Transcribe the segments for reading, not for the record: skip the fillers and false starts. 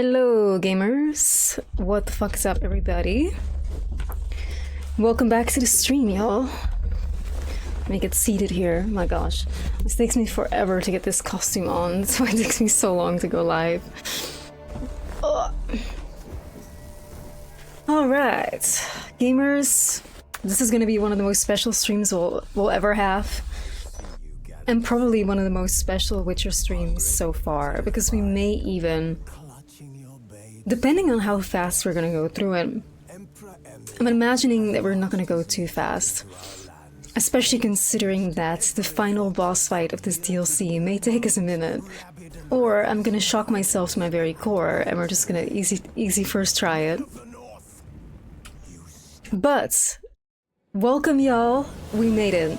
Hello gamers, what the fuck is up everybody? Welcome back to the stream, y'all. Let me get seated here. My gosh, this takes me forever to get this costume on, so it takes me so long to go live. Alright, gamers, this is gonna be one of the most special streams we'll ever have. And probably one of the most special Witcher streams so far, because we may even, depending on how fast we're gonna go through it, I'm imagining that we're not gonna go too fast. Especially considering that the final boss fight of this DLC may take us a minute. Or I'm gonna shock myself to my very core and we're just gonna easy first try it. But, welcome y'all, we made it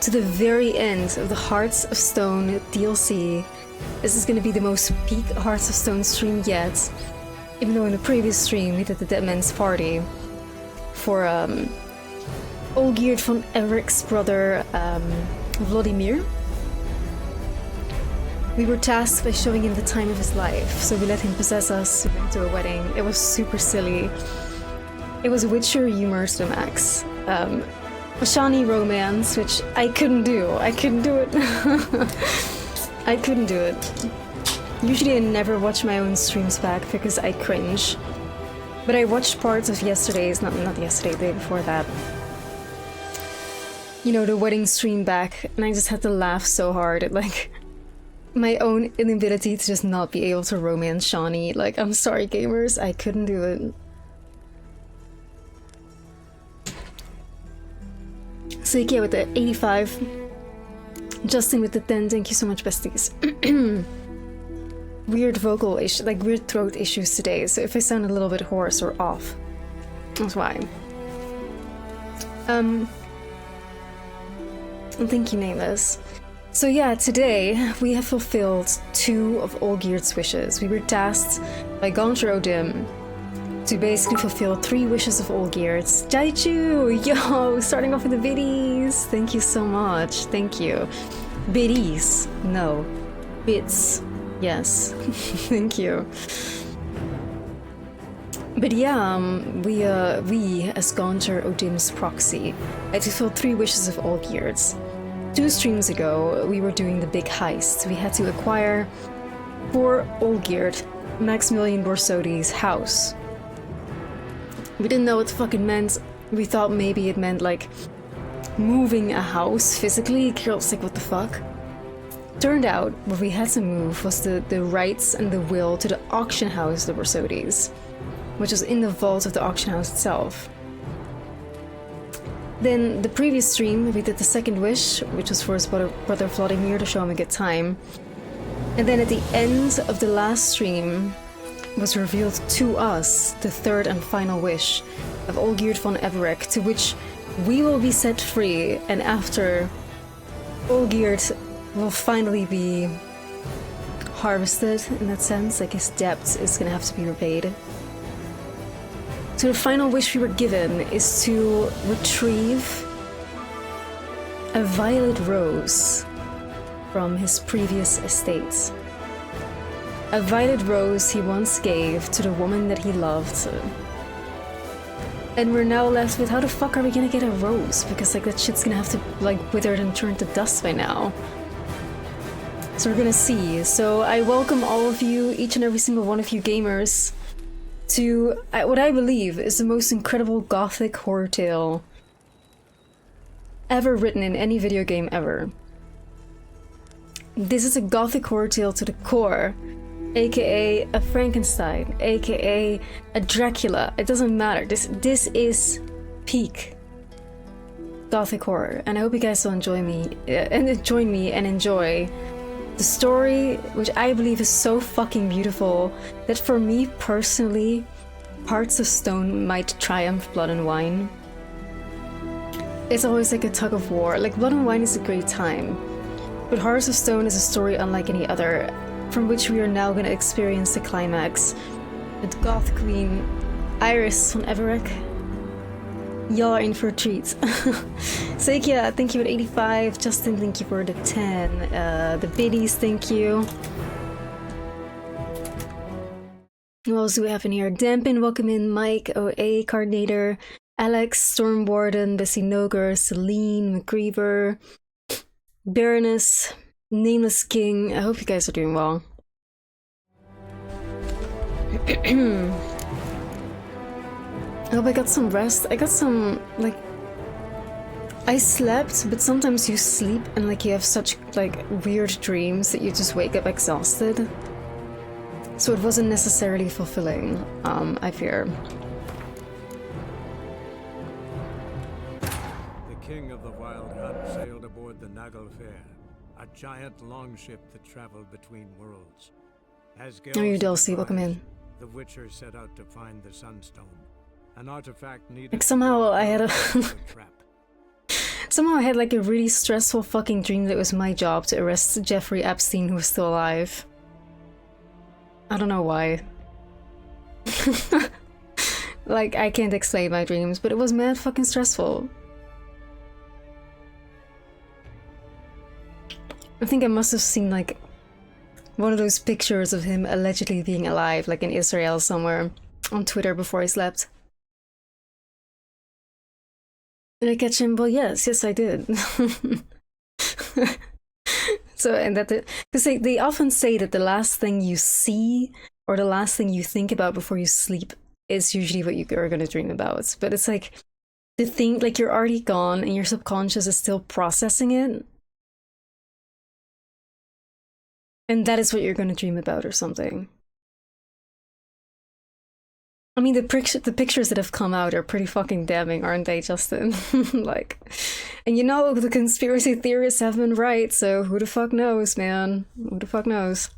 to the very end of the Hearts of Stone DLC. This is gonna be the most peak Hearts of Stone stream yet, even though in the previous stream we did the Dead Man's Party for Olgierd von Everik's brother Vladimir. We were tasked by showing him the time of his life, so we let him possess us, we went to a wedding. It was super silly. It was Witcher humor to the max. A shiny romance, which I couldn't do. I couldn't do it. I couldn't do it. Usually I never watch my own streams back because I cringe. But I watched parts of yesterday's, not yesterday, the day before that. You know, the wedding stream back, and I just had to laugh so hard at like my own inability to just not be able to romance Shani. Like, I'm sorry gamers, I couldn't do it. Seikia with the 85. Justin with the 10, thank you so much, besties. Weird vocal issue, like weird throat issues today, so if I sound a little bit hoarse or off, that's why. I think you named this. So yeah, today we have fulfilled 2 of Olgierd's wishes. We were tasked by Gaunter Odim to basically fulfill 3 wishes of Olgierd's. Jaichu! Yo! Starting off with the biddies! Thank you so much. Thank you. Biddies. No. Bits. Yes. Thank you. But yeah, we as Gaunter Odim's proxy, had to fulfill 3 wishes of Olgierd's. 2 streams ago, we were doing the big heist. We had to acquire, for Olgierd, Maximilian Borsodi's house. We didn't know what the fuck it meant. We thought maybe it meant like moving a house physically. Girls like, what the fuck? Turned out what we had to move was the rights and the will to the auction house of the Borsodis, which was in the vault of the auction house itself. Then the previous stream we did the second wish, which was for his brother Vladimir to show him a good time. And then at the end of the last stream was revealed to us the third and final wish of Olgierd von Everik, to which we will be set free, and after Olgierd will finally be harvested in that sense, like his debt is gonna have to be repaid. So the final wish we were given is to retrieve a violet rose from his previous estate. A violet rose he once gave to the woman that he loved. And we're now left with, how the fuck are we gonna get a rose? Because like that shit's gonna have to like wither and turn to dust by now. So we're gonna see. So I welcome all of you, each and every single one of you gamers, to what I believe is the most incredible gothic horror tale ever written in any video game ever. This is a gothic horror tale to the core. AKA a Frankenstein, AKA a Dracula. It doesn't matter. This is peak gothic horror, and I hope you guys will join me and enjoy the story, which I believe is so fucking beautiful that for me personally, Hearts of Stone might triumph Blood and Wine. It's always like a tug of war. Like Blood and Wine is a great time, but Hearts of Stone is a story unlike any other, from which we are now going to experience the climax with Goth Queen Iris von Everik. Y'all are in for a treat. Seikia, thank you at 85. Justin, thank you for the 10. The biddies, thank you. Who else do we have in here? Dampin, welcome in. Mike, OA, Cardinator, Alex, Stormwarden, Bessie Noger, Celine, McGreever, Baroness, Nameless King. I hope you guys are doing well. I hope I got some rest. I got some, like... I slept, but sometimes you sleep and like you have such like weird dreams that you just wake up exhausted. So it wasn't necessarily fulfilling, I fear. The king of the Wild Hunt sailed aboard the Naglfair, a giant longship that traveled between worlds. As Oh, you Dulcie, welcome in. The Witcher set out to find the Sunstone, an artifact needed. Like somehow I had a somehow I had like a really stressful fucking dream that it was my job to arrest Jeffrey Epstein, who was still alive. I don't know why. Like, I can't explain my dreams, but it was mad fucking stressful. I think I must have seen like one of those pictures of him allegedly being alive, like in Israel somewhere, on Twitter before I slept. Did I catch him? Well, yes, I did. So, and that, because they often say that the last thing you see or the last thing you think about before you sleep is usually what you are going to dream about. But it's like the thing, like you're already gone and your subconscious is still processing it. And that is what you're going to dream about or something. I mean, the pictures that have come out are pretty fucking damning, aren't they, Justin? Like, and you know, the conspiracy theorists have been right, so who the fuck knows, man? Who the fuck knows?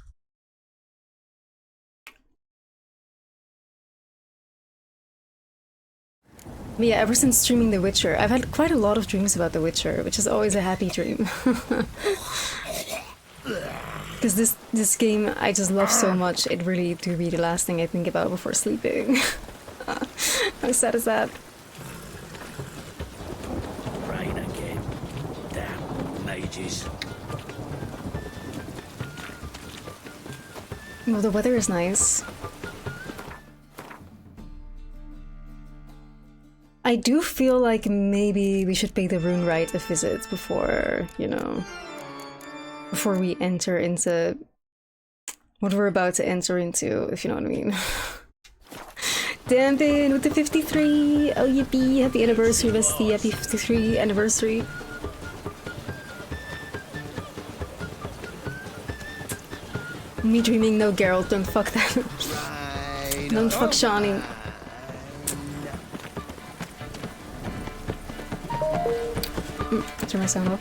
But yeah, ever since streaming The Witcher, I've had quite a lot of dreams about The Witcher, which is always a happy dream. Because this game I just love so much, it really do be the last thing I think about before sleeping. How sad is that? Rain again. Damn mages. Well, the weather is nice. I do feel like maybe we should pay the Rune Rite a visit before, you know, before we enter into what we're about to enter into, if you know what I mean. Dampin with the 53! Oh yippee! Happy anniversary, Vesty! Happy 53 anniversary! Me dreaming, no Geralt, don't fuck that. Don't fuck Shani. Turn my sound off.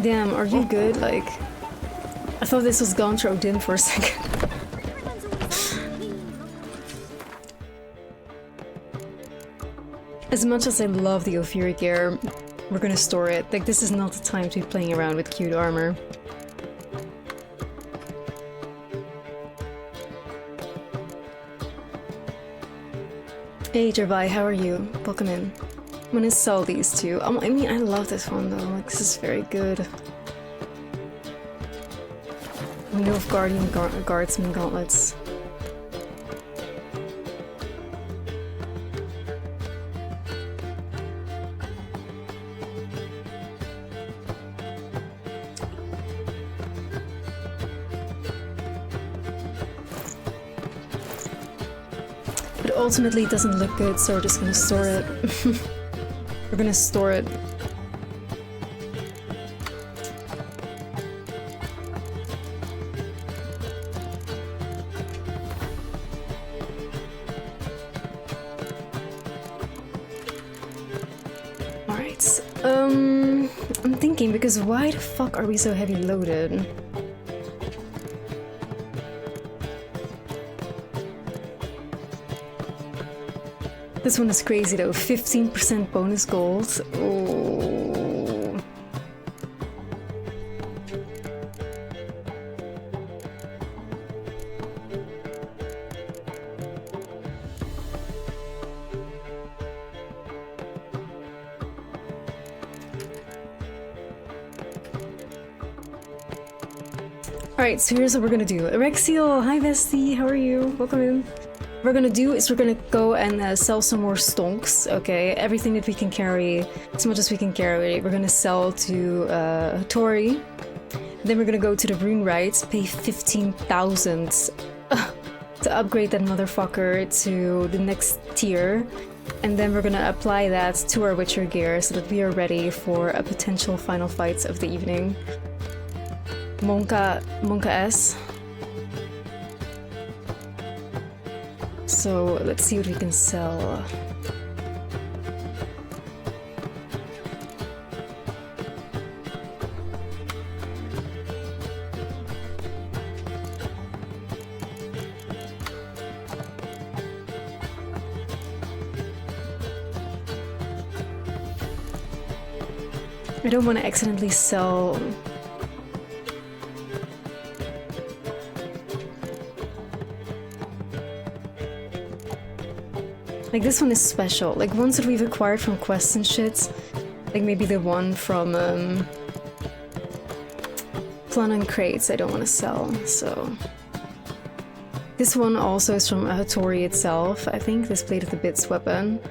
Damn, are you good? Like, I thought this was Gauntro Dim for a second. As much as I love the Ophiri gear, we're gonna store it. Like, this is not the time to be playing around with cute armor. Hey Jervai, how are you? Welcome in. I'm gonna sell these two. I mean, I love this one though. Like, this is very good. Window of Guardian Guardsman Gauntlets. But ultimately it doesn't look good, so we're just gonna store it. We're gonna store it. Alright, I'm thinking, because why the fuck are we so heavy loaded? This one is crazy though, 15% bonus gold. Oh. Alright, so here's what we're gonna do. Rexiel, hi bestie, how are you? Welcome in. What we're gonna do is we're gonna go and sell some more stonks, okay? Everything that we can carry, as much as we can carry, we're gonna sell to Tori. Then we're gonna go to the rune rights, pay 15,000 to upgrade that motherfucker to the next tier. And then we're gonna apply that to our Witcher gear so that we are ready for a potential final fight of the evening. Monka S. So let's see what we can sell. I don't want to accidentally sell. Like this one is special. Like ones that we've acquired from quests and shit. Like maybe the one from Plan and Crates I don't want to sell, so. This one also is from Tori itself, I think, this Blade of the Bits weapon.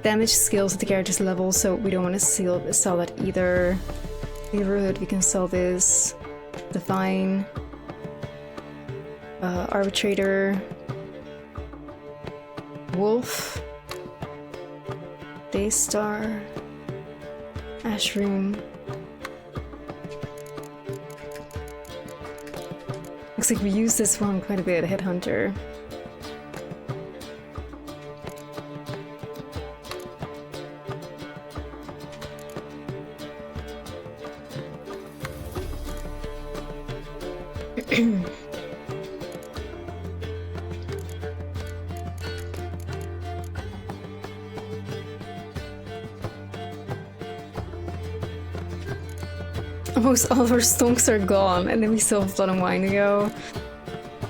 Damage skills at the character's level, so we don't want to sell that either. Neighborhood, we can sell this. Divine. Arbitrator. Wolf. Daystar. Ashroom. Looks like we use this one quite a bit, Headhunter. Almost all of our stonks are gone, and then we still have Blood and Wine to go.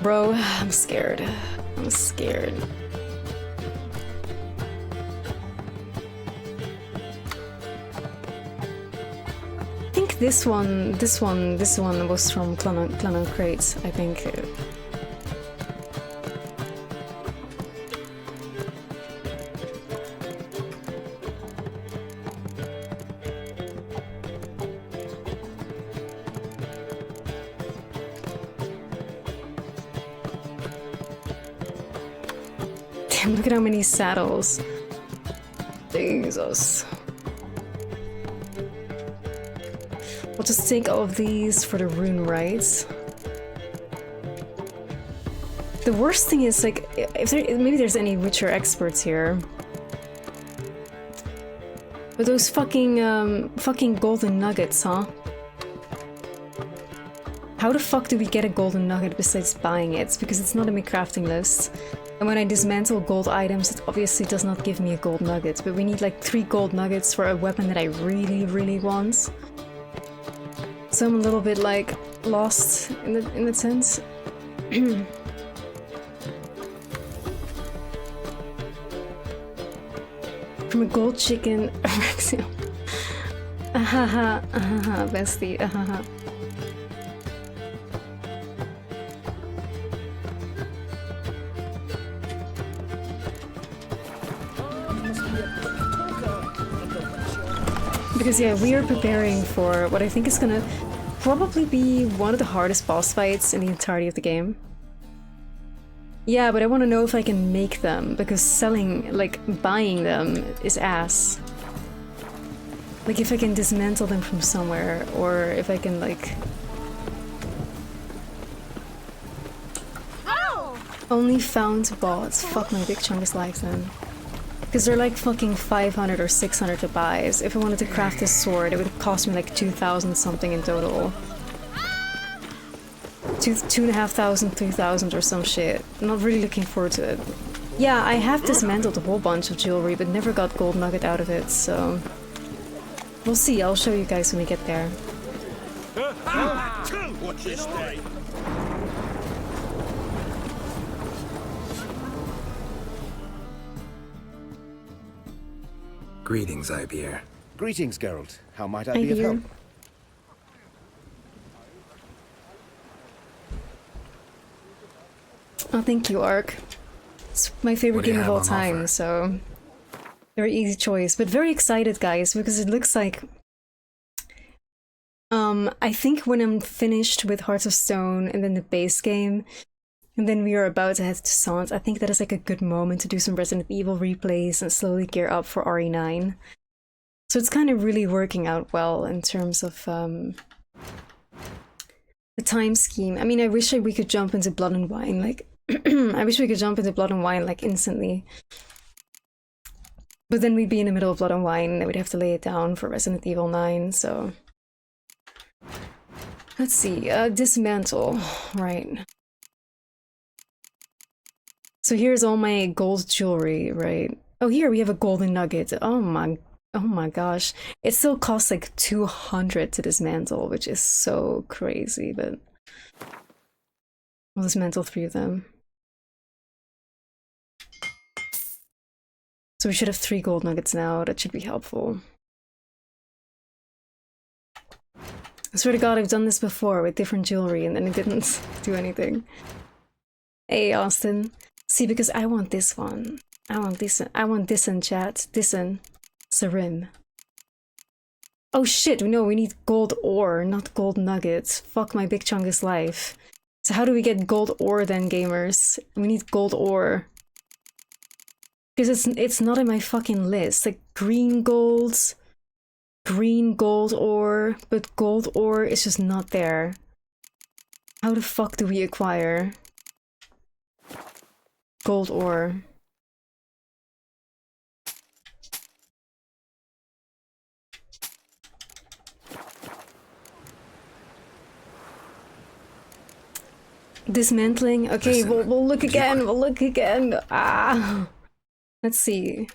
Bro, I'm scared. I'm scared. I think this one was from Clan and Crates, I think. Damn, look at how many saddles. Jesus. We'll just take all of these for the rune rights. The worst thing is, like, if maybe there's any Witcher experts here. But those fucking golden nuggets, huh? How the fuck do we get a golden nugget besides buying it? Because it's not in my crafting list. And when I dismantle gold items, it obviously does not give me a gold nugget. But we need like 3 gold nuggets for a weapon that I really, really want. So I'm a little bit like lost in that sense. From a gold chicken, Rexiel. Ahaha, ahaha, bestie, ahaha. Because yeah, we are preparing for what I think is gonna probably be one of the hardest boss fights in the entirety of the game. Yeah, but I want to know if I can make them, because selling, like, buying them is ass. Like, if I can dismantle them from somewhere, or if I can, like... Ow! Only found bots. Fuck my big chungus lives then. Because they're like fucking 500 or 600 to buy. So if I wanted to craft this sword, it would cost me like 2,000 something in total. 2,500, 3,000 or some shit. I'm not really looking forward to it. Yeah, I have dismantled a whole bunch of jewelry, but never got gold nugget out of it, so... We'll see, I'll show you guys when we get there. Watch this day. Greetings, Ibeer. Greetings, Geralt. How might I be of help? Oh, thank you, Ark. It's my favorite game of all time, so very easy choice. But very excited, guys, because it looks like I think when I'm finished with Hearts of Stone and then the base game, and then we are about to head to Sans, I think that is like a good moment to do some Resident Evil replays and slowly gear up for RE9. So it's kind of really working out well in terms of the time scheme. I mean, I wish we could jump into Blood and Wine, like I wish we could jump into Blood and Wine like instantly. But then we'd be in the middle of Blood and Wine and we'd have to lay it down for Resident Evil 9, so... Let's see, dismantle, right. So here's all my gold jewelry, right? Oh, here we have a golden nugget. Oh my gosh. It still costs like 200 to dismantle, which is so crazy, but I'll dismantle 3 of them. So we should have 3 gold nuggets now. That should be helpful. I swear to God, I've done this before with different jewelry and then it didn't do anything. Hey, Austin. See, because I want this one. I want this in chat. This in Sarim. Oh shit, no, we need gold ore, not gold nuggets. Fuck my big chungus life. So how do we get gold ore then, gamers? We need gold ore. Because it's not in my fucking list. Like green gold ore, but gold ore is just not there. How the fuck do we acquire gold ore? Dismantling? Okay, we'll look again, we'll look again. Ah. Let's see.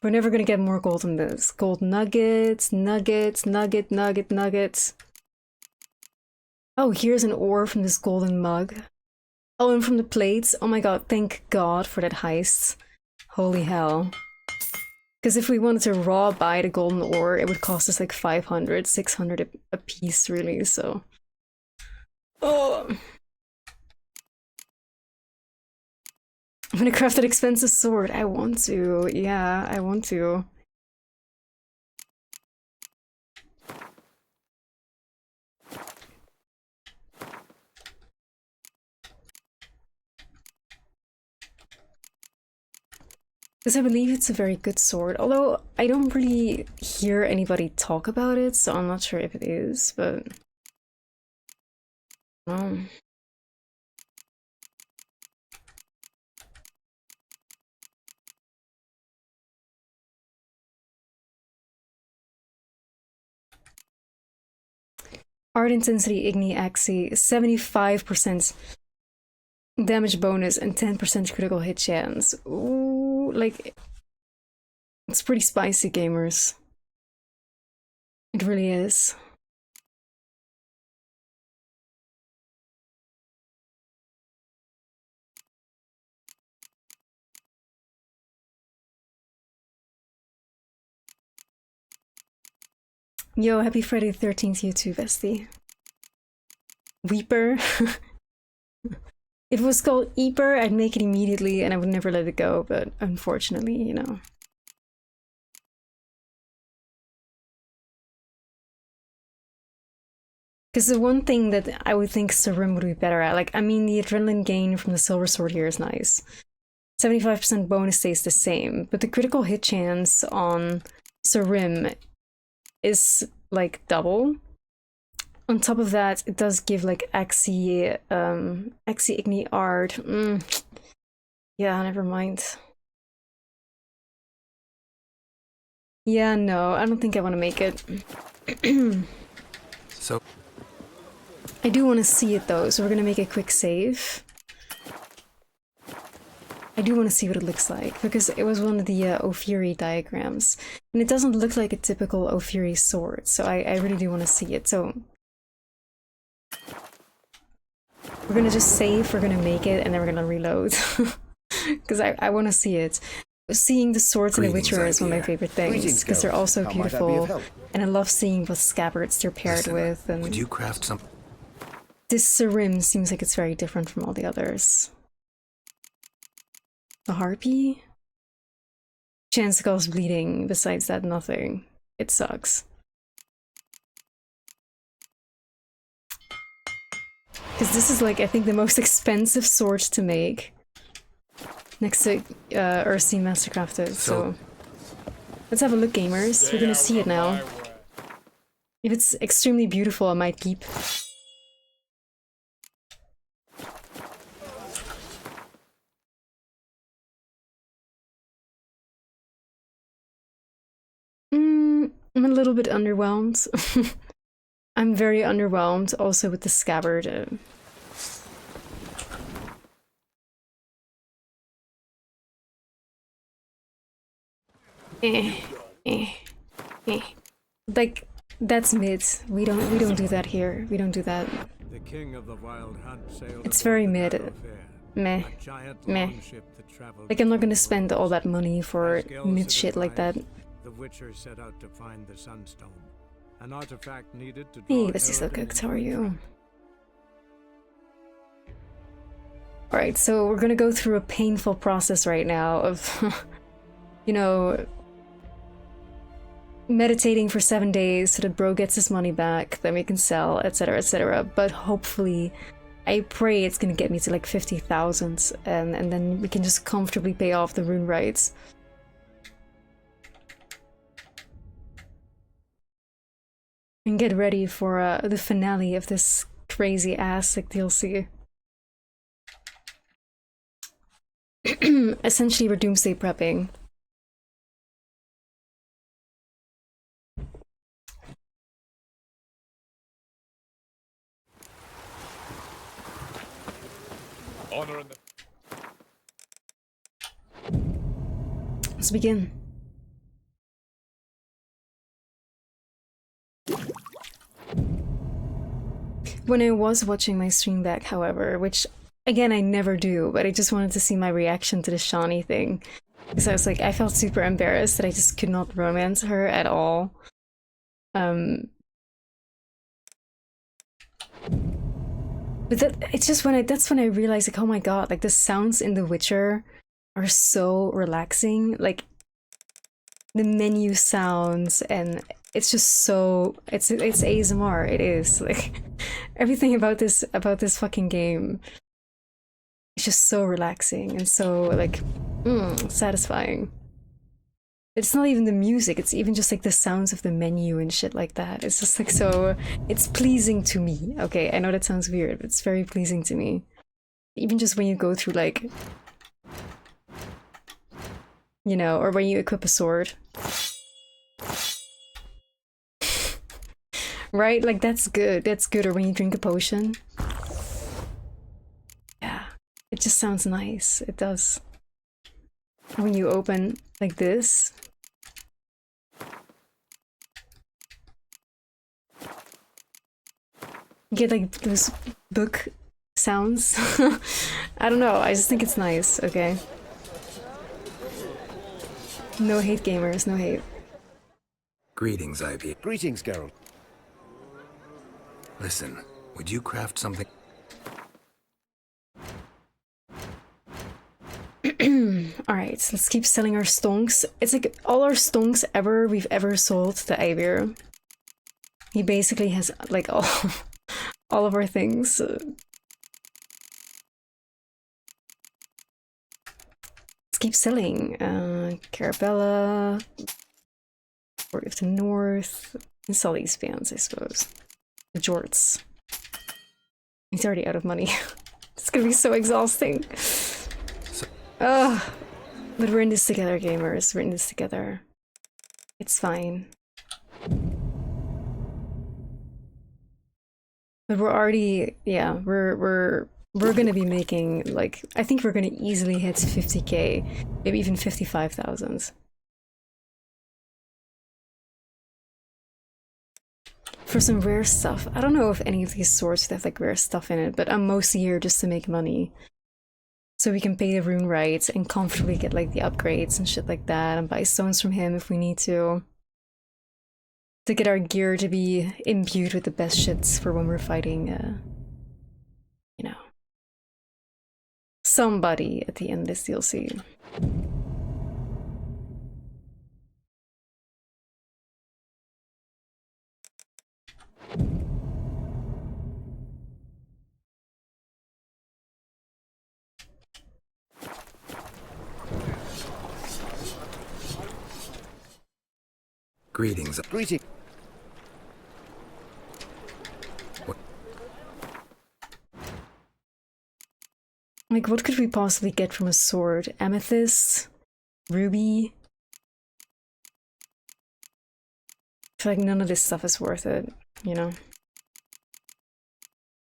We're never gonna get more gold than this. Gold nuggets, nuggets. Oh, here's an ore from this golden mug. Oh, and from the plates. Oh my god, thank God for that heist. Holy hell. Because if we wanted to raw buy the golden ore, it would cost us like 500, 600 a piece, really, so... Oh... I'm gonna craft that expensive sword. I want to. Yeah, I want to. Because I believe it's a very good sword. Although, I don't really hear anybody talk about it, so I'm not sure if it is, but... Art Intensity Igni Axi, 75% damage bonus and 10% critical hit chance. Ooh, like... It's pretty spicy, gamers. It really is. Yo, happy Friday the 13th, you too, Vesty. Weeper. If it was called Eeper, I'd make it immediately and I would never let it go, but unfortunately, you know. Because the one thing that I would think Sarim would be better at, like, I mean, the adrenaline gain from the silver sword here is nice. 75% bonus stays the same, but the critical hit chance on Sarim is like double. On top of that, it does give like Axi Igni art. Yeah, never mind. Yeah, no, I don't think I want to make it. So I do want to see it though, so we're gonna make a quick save. I do want to see what it looks like, because it was one of the Ophiri diagrams. And it doesn't look like a typical Ophiri sword, so I really do want to see it. So we're gonna just save, we're gonna make it, and then we're gonna reload. Because I want to see it. Seeing the swords in The Witcher is one of my favorite things, because they're all so beautiful. And I love seeing what scabbards they're paired with. And would you craft some? This Serim seems like it's very different from all the others. The Harpy? Chance to cause bleeding, besides that, nothing. It sucks. Because this is like, I think, the most expensive sword to make. Next to Ursine Mastercrafted, so... Let's have a look, gamers. We're gonna see it now. If it's extremely beautiful, I might keep. I'm a little bit underwhelmed. I'm very underwhelmed also with the scabbard. Like, that's mid. We don't do that here. We don't do that. The king of the wild hunt sailed It's aboard very the mid. Nagle Fair, Meh. a giant Meh. longship that traveled Like, I'm not gonna between spend worlds. all that money for As Gale mid had shit like that. advised, The Witcher set out to find the Sunstone, an artifact needed to draw Hey, this is so Elven good. into How are a you? trap. Alright, so we're gonna go through a painful process right now of, you know, meditating for 7 days so that bro gets his money back, then we can sell, etc, etc. But hopefully, I pray it's gonna get me to like 50,000 and then we can just comfortably pay off the rune rights. And get ready for the finale of this crazy ass like DLC. Essentially, we're doomsday prepping. Honor in the Let's begin. When I was watching my stream back, however, which again I never do, but I just wanted to see my reaction to the Shawnee thing. Because I was like, I felt super embarrassed that I just could not romance her at all. But it's just that's when I realized, like, oh my god, like the sounds in The Witcher are so relaxing. Like the menu sounds, and it's just so it's ASMR. It is like everything about this fucking game. It's just so relaxing and so like satisfying. It's not even the music, it's even just like the sounds of the menu and shit like that. It's just like so, it's pleasing to me. Okay, I know that sounds weird, but it's very pleasing to me. Even just when you go through like, you know, or when you equip a sword. Right? Like that's good, or when you drink a potion. Yeah, it just sounds nice, it does. When you open like this. You get like those book sounds. I don't know, I just think it's nice, okay? No hate, gamers, no hate. Greetings, IP. Greetings, Geralt. Listen, would you craft something? Alright, so let's keep selling our stonks. It's like all our stonks we've ever sold to Eivir. He basically has like all of our things. Let's keep selling. Carabella, Fort of the North, and sell these bands, I suppose. The Jorts. He's already out of money. It's gonna be so exhausting. Ugh. But we're in this together, gamers. We're in this together. It's fine. But we're already, yeah, we're gonna be making, like, I think we're gonna easily hit 50k, maybe even 55,000. For some rare stuff. I don't know if any of these swords have like rare stuff in it, but I'm mostly here just to make money. So we can pay the rune rights and comfortably get like the upgrades and shit like that, and buy stones from him if we need to. To get our gear to be imbued with the best shits for when we're fighting somebody at the end of this DLC. Greetings. Greeting. Like, what could we possibly get from a sword? Amethyst? Ruby? I feel like none of this stuff is worth it, you know?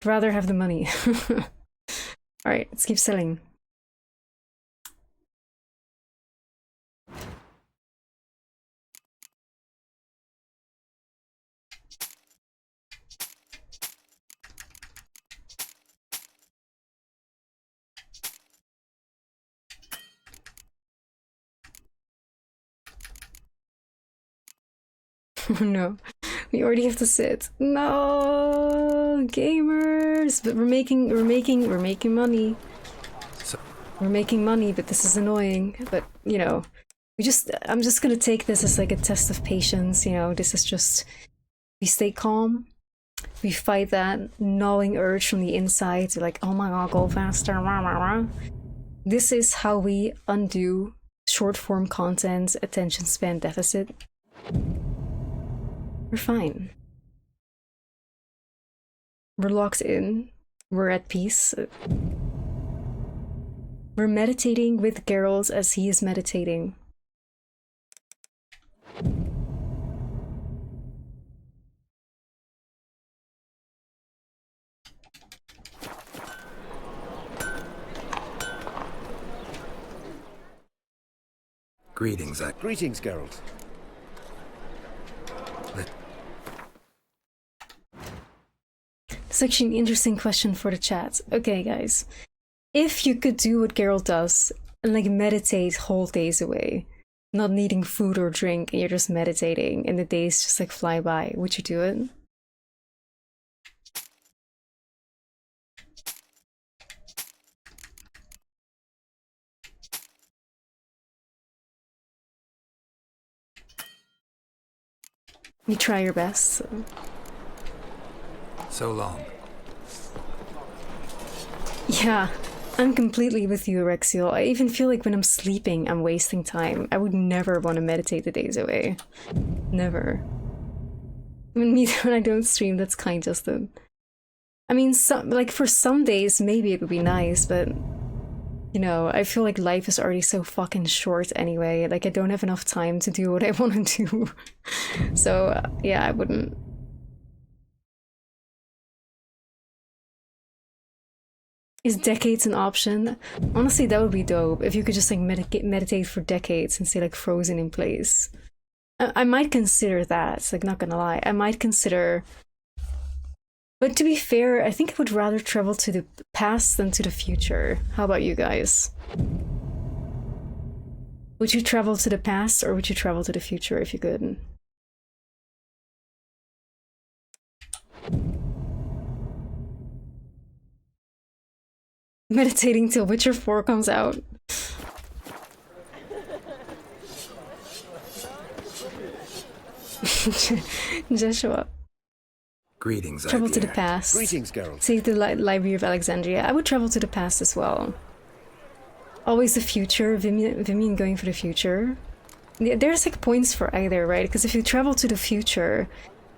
I'd rather have the money. Alright, let's keep selling. Oh no, we already have to sit. No, gamers. But we're making money. We're making money, but this is annoying. But you know, I'm just gonna take this as like a test of patience. You know, this is just we stay calm. We fight that gnawing urge from the inside to like, oh my god, go faster. Rah, rah, rah. This is how we undo short form content attention span deficit. We're fine. We're locked in. We're at peace. We're meditating with Geralt as he is meditating. Greetings. Greetings, Geralt. It's actually an interesting question for the chat. Okay, guys. If you could do what Geralt does and like meditate whole days away, not needing food or drink, and you're just meditating and the days just like fly by, would you do it? You try your best. So long. Yeah, I'm completely with you, Rexiel. I even feel like when I'm sleeping, I'm wasting time. I would never want to meditate the days away. Never. When I don't stream, that's kind of the... I mean, like for some days, maybe it would be nice, but... You know, I feel like life is already so fucking short anyway. Like, I don't have enough time to do what I want to do. So, yeah, I wouldn't... Is decades an option? Honestly, that would be dope if you could just like meditate for decades and stay like frozen in place. I might consider that, like not gonna lie. I might consider... But to be fair, I think I would rather travel to the past than to the future. How about you guys? Would you travel to the past or would you travel to the future if you could? Meditating till Witcher 4 comes out. Joshua. Greetings. Travel to the past. Greetings, Geralt. Save the Library of Alexandria. I would travel to the past as well. Always the future. Vimian going for the future. There's like points for either, right? Because if you travel to the future,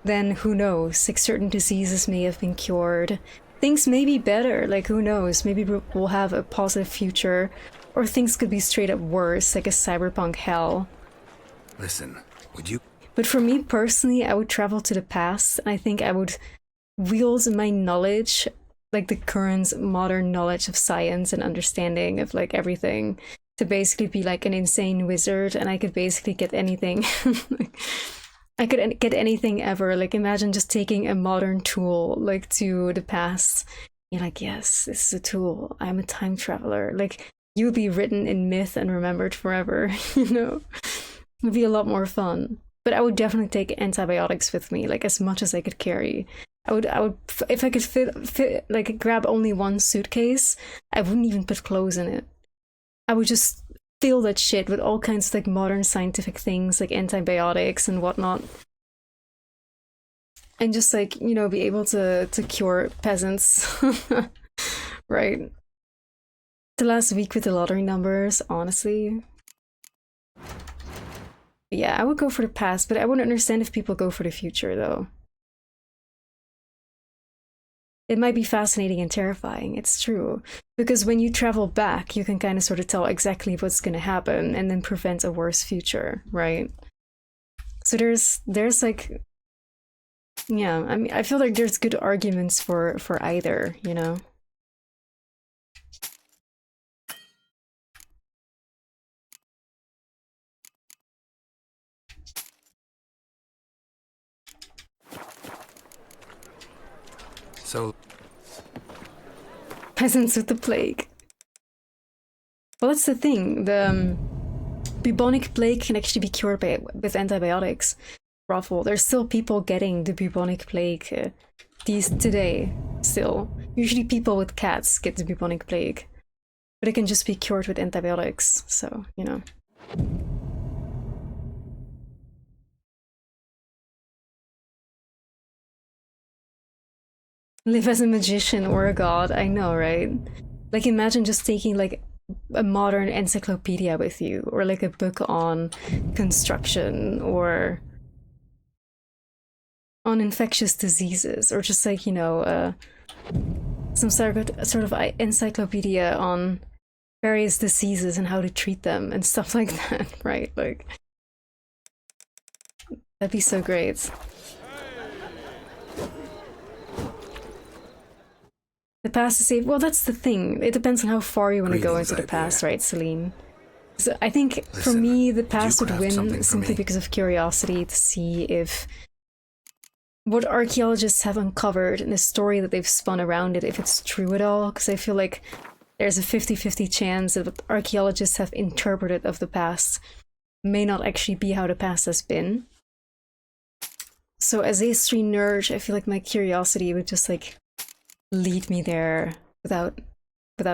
then who knows? Like certain diseases may have been cured. Things may be better, like who knows, maybe we'll have a positive future, or things could be straight up worse, like a cyberpunk hell. Listen, would you... But for me personally, I would travel to the past, and I think I would wield my knowledge, like the current modern knowledge of science and understanding of like everything, to basically be like an insane wizard, and I could basically get anything. I could get anything ever. Like imagine just taking a modern tool like to the past. You're like, yes, this is a tool. I'm a time traveler. Like you'll be written in myth and remembered forever, you know? It would be a lot more fun. But I would definitely take antibiotics with me, like as much as I could carry. I would, if I could fit, like, grab only one suitcase, I wouldn't even put clothes in it. I would just fill that shit with all kinds of, like, modern scientific things, like antibiotics and whatnot. And just, like, you know, be able to cure peasants. Right? The last week with the lottery numbers, honestly. Yeah, I would go for the past, but I wouldn't understand if people go for the future, though. It might be fascinating and terrifying, it's true. Because when you travel back, you can kind of sort of tell exactly what's going to happen and then prevent a worse future, right? So there's like, yeah, I mean, I feel like there's good arguments for either, you know? So, Peasants with the plague. Well, that's the thing. The bubonic plague can actually be cured with antibiotics. Ruffle. There's still people getting the bubonic plague today. Still, usually people with cats get the bubonic plague, but it can just be cured with antibiotics. So you know. Live as a magician or a god, I know, right? Like, imagine just taking, like, a modern encyclopedia with you, or, like, a book on construction, or on infectious diseases, or just, like, you know, some sort of encyclopedia on various diseases and how to treat them, and stuff like that, right? Like, that'd be so great. The past is safe. Well, that's the thing. It depends on how far you want to go into the past, right, Celine? So I think for me, the past would win simply because of curiosity to see if what archaeologists have uncovered in the story that they've spun around it, if it's true at all. Because I feel like there's a 50-50 chance that what archaeologists have interpreted of the past may not actually be how the past has been. So as a history nerd, I feel like my curiosity would just, like, lead me there without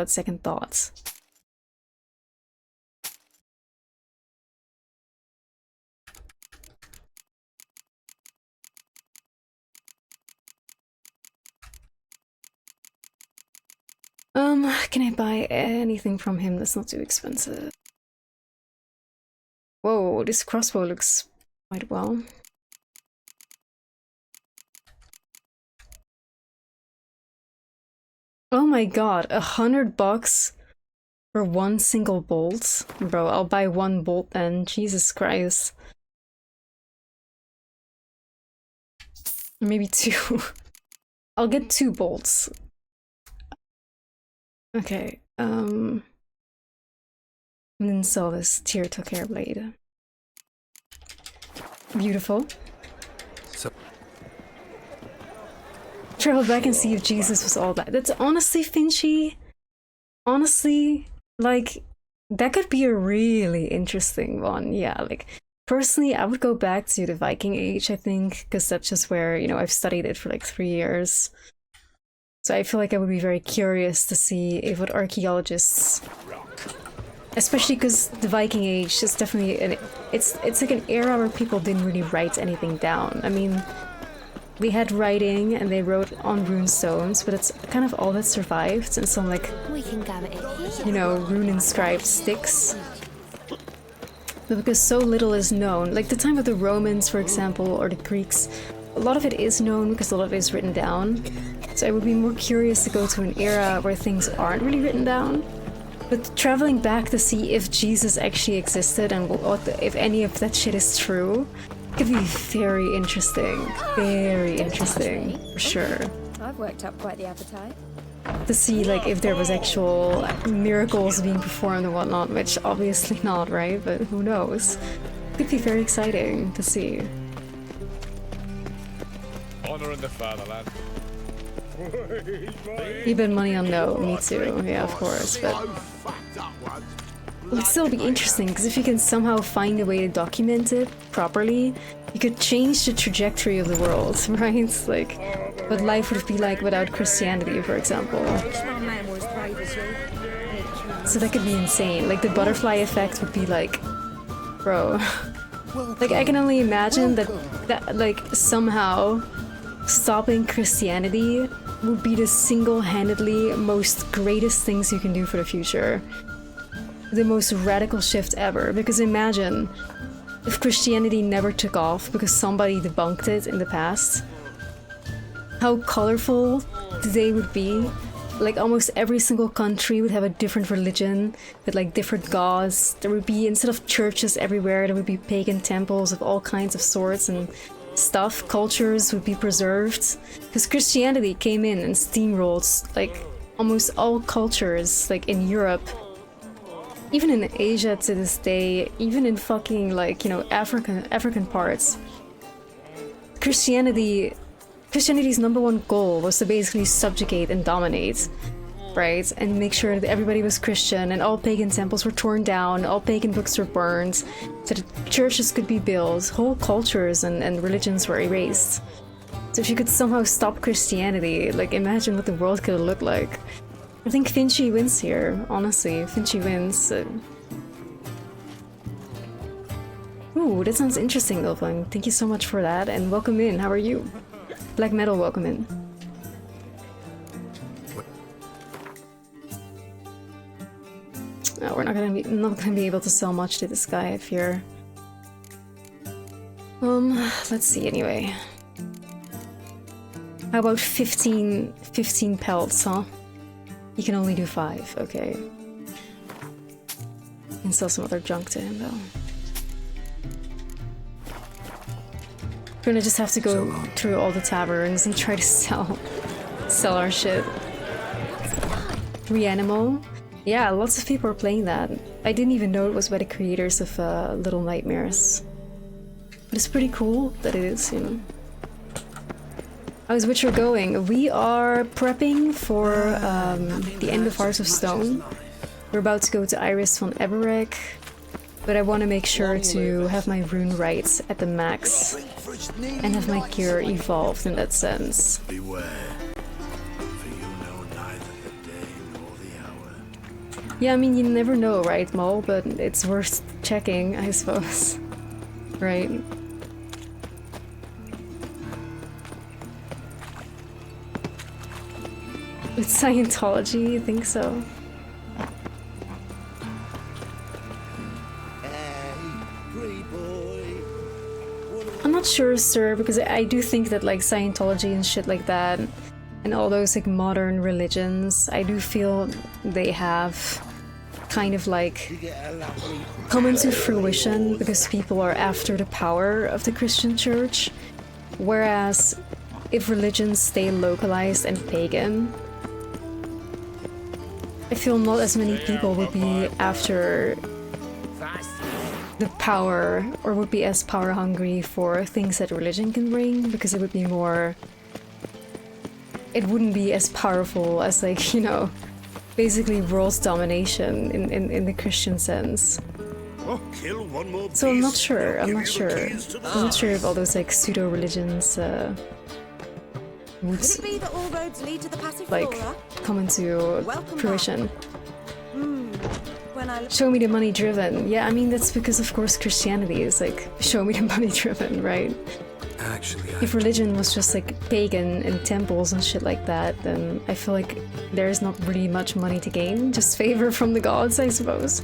second thoughts. Can I buy anything from him that's not too expensive? Whoa, this crossbow looks quite well. Oh my god, $100 for one single bolt? Bro, I'll buy one bolt then. Jesus Christ. Maybe two. I'll get 2 bolts. Okay, and then sell this tier took hair blade. Beautiful. so Travel back and see if Jesus was all that. That's honestly, Finchy, honestly, like, that could be a really interesting one. Yeah, like, personally, I would go back to the Viking Age, I think, because that's just where, you know, I've studied it for like 3 years. So I feel like I would be very curious to see if what archaeologists, especially because the Viking Age is definitely it's like an era where people didn't really write anything down. I mean, they had writing and they wrote on rune stones, but it's kind of all that survived, and some, like, you know, rune inscribed sticks. But because so little is known, like the time of the Romans, for example, or the Greeks, a lot of it is known because a lot of it is written down. So I would be more curious to go to an era where things aren't really written down. But traveling back to see if Jesus actually existed and if any of that shit is true could be very interesting. Very interesting, for sure. I've worked up quite the appetite. To see, like, if there was actual miracles being performed and whatnot, which obviously not, right? But who knows? Could be very exciting to see. Honor in the fatherland. You bet money on no, me too. Yeah, of course, but it would still be interesting, because if you can somehow find a way to document it properly, you could change the trajectory of the world, right? Like, what life would be like without Christianity, for example. So that could be insane. Like, the butterfly effect would be like, bro. Like, I can only imagine that like, somehow stopping Christianity would be the single-handedly most greatest things you can do for the future. The most radical shift ever. Because imagine if Christianity never took off because somebody debunked it in the past. How colorful today would be. Like, almost every single country would have a different religion with like different gods. There would be, instead of churches everywhere, there would be pagan temples of all kinds of sorts and stuff. Cultures would be preserved. Because Christianity came in and steamrolled like almost all cultures, like in Europe. Even in Asia to this day, even in fucking like, you know, African parts. Christianity's number one goal was to basically subjugate and dominate, right? And make sure that everybody was Christian and all pagan temples were torn down, all pagan books were burned, so that churches could be built, whole cultures and religions were erased. So if you could somehow stop Christianity, like, imagine what the world could look like. I think Finchy wins here, honestly. Finchy wins. Ooh, that sounds interesting, Ilfang. Thank you so much for that, and welcome in. How are you? Black Metal, welcome in. Oh, we're not gonna be able to sell much to this guy, I fear. Let's see anyway. How about 15 pelts, huh? You can only do 5, okay. You can sell some other junk to him, though. We're gonna just have to go through all the taverns and try to sell our shit. Reanimal? Yeah, lots of people are playing that. I didn't even know it was by the creators of Little Nightmares. But it's pretty cool that it is, you know. How's Witcher going? We are prepping for the end of Hearts of Stone. We're about to go to Iris von Everec, but I want to make sure to have my rune rights at the max and have my gear evolved in that sense. Beware, for you know neither the day nor the hour. Yeah, I mean, you never know, right, Mo? But it's worth checking, I suppose. Right? With Scientology, you think so? I'm not sure, sir, because I do think that like Scientology and shit like that, and all those like modern religions, I do feel they have kind of like come into fruition because people are after the power of the Christian church, whereas if religions stay localized and pagan, I feel not as many people would be after the power, or would be as power hungry for things that religion can bring, because it would be more... It wouldn't be as powerful as, like, you know, basically world domination in the Christian sense. So I'm not sure, I'm not sure if all those, like, pseudo-religions would, Could it be that all roads lead to the passive like, flora? come into fruition. When I Show me the money driven. Yeah, I mean, that's because, of course, Christianity is like, show me the money driven, right? Actually, If religion was just like pagan and temples and shit like that, then I feel like there's not really much money to gain, just favor from the gods, I suppose.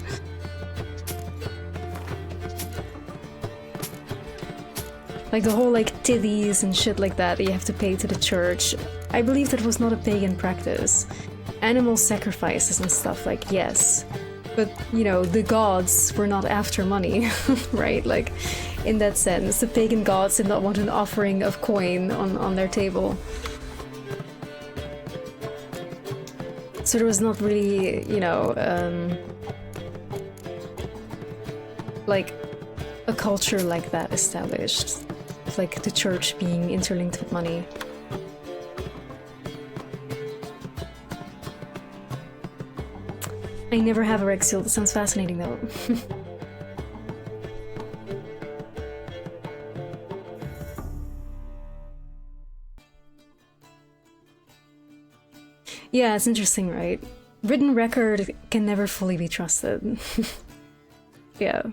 Like the whole like tithes and shit like that you have to pay to the church, I believe that was not a pagan practice. Animal sacrifices and stuff, like, yes. But, you know, the gods were not after money, right? Like, in that sense, the pagan gods did not want an offering of coin on their table. So there was not really, you know, like, a culture like that established. Of, like, the church being interlinked with money. I never have a reg seal. That sounds fascinating though. Yeah, it's interesting, right? Written record can never fully be trusted. Yeah.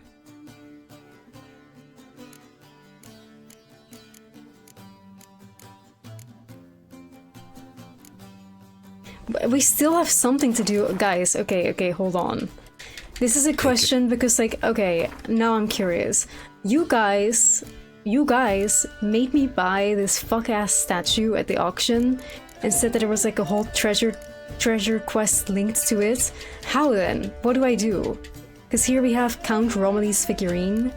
But we still have something to do, guys. Okay, hold on. This is a question because, like, okay, now I'm curious. You guys made me buy this fuck-ass statue at the auction and said that there was like a whole treasure quest linked to it. How then? What do I do? Because here we have Count Romilly's figurine.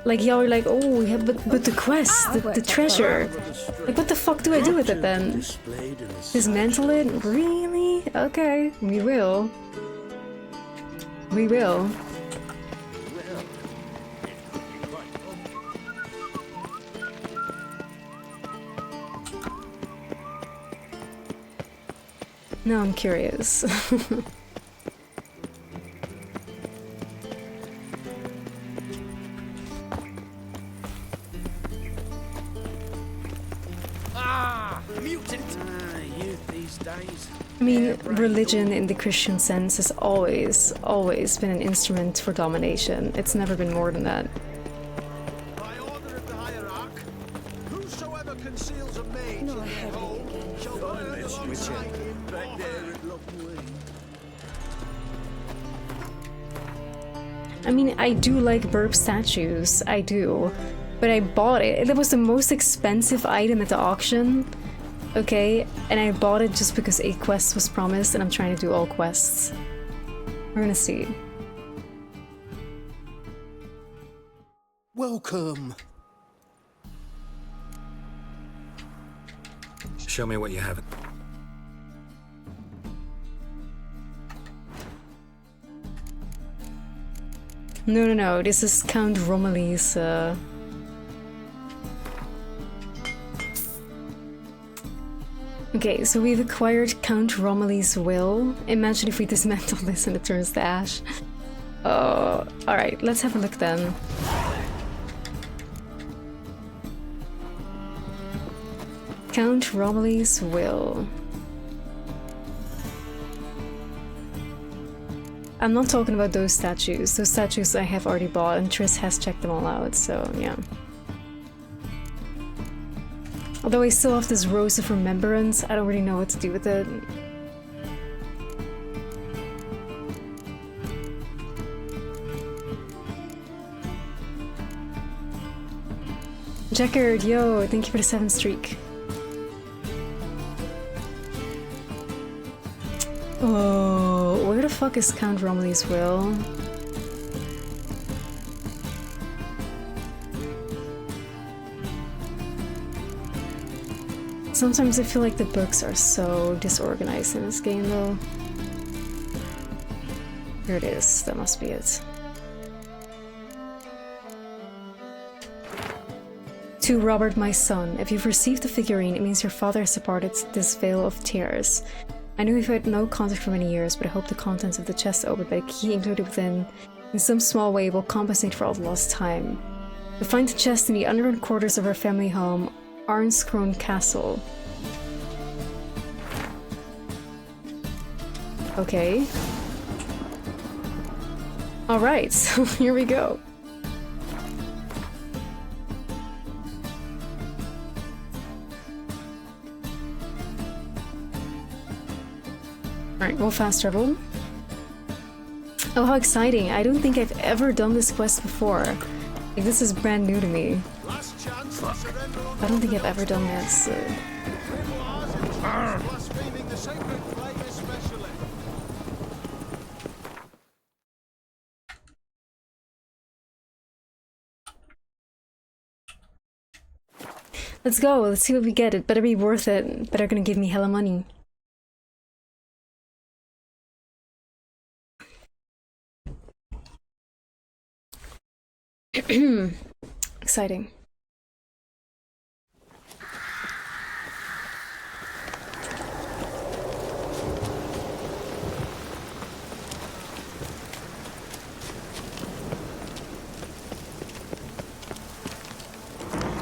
Like, y'all are like, oh, yeah, but the quest, the treasure. Like, what the fuck do I do with it then? Dismantle it? Really? Okay, we will. We will. Now I'm curious. I mean, religion in the Christian sense has always been an instrument for domination. It's never been more than that. By order of the hierarch, whosoever conceals a mage in their home shall burn alongside him back there at Lockwood. I mean, I do like burp statues, I do. But I bought it. It was the most expensive item at the auction. Okay, and I bought it just because a quest was promised and I'm trying to do all quests. We're gonna see. Welcome. Show me what you have. No, this is Count Romilly's, Okay, so we've acquired Count Romilly's will. Imagine if we dismantle this and it turns to ash. Oh, alright, let's have a look then. Count Romilly's will. I'm not talking about those statues. Those statues I have already bought and Triss has checked them all out, so yeah. Although I still have this Rose of Remembrance, I don't really know what to do with it. Jackard, yo, thank you for the 7th streak. Oh, where the fuck is Count Romilly's will? Sometimes I feel like the books are so disorganized in this game though. Here it is, that must be it. To Robert, my son, if you've received the figurine, it means your father has departed this vale of tears. I know we've had no contact for many years, but I hope the contents of the chest opened by the key included within in some small way will compensate for all the lost time. You'll find the chest in the underground quarters of our family home, Arnscrone Castle. Okay. Alright, so here we go. Alright, we'll fast travel. Oh, how exciting. I don't think I've ever done this quest before. Like, this is brand new to me. I don't think I've ever done this. Let's go, let's see what we get. It better be worth it. Better gonna give me hella money. Exciting.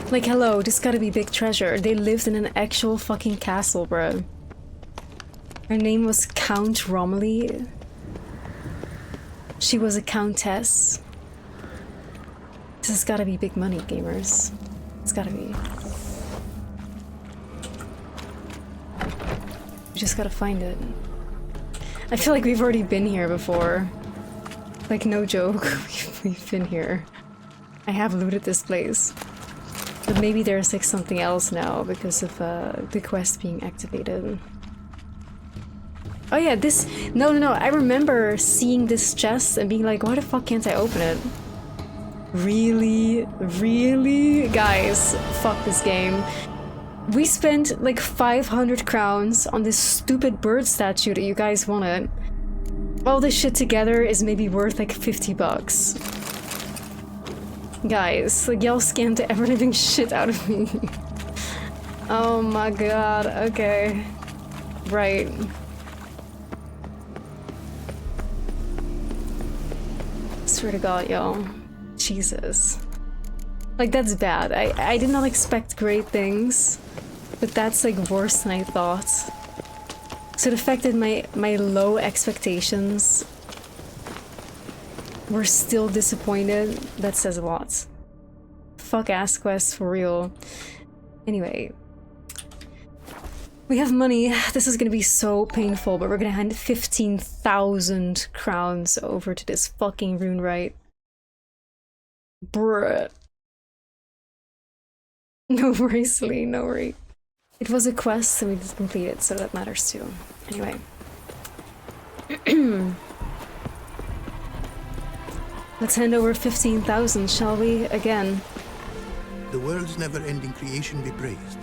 Like, hello, this gotta be big treasure. They lived in an actual fucking castle, bro. Her name was Count Romilly. She was a countess. This has gotta be big money, gamers. It's gotta be. We just gotta find it. I feel like we've already been here before. Like, no joke, we've been here. I have looted this place. But maybe there's like something else now because of the quest being activated. Oh yeah, this... No, I remember seeing this chest and being like, why the fuck can't I open it? Really? Really? Guys, fuck this game. We spent like 500 crowns on this stupid bird statue that you guys wanted. All this shit together is maybe worth like 50 bucks. Guys, like y'all scammed the ever-living shit out of me. Oh my god, okay. Right. Swear to god, y'all. Jesus. Like, that's bad. I did not expect great things, but that's like worse than I thought. So the fact that my low expectations were still disappointed, that says a lot. Fuck ass quests for real. Anyway. We have money. This is gonna be so painful, but we're gonna hand 15,000 crowns over to this fucking rune right. Bruh. No worries, Lee, no worry. It was a quest and we did complete it, so that matters too. Anyway. Let's hand over 15,000, shall we? Again. The world's never-ending creation be praised.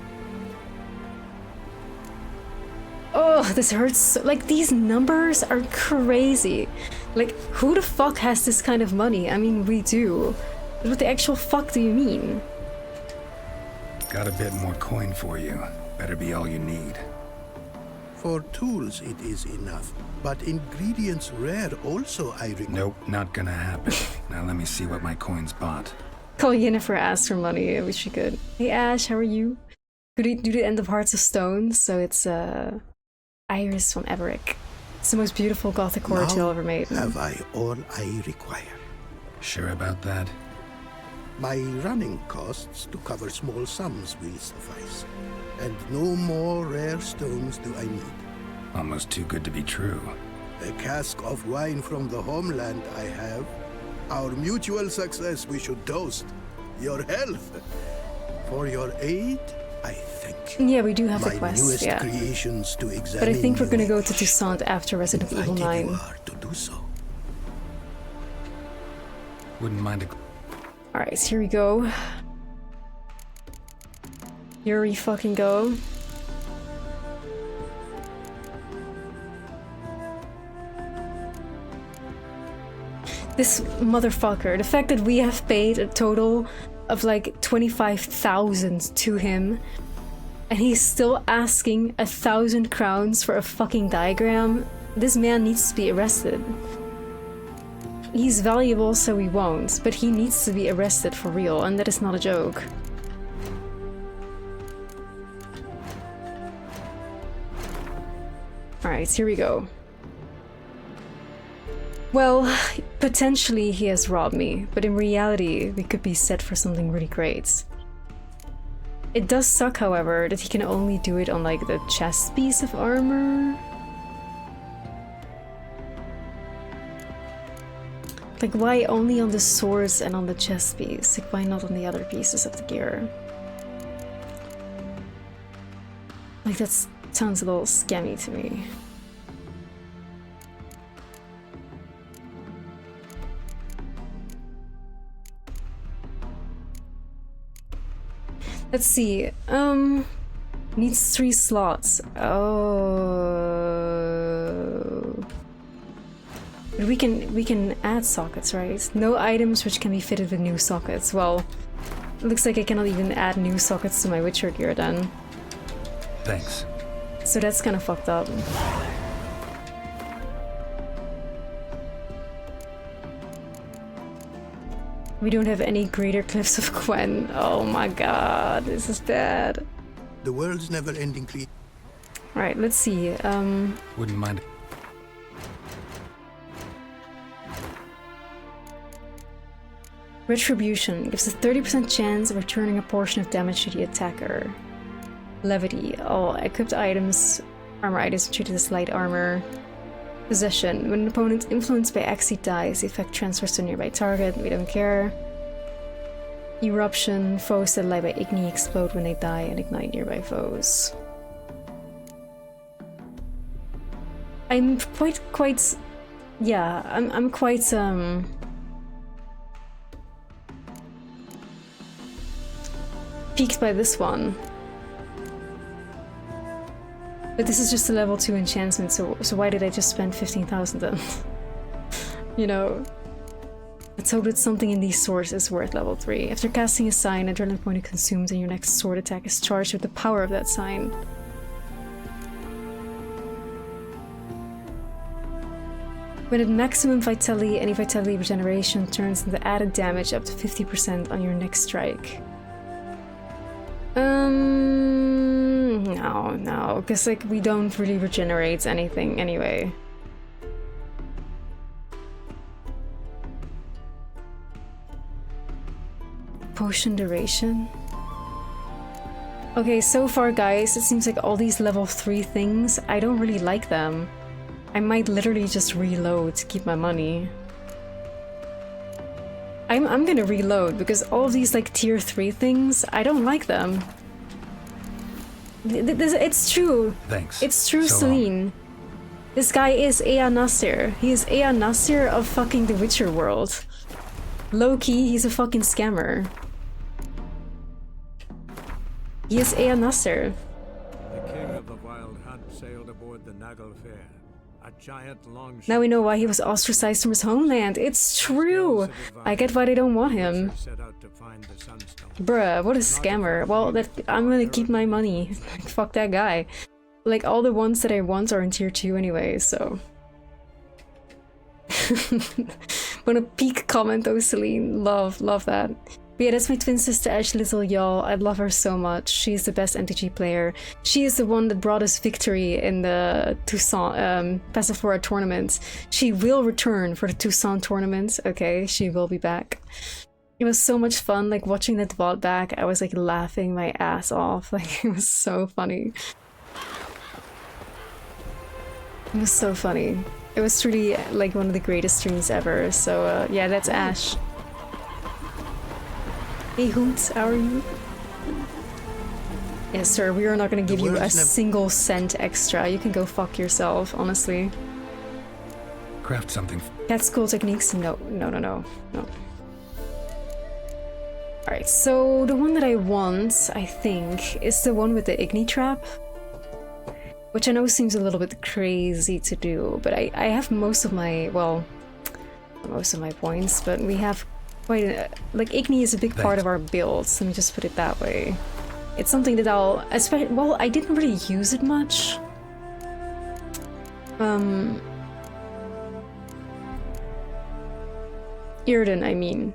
Oh, this hurts so, like, these numbers are crazy. Like, who the fuck has this kind of money? I mean, we do. But what the actual fuck do you mean? Got a bit more coin for you. Better be all you need. For tools it is enough, but ingredients rare also I require. Nope, not gonna happen. Now let me see what my coins bought. Call Yennefer asked for money, I wish she could. Hey Ash, how are you? Do the end of Hearts of Stone, so it's Iris von Everick. It's the most beautiful gothic horror tale ever made. Have I all I require? Sure about that? My running costs to cover small sums will suffice. And no more rare stones do I need. Almost too good to be true. A cask of wine from the homeland I have. Our mutual success we should toast. Your health. For your aid, I thank you. Yeah, we do have My the quest, newest yeah. creations to examine. But I think we're gonna go to you Toussaint after Resident Evil 9. you are to do so. Wouldn't mind a... Alright, so here we go. Here we fucking go. This motherfucker, the fact that we have paid a total of like 25,000 to him and he's still asking 1,000 crowns for a fucking diagram, this man needs to be arrested. He's valuable, so we won't, but he needs to be arrested for real, and that is not a joke. Alright, here we go. Well, potentially he has robbed me, but in reality, we could be set for something really great. It does suck, however, that he can only do it on like the chest piece of armor. Like, why only on the swords and on the chest piece? Like, why not on the other pieces of the gear? Like, that sounds a little scammy to me. Let's see. Needs 3 slots. Oh. But we can add sockets, right? No items which can be fitted with new sockets. Well, it looks like I cannot even add new sockets to my Witcher gear then. Thanks. So that's kind of fucked up. We don't have any greater cliffs of Quen. Oh my god, this is bad. The world's never-ending creature. Alright, let's see. Wouldn't mind. Retribution gives a 30% chance of returning a portion of damage to the attacker. Levity. All equipped items, armor items treated as light armor. Possession. When an opponent influenced by Axie dies, the effect transfers to a nearby target. We don't care. Eruption. Foes that lie by Igni explode when they die and ignite nearby foes. I'm quite yeah, I'm quite peaked by this one. But this is just a level 2 enchantment, so why did I just spend 15,000 then? You know? Let's hope that something in these swords is worth level 3. After casting a sign, adrenaline point is consumed and your next sword attack is charged with the power of that sign. When at maximum vitality, any vitality regeneration turns into added damage up to 50% on your next strike. No, because like we don't really regenerate anything anyway. Potion duration. Okay, so far guys, it seems like all these level 3 things, I don't really like them. I might literally just reload to keep my money. I'm gonna reload because all of these like tier 3 things, I don't like them. It's true. Thanks. It's true, So Celine. This guy is Ea Nasir. He is Ea Nasir of fucking the Witcher world. Low-key, he's a fucking scammer. He is Ea Nasir. The king of the Wild Hunt sailed aboard the Nagel Fair, a giant longship. Now we know why he was ostracized from his homeland. It's true. I get why they don't want him. Set out to find the Sunstone. Bruh, what a scammer. Well, I'm gonna keep my money. Fuck that guy. Like, all the ones that I want are in tier 2 anyway, so... When a peak comment though, Celine. Love that. But yeah, that's my twin sister Ash Little, y'all. I love her so much. She's the best MTG player. She is the one that brought us victory in the Toussaint Passiflora tournament. She will return for the Toussaint tournament. Okay, she will be back. It was so much fun, like watching that VOD back. I was like laughing my ass off. Like, it was so funny. It was so funny. It was truly like one of the greatest streams ever. So yeah, that's Ash. Hey Hoot, how are you? Yes sir, we are not gonna give you a single cent extra. You can go fuck yourself, honestly. Craft something. Cat school techniques? No. Alright, so the one that I want, I think, is the one with the Igni trap. Which I know seems a little bit crazy to do, but I have most of my, well, most of my points, but we have quite a, like, Igni is a big part of our builds, let me just put it that way. It's something that I'll, especially, well, I didn't really use it much. Irden, I mean.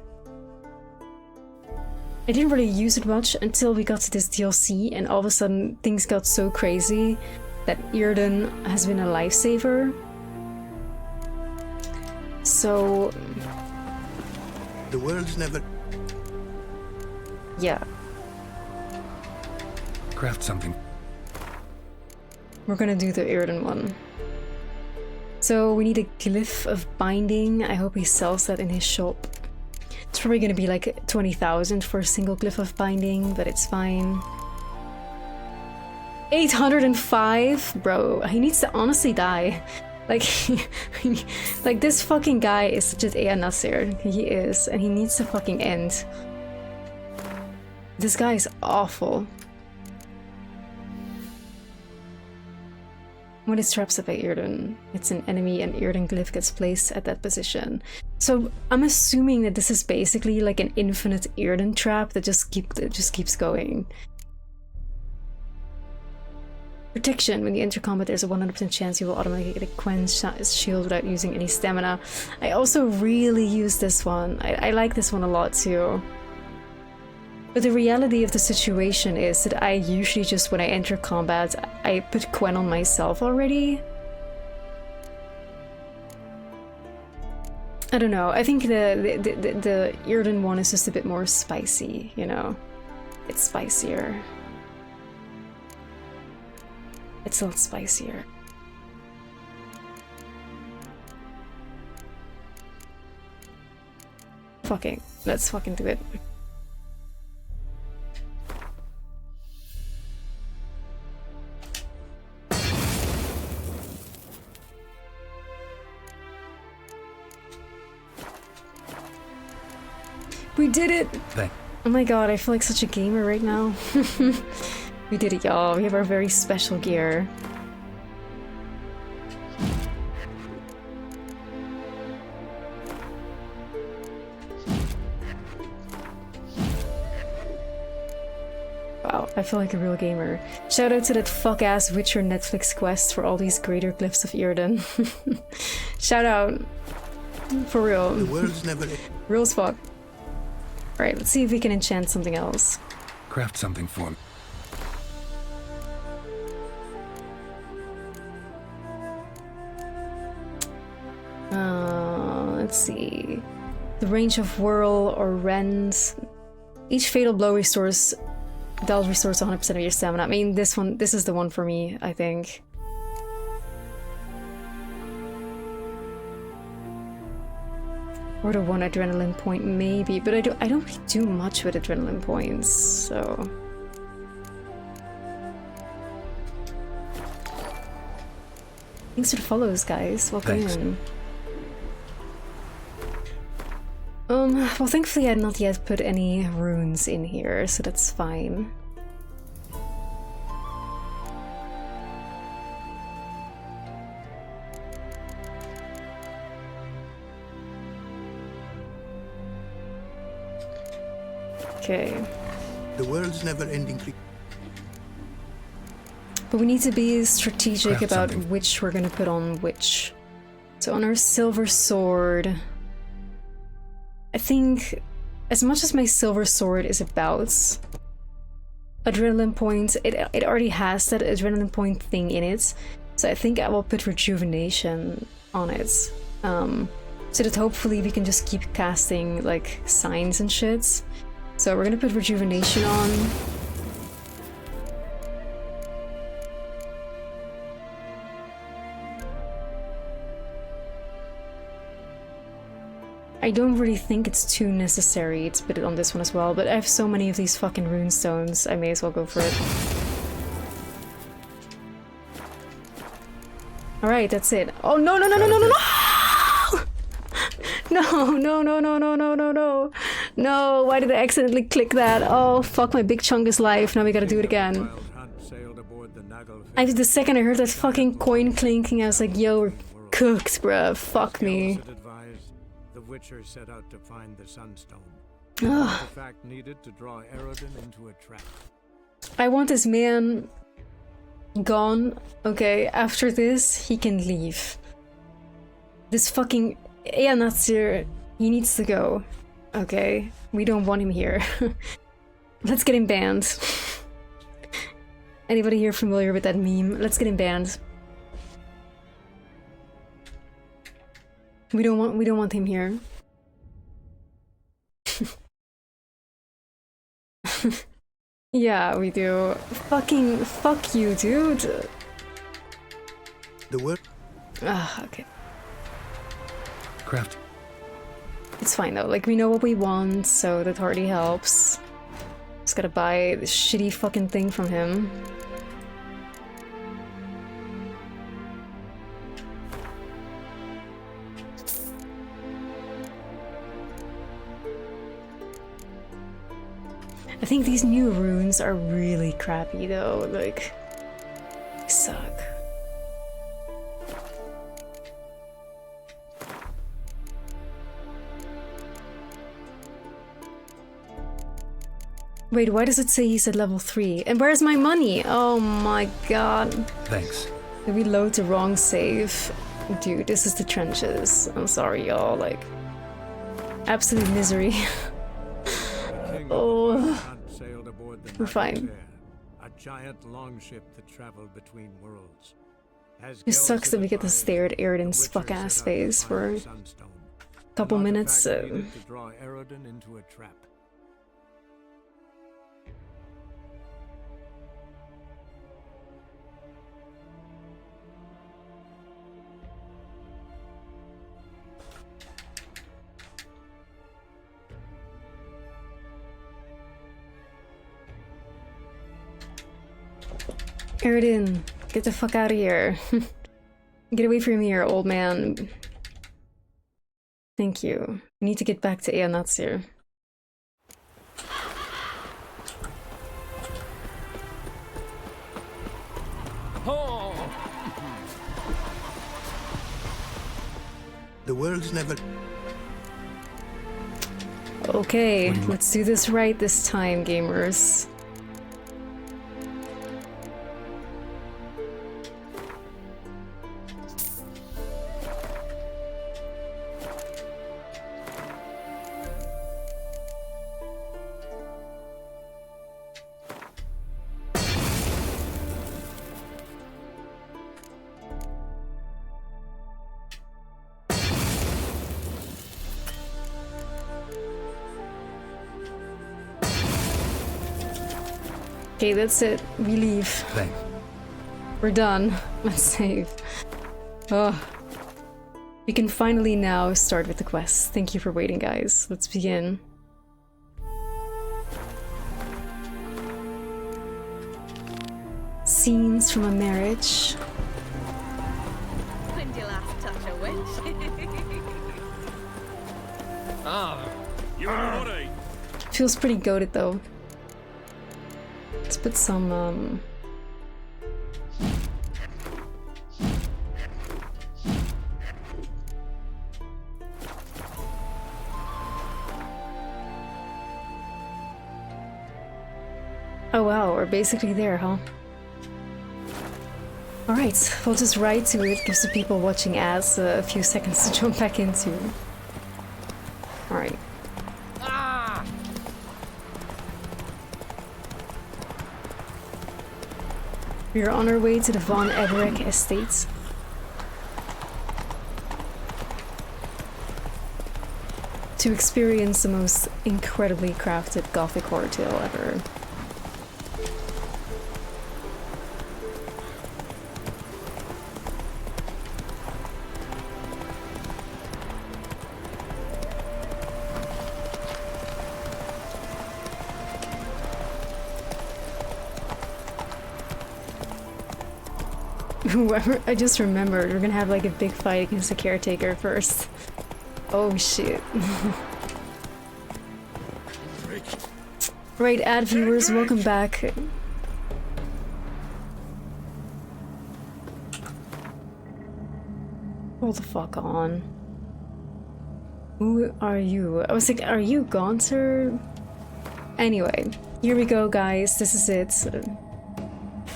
I didn't really use it much until we got to this DLC, and all of a sudden things got so crazy that Irden has been a lifesaver. So... The world's never... yeah. Craft something. We're gonna do the Irden one. So we need a glyph of binding. I hope he sells that in his shop. It's probably gonna be like 20,000 for a single glyph of binding, but it's fine. 805? Bro, he needs to honestly die. Like, like this fucking guy is just Ea Nasir. He is, and he needs to fucking end. This guy is awful. When it traps up at Irden, it's an enemy and Irden glyph gets placed at that position. So I'm assuming that this is basically like an infinite Irden trap that just keeps going. Protection. When you enter combat, there's a 100% chance you will automatically get a quench shield without using any stamina. I also really use this one. I like this one a lot too. But the reality of the situation is that I usually just, when I enter combat, I put Quen on myself already. I don't know. I think the Yrden one is just a bit more spicy, you know? It's spicier. It's a lot spicier. Fucking, let's fucking do it. We did it! Thank. Oh my god, I feel like such a gamer right now. We did it, y'all. We have our very special gear. Wow, I feel like a real gamer. Shout out to that fuck-ass Witcher Netflix quest for all these greater glyphs of Yrden. Shout out. For real. The world's never... Real as fuck. Alright, let's see if we can enchant something else. Craft something for me. Let's see. The range of whirl or rend. Each fatal blow restores 100% of your stamina. I mean, this is the one for me, I think. Or the one adrenaline point, maybe, but I don't really do much with adrenaline points, so. Thanks for the follows, guys. Welcome in. Well, thankfully I had not yet put any runes in here, so that's fine. Okay. The world's never-ending. But we need to be strategic Craft about something. which we're gonna put on which. So on our silver sword, I think as much as my silver sword is about adrenaline points, it already has that adrenaline point thing in it. So I think I will put rejuvenation on it. So that hopefully we can just keep casting like signs and shit. So we're gonna put rejuvenation on. I don't really think it's too necessary to put it on this one as well, but I have so many of these fucking rune stones, I may as well go for it. Alright, that's it. Oh no no no no no no no! No, no, no, no, no, no, no, no. No, why did I accidentally click that? Oh, fuck my big chunk is life. Now we gotta do it again. The second I heard that fucking coin clinking, I was like, yo, we're cooked, bruh. Fuck me. The Witcher set out to find the Sunstone. Ugh. The fact needed to draw Eredin into a trap. I want this man gone. Okay, after this, he can leave. This fucking Eanatsir, he needs to go. Okay, we don't want him here. Let's get him banned. Anybody here familiar with that meme? Let's get him banned. We don't want him here. Yeah, we do. Fucking fuck you, dude. The word. Ah, okay. Craft. It's fine though, like we know what we want, so that hardly helps. Just gotta buy this shitty fucking thing from him. I think these new runes are really crappy though, like, they suck. Wait, why does it say he's at level 3? And where's my money? Oh my god. Thanks. Did we load the wrong save? Dude, this is the trenches. I'm sorry, y'all. Like, absolute misery. Oh, sailed aboard the we're fine. Naglfair, a giant longship that traveled between worlds. It sucks that we get to stare at Eridan's fuck-ass face for a couple minutes. To draw Eridan into a trap. Eridan, get the fuck out of here. Get away from here, old man. Thank you. We need to get back to Eonatsir. The world's never... Okay, let's do this right this time, gamers. Okay, that's it. We leave. Thanks. We're done. Let's save. Oh. We can finally now start with the quest. Thank you for waiting, guys. Let's begin. Scenes from a marriage. When did you last touch a witch? You and your money. Feels pretty goated though. Let's put some Oh wow, we're basically there, huh? Alright, we'll just ride to it, gives the people watching ads a few seconds to jump back into. Alright. We are on our way to the Von Everek estate. To experience the most incredibly crafted gothic horror tale ever. Whoever, I just remembered, we're gonna have like a big fight against the caretaker first. Oh shit. Right, ad viewers, welcome back. Hold the fuck on. Who are you? I was like, are you Gaunter? Anyway, here we go, guys. This is it.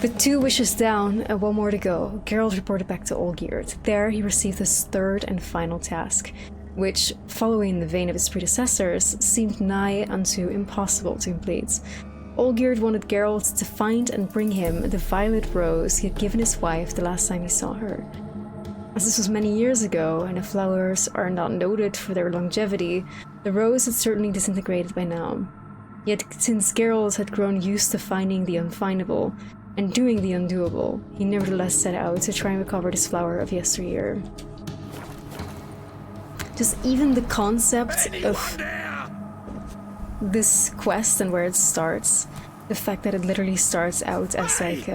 With 2 wishes down and 1 more to go, Geralt reported back to Olgierd. There he received his 3rd and final task, which, following the vein of his predecessors, seemed nigh unto impossible to complete. Olgierd wanted Geralt to find and bring him the violet rose he had given his wife the last time he saw her. As this was many years ago, and the flowers are not noted for their longevity, the rose had certainly disintegrated by now. Yet since Geralt had grown used to finding the unfindable, and doing the undoable, he nevertheless set out to try and recover this flower of yesteryear. Just even the concept of this quest and where it starts, the fact that it literally starts out as like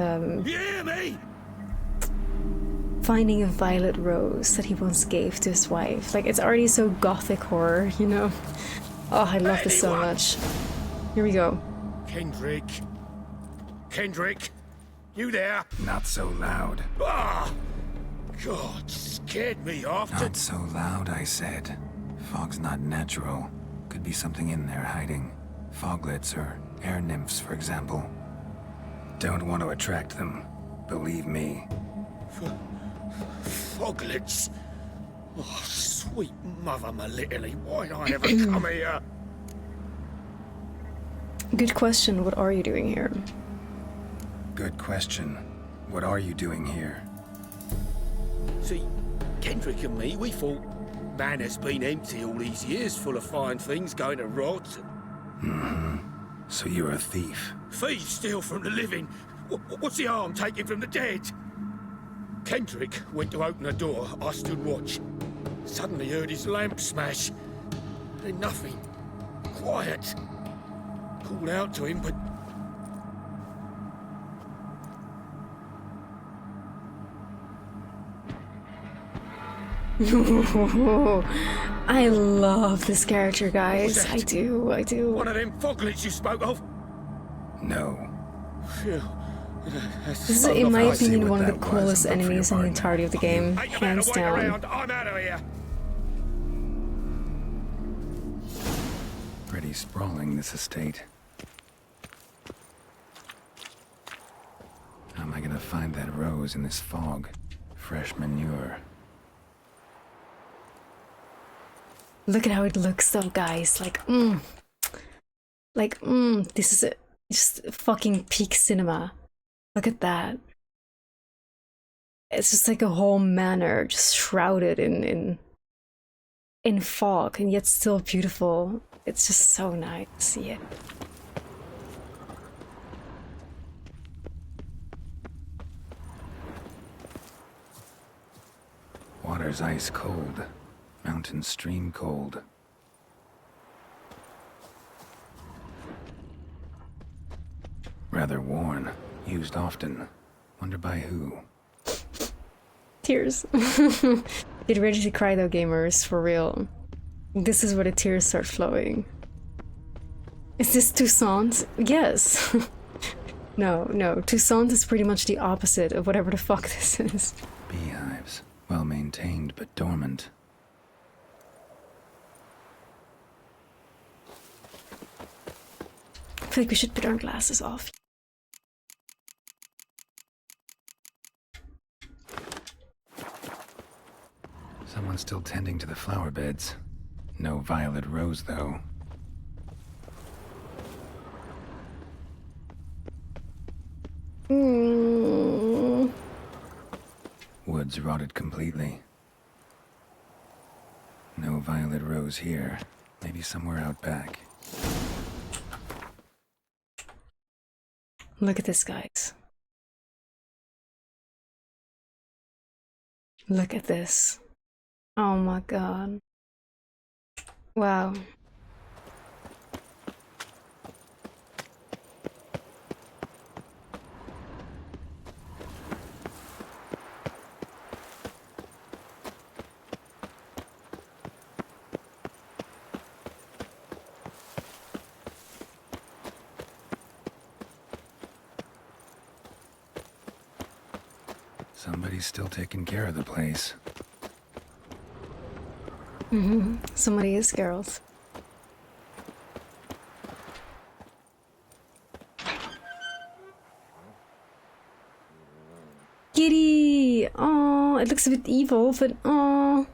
finding a violet rose that he once gave to his wife. Like, it's already so gothic horror, you know? Oh, I love this so much. Here we go. Kendrick. Kendrick. You there? Not so loud. Ah! God, scared me off. Not so loud, I said. Fog's not natural. Could be something in there hiding. Foglets are Air nymphs, for example. Don't want to attract them. Believe me. Foglets. Oh, sweet mother Melitely, why'd I ever come here? Good question. What are you doing here? Good question. What are you doing here? See, Kendrick and me, we thought man has been empty all these years, full of fine things going to rot. So you're a thief. Thieves steal from the living. What's the harm taking from the dead? Kendrick went to open the door. I stood watch. Suddenly heard his lamp smash. Then nothing. Quiet. Called out to him, but... I love this character, guys. I do. One of them foglets you spoke of? No. Phew. This is, in my opinion, one of the coolest enemies in the entirety of the game, hands down. I'm out of here. Pretty sprawling, this estate. How am I gonna find that rose in this fog? Fresh manure. Look at how it looks though, guys. Like, this is just fucking peak cinema. Look at that. It's just like a whole manor just shrouded in fog and yet still beautiful. It's just so nice to see it. Water's ice cold. Mountain stream cold. Rather worn. Used often. Wonder by who? Tears. Get ready to cry though, gamers, for real. This is where the tears start flowing. Is this Toussaint? Yes. No. Toussaint is pretty much the opposite of whatever the fuck this is. Beehives. Well maintained, but dormant. I feel like we should put our glasses off. Someone's still tending to the flower beds. No violet rose, though. Woods rotted completely. No violet rose here. Maybe somewhere out back. Look at this, guys. Look at this. Oh my god. Wow. Somebody's still taking care of the place. Somebody is, girls. Kitty! Oh, it looks a bit evil, but oh.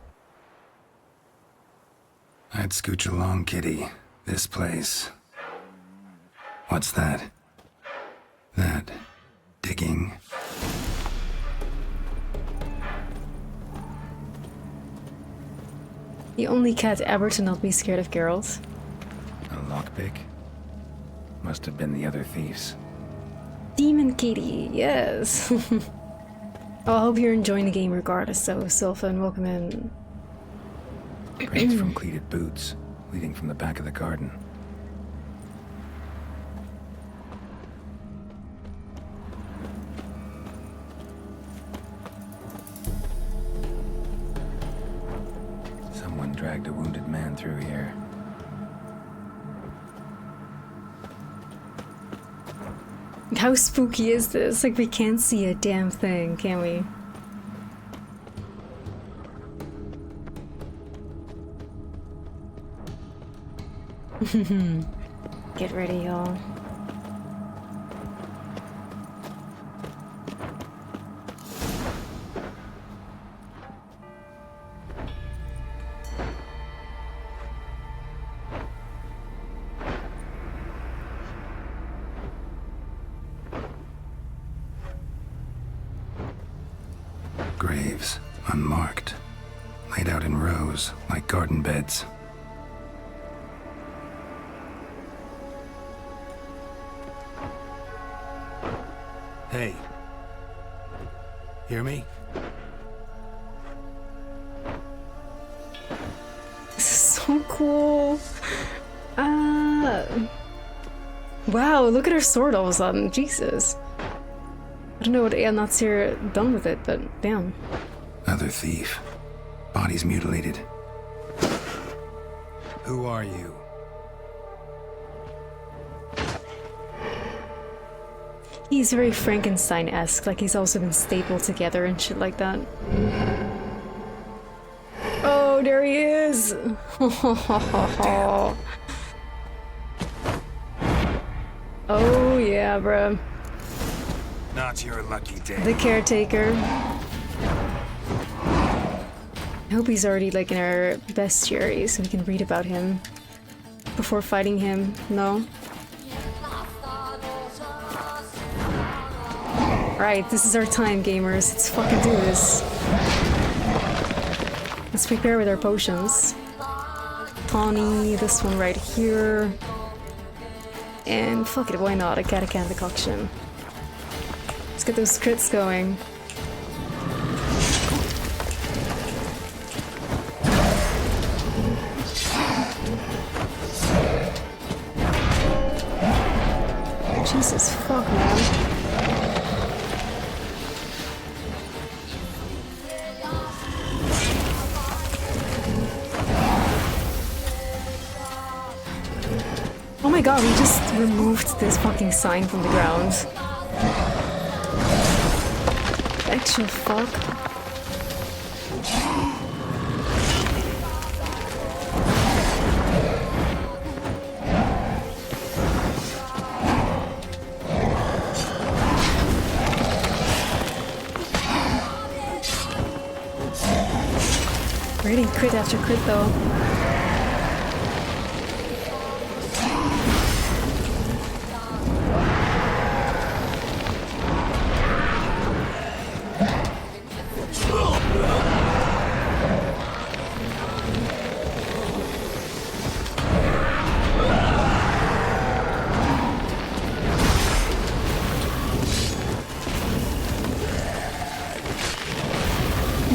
I'd scooch along, kitty. This place. What's that? That digging. The only cat ever to not be scared of girls. A lockpick? Must have been the other thieves. Demon Kitty, yes. Oh, I hope you're enjoying the game regardless, so Sylpha, and welcome in. Prints from cleated boots, leading from the back of the garden. Someone dragged a wounded man through here. How spooky is this? Like, we can't see a damn thing, can we? Get ready, y'all. graves, unmarked, laid out in rows like garden beds. Hey. Hear me? This is so cool. Wow, look at her sword all of a sudden. Jesus. I don't know what Natsir done with it, but damn. Another thief. Bodies mutilated. Who are you? He's very Frankenstein-esque, like he's also been stapled together and shit like that. Oh, there he is! Oh yeah, bruh. Not your lucky day. The caretaker. I hope he's already like in our bestiary so we can read about him before fighting him. No? Right, this is our time, gamers. Let's fucking do this. Let's prepare with our potions. Tawny, this one right here. And fuck it, why not? A Catacan decoction. Let's get those crits going. Jesus fuck, man. Oh my god, we just removed this fucking sign from the ground. Actual fuck. Really crit after crit though.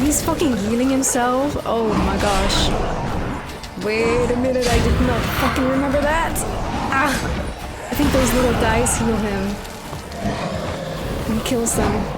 He's fucking healing himself? Oh my gosh. Wait a minute, I did not fucking remember that! Ah! I think those little dice heal him. And kills them.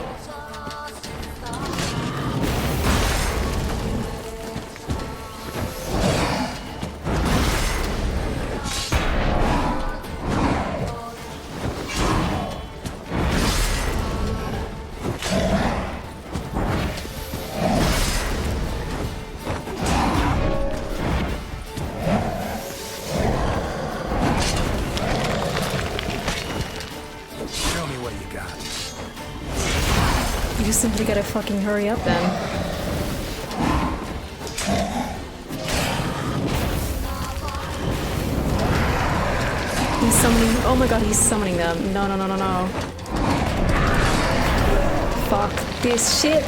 You simply gotta fucking hurry up then. He's summoning. Oh my god, he's summoning them. No, no, no, no, no. Fuck this shit.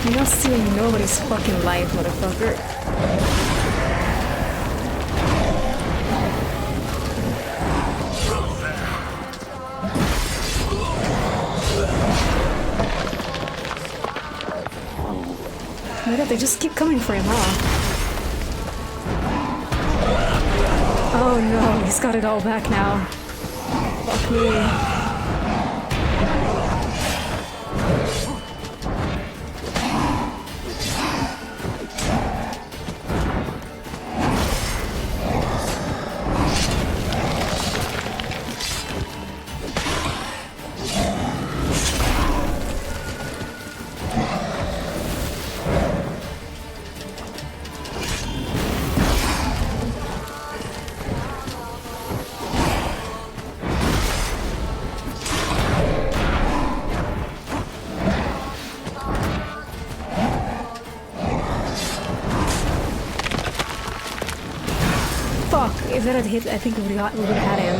You're not stealing nobody's fucking life, motherfucker. Oh my god, they just keep coming for him, huh? Oh no, he's got it all back now. Fuck me. if that had hit, I think we would have had him.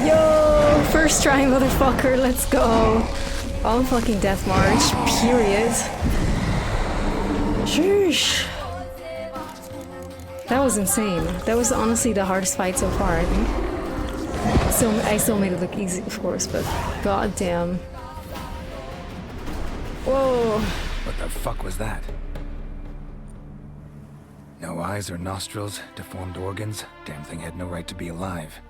Yo, first try, motherfucker, let's go. On fucking Death March, period. Sheesh. That was insane. That was honestly the hardest fight so far, I think. So I still made it look easy, of course, but goddamn. Whoa. What the fuck was that? No eyes or nostrils, deformed organs. Damn thing had no right to be alive.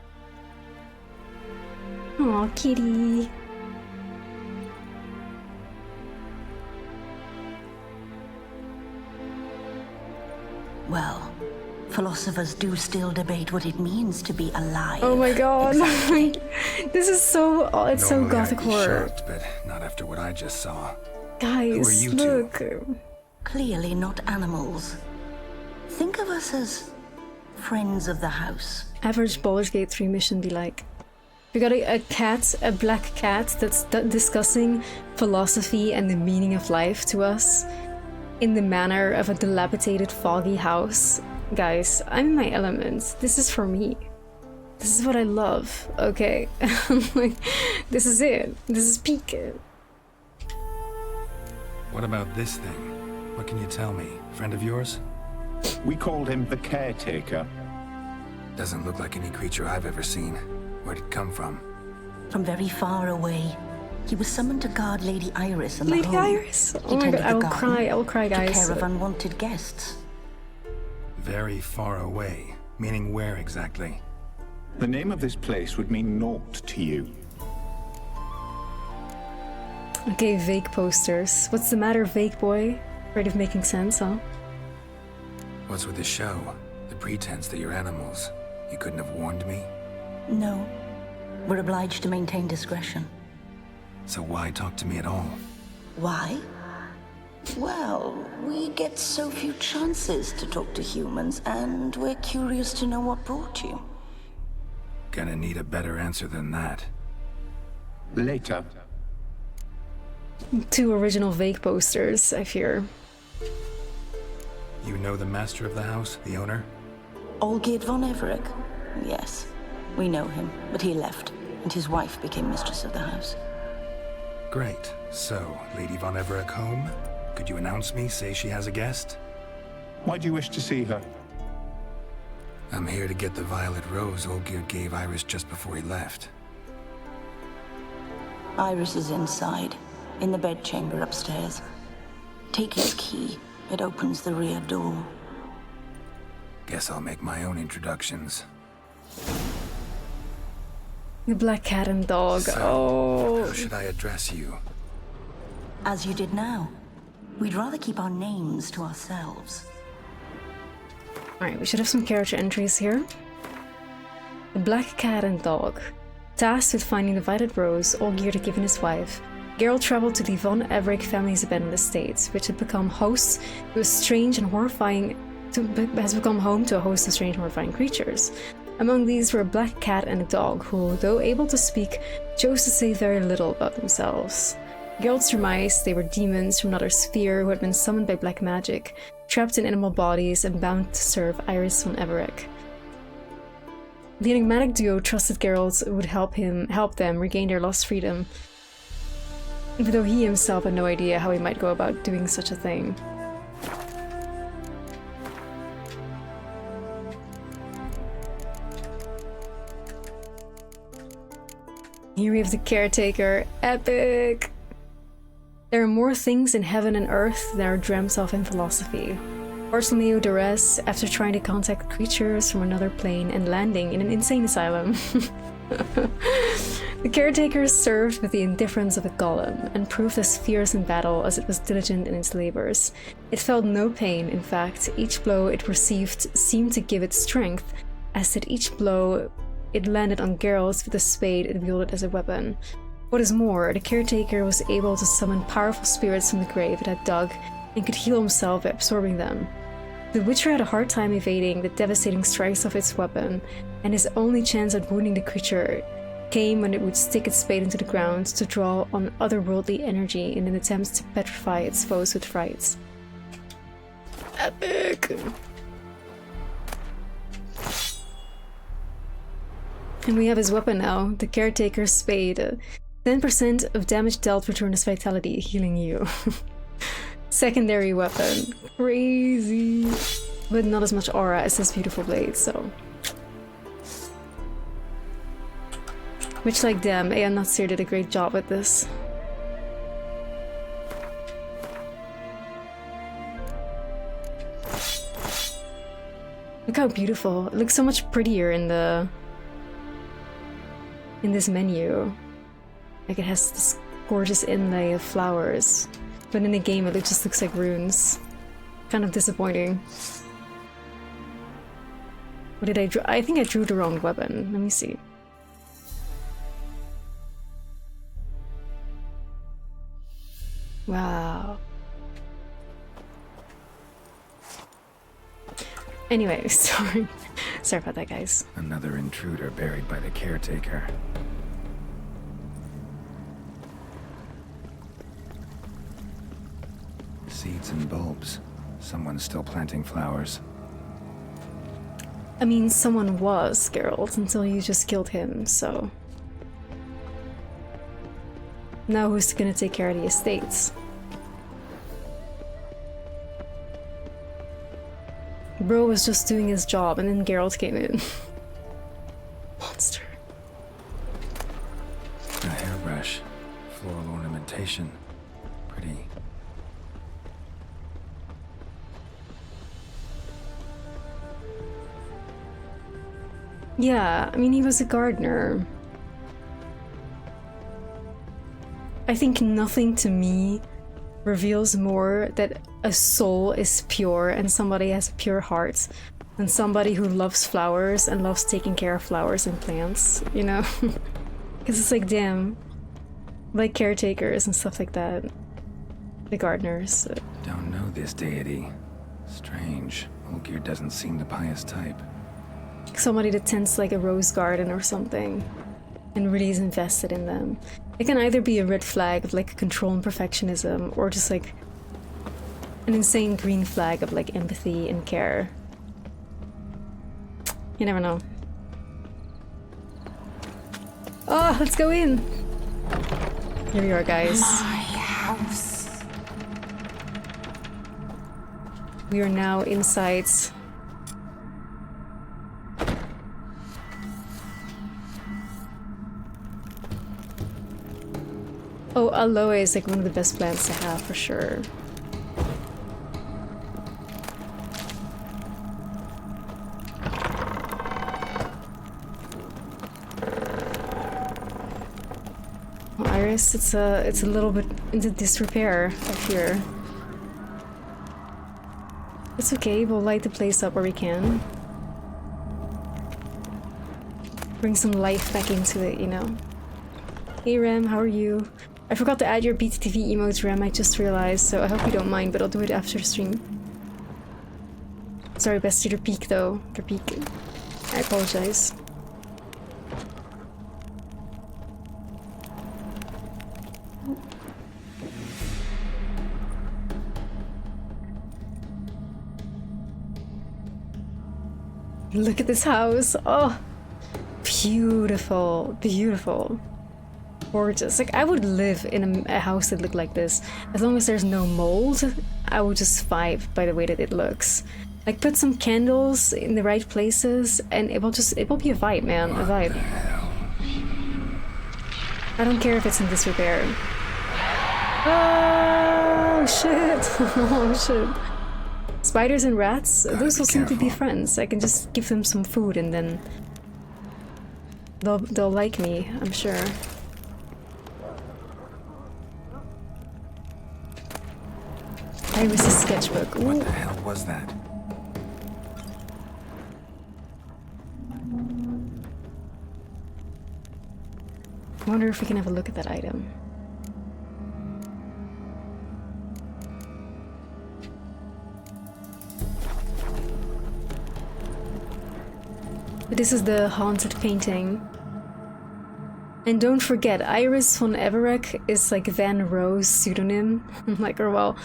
Aw, kitty. Well, philosophers do still debate what it means to be alive. Oh my god. This is so... Oh, it's so Normally gothic I'd be horror. shocked, but not after what I just saw. Guys, you look. Clearly not animals. Think of us as friends of the house. Average Baldur's Gate 3 mission be like. We got a cat, a black cat that's discussing philosophy and the meaning of life to us in the manner of a dilapidated, foggy house. Guys, I'm in my element. This is for me. This is what I love. Okay. Like, this is it. This is peak. What about this thing? What can you tell me? Friend of yours? We called him the Caretaker. Doesn't look like any creature I've ever seen. Where'd it come from? From very far away. He was summoned to guard Lady Iris and the Lady home. Iris? Oh He my tended god, I the will garden, cry. I will cry, took guys. care of unwanted guests. Very far away. Meaning where exactly? The name of this place would mean naught to you. Okay, vague posters. What's the matter, vague boy? Afraid of making sense, huh? What's with the show? The pretense that you're animals. You couldn't have warned me? No. We're obliged to maintain discretion. So why talk to me at all? Why? Well, we get so few chances to talk to humans, and we're curious to know what brought you. Gonna need a better answer than that. Later. 2 original vague posters, I fear. You know the master of the house? The owner? Olgierd von Everec? Yes. We know him, but he left, and his wife became mistress of the house. Great. So, Lady von Everec home? Could you announce me, say she has a guest? Why do you wish to see her? I'm here to get the violet rose Olgierd gave Iris just before he left. Iris is inside, in the bedchamber upstairs. Take his key. It opens the rear door. Guess I'll make my own introductions. The black cat and dog. So, Oh. how should I address you? As you did now. We'd rather keep our names to ourselves. Alright, we should have some character entries here. The black cat and dog. Tasked with finding the violet rose Olgierd had given his wife, Geralt traveled to the von Everec family's abandoned estate, which had become hosts to a strange and horrifying has become home to a host of strange and horrifying creatures. Among these were a black cat and a dog who, though able to speak, chose to say very little about themselves. Geralt surmised they were demons from another sphere who had been summoned by black magic, trapped in animal bodies and bound to serve Iris von Everec. The enigmatic duo trusted Geralt would help them regain their lost freedom, even though he himself had no idea how he might go about doing such a thing. Here we have the Caretaker. Epic! There are more things in heaven and earth than are dreamt of in philosophy. Bartolomeo Durres, after trying to contact creatures from another plane and landing in an insane asylum. The Caretaker served with the indifference of a golem, and proved as fierce in battle as it was diligent in its labors. It felt no pain, in fact. Each blow it received seemed to give it strength, as did each blow it landed on Geralt with the spade it wielded as a weapon. What is more, the Caretaker was able to summon powerful spirits from the grave it had dug, and could heal himself by absorbing them. The Witcher had a hard time evading the devastating strikes of its weapon, and his only chance at wounding the creature came when it would stick its spade into the ground to draw on otherworldly energy in an attempt to petrify its foes with fright. Epic! And we have his weapon now, the Caretaker's Spade. 10% of damage dealt return as vitality, healing you. Secondary weapon. Crazy! But not as much aura as this beautiful blade, so... Which, like, damn, Aeon Natsir did a great job with this. Look how beautiful. It looks so much prettier in the... in this menu. Like, it has this gorgeous inlay of flowers. But in the game, it just looks like runes. Kind of disappointing. What did I draw? I think I drew the wrong weapon. Let me see. Wow. Anyway, sorry. Sorry about that, guys. Another intruder buried by the caretaker. Seeds and bulbs. Someone's still planting flowers. I mean, someone was, Geralt, until you just killed him, so... Now who's gonna take care of the estates? Bro was just doing his job and then Geralt came in. Monster. A hairbrush. Floral ornamentation. Pretty. Yeah, I mean, he was a gardener. I think nothing to me reveals more that a soul is pure and somebody has a pure heart than somebody who loves flowers and loves taking care of flowers and plants, you know? Because it's like, damn, like caretakers and stuff like that. The gardeners. Don't know this deity. Strange. Olgir doesn't seem the pious type. Somebody that tends like a rose garden or something and really is invested in them. It can either be a red flag of like control and perfectionism or just like an insane green flag of like empathy and care. You never know. Oh, let's go in! Here we are, guys. My house. We are now inside. Oh, aloe is like one of the best plants to have for sure. Oh, Iris, it's a little bit into disrepair, I fear. It's okay, we'll light the place up where we can. Bring some life back into it, you know. Hey Rem, how are you? I forgot to add your BTTV emotes, Rem, I just realized, so I hope you don't mind, but I'll do it after the stream. Sorry, bestie, your peak though. Your peak. I apologize. Look at this house. Oh, beautiful, beautiful. Gorgeous. Like, I would live in a house that looked like this. As long as there's no mold, I would just vibe by the way that it looks. Like, put some candles in the right places and it will be a vibe, man. A vibe. I don't care if it's in disrepair. Oh, shit. Oh, shit. Spiders and rats, those will seem to be friends. I can just give them some food and then they'll like me, I'm sure. Iris' sketchbook. Ooh. What the hell was that? I wonder if we can have a look at that item. This is the haunted painting. And don't forget, Iris von Everec is like Van Roe's pseudonym. Like, or well,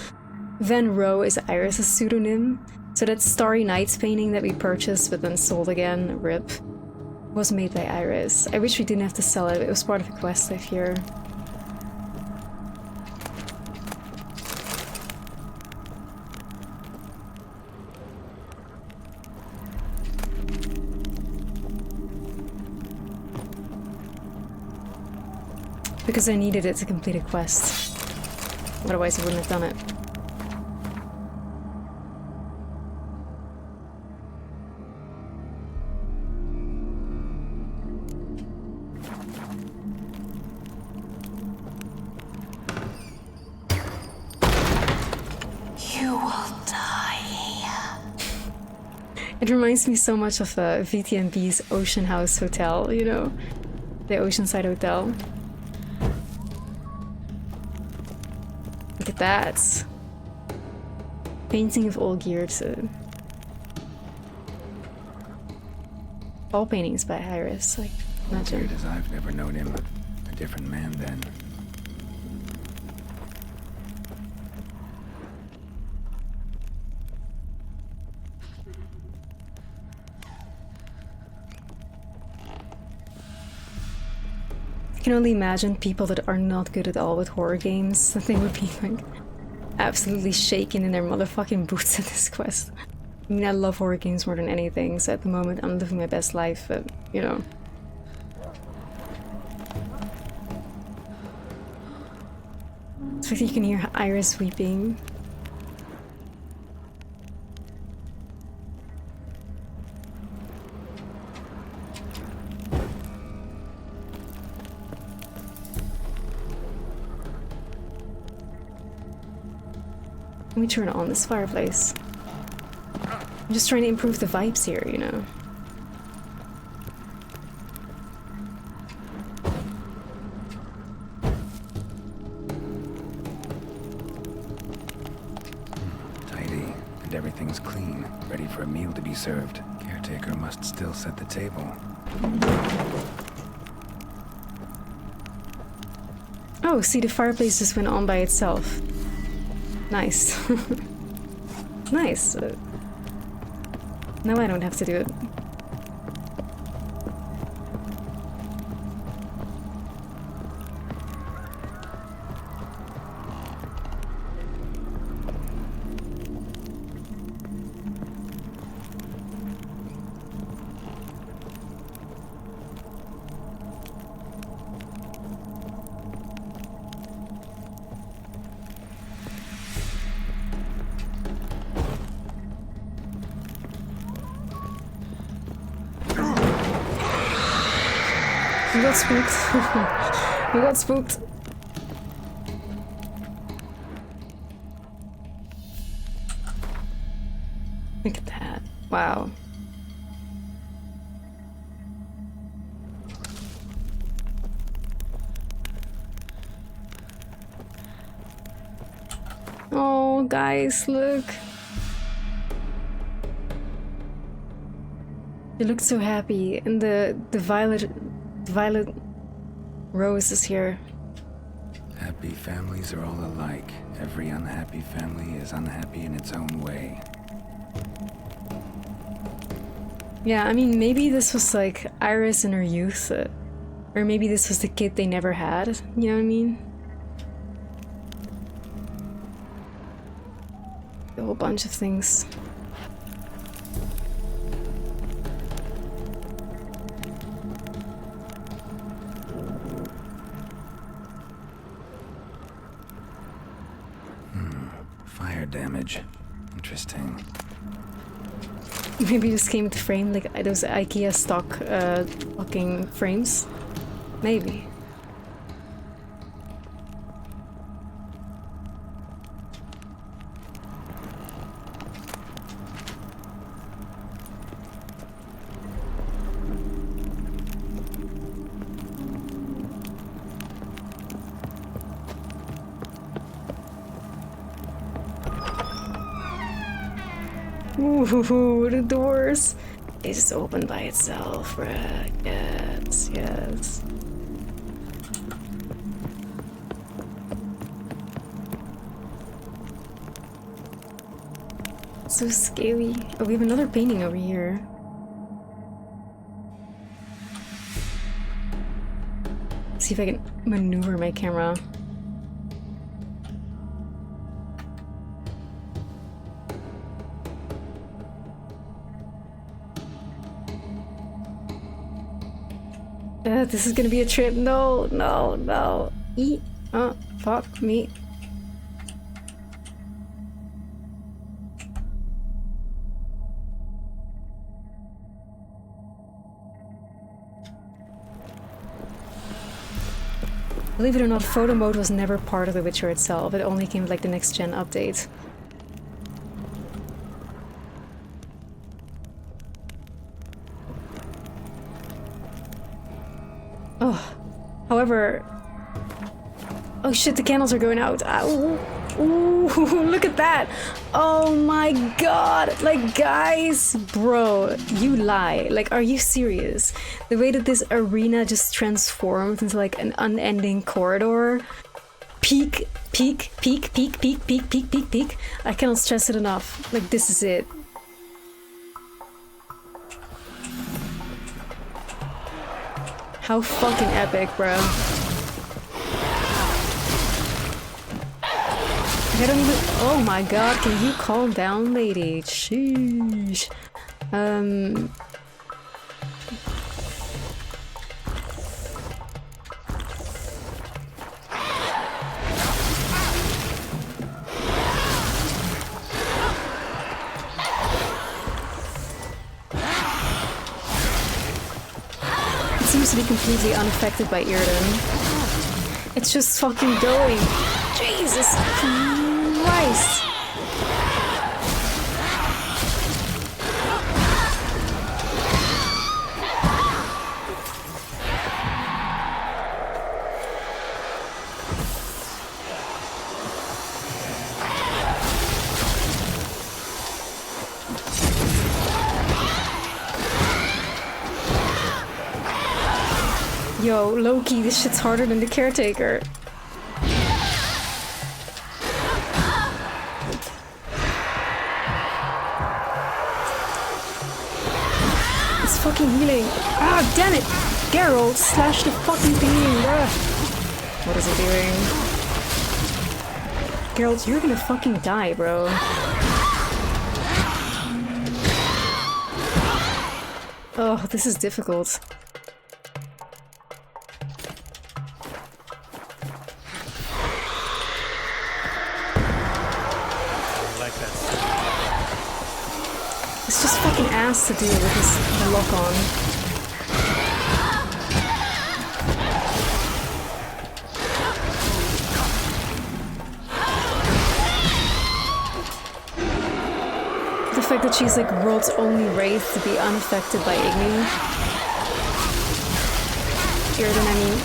Van Roe is Iris' pseudonym. So that Starry Nights painting that we purchased but then sold again, RIP, was made by Iris. I wish we didn't have to sell it, it was part of a quest, I fear. Because I needed it to complete a quest. Otherwise I wouldn't have done it. You will die. It reminds me so much of VTNB's Ocean House Hotel, you know? The Oceanside Hotel. Look at that. Painting of all gears. All paintings by Iris, like, imagine. Weird as I've never known him. A different man then. I can only imagine people that are not good at all with horror games, that they would be like absolutely shaking in their motherfucking boots at this quest. I mean, I love horror games more than anything, so at the moment I'm living my best life, but you know. It's like you can hear Iris weeping. Let me turn on this fireplace. I'm just trying to improve the vibes here, you know. Tidy, and everything's clean, ready for a meal to be served. Caretaker must still set the table. Oh, see, the fireplace just went on by itself. Nice. Nice. Now I don't have to do it. We got spooked. We got spooked. Look at that. Wow. Oh, guys, look. They look so happy, and the violet rose is here. Happy families are all alike. Every unhappy family is unhappy in its own way. Yeah, I mean, maybe this was like Iris in her youth, or maybe this was the kid they never had, you know what I mean? A whole bunch of things. Fire damage. Interesting. Maybe this came to frame like those IKEA stock fucking frames. Maybe. Ooh, the doors. It just opened by itself, right? Yes, yes. So scary. Oh, we have another painting over here. See if I can maneuver my camera. This is gonna be a trip. No, no, no. Eat. Fuck me. Believe it or not, photo mode was never part of The Witcher itself. It only came with like the next gen update. Oh, however, oh shit, the candles are going out. Ooh, ooh, look at that. Oh my god, like guys, bro, you lie. Like, are you serious? The way that this arena just transformed into like an unending corridor. Peak, peak, peak, peak, peak, peak, peak, peak, peak. I cannot stress it enough. Like, this is it. How fucking epic, bro. I don't even— oh my god, can you calm down, lady? Sheesh. Seems to be completely unaffected by Irden. It's just fucking going. Jesus Christ! Yo, Loki, this shit's harder than the Caretaker. It's fucking healing. Ah, damn it! Geralt, slash the fucking thing. What is it doing? Geralt, you're gonna fucking die, bro. Oh, this is difficult. It's just fucking ass to deal with this lock-on. The fact that she's like world's only wraith to be unaffected by Igni. Irden, I mean.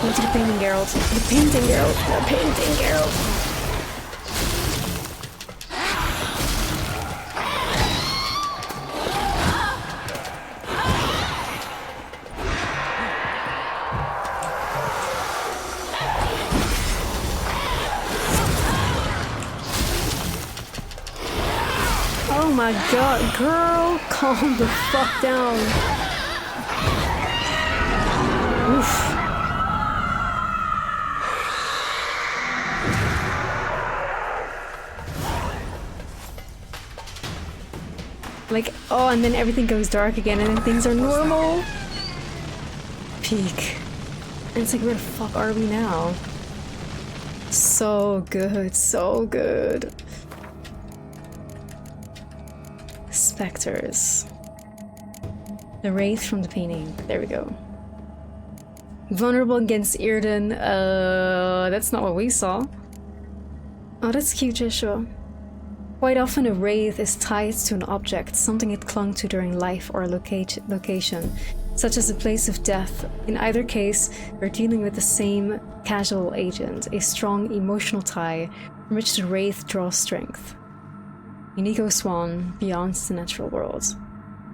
Go to the painting, Geralt. The painting, Geralt. The painting, Geralt. Oh my god, girl, calm the fuck down. Oof. Like, oh, and then everything goes dark again and then things are normal. Peak. And it's like, where the fuck are we now? So good, so good. Spectres. The wraith from the painting. There we go. Vulnerable against Irden. That's not what we saw. Oh, that's cute, Joshua. Quite often a wraith is tied to an object, something it clung to during life or a location, such as a place of death. In either case, we're dealing with the same casual agent, a strong emotional tie from which the wraith draws strength. Unico Swan, beyond the natural world.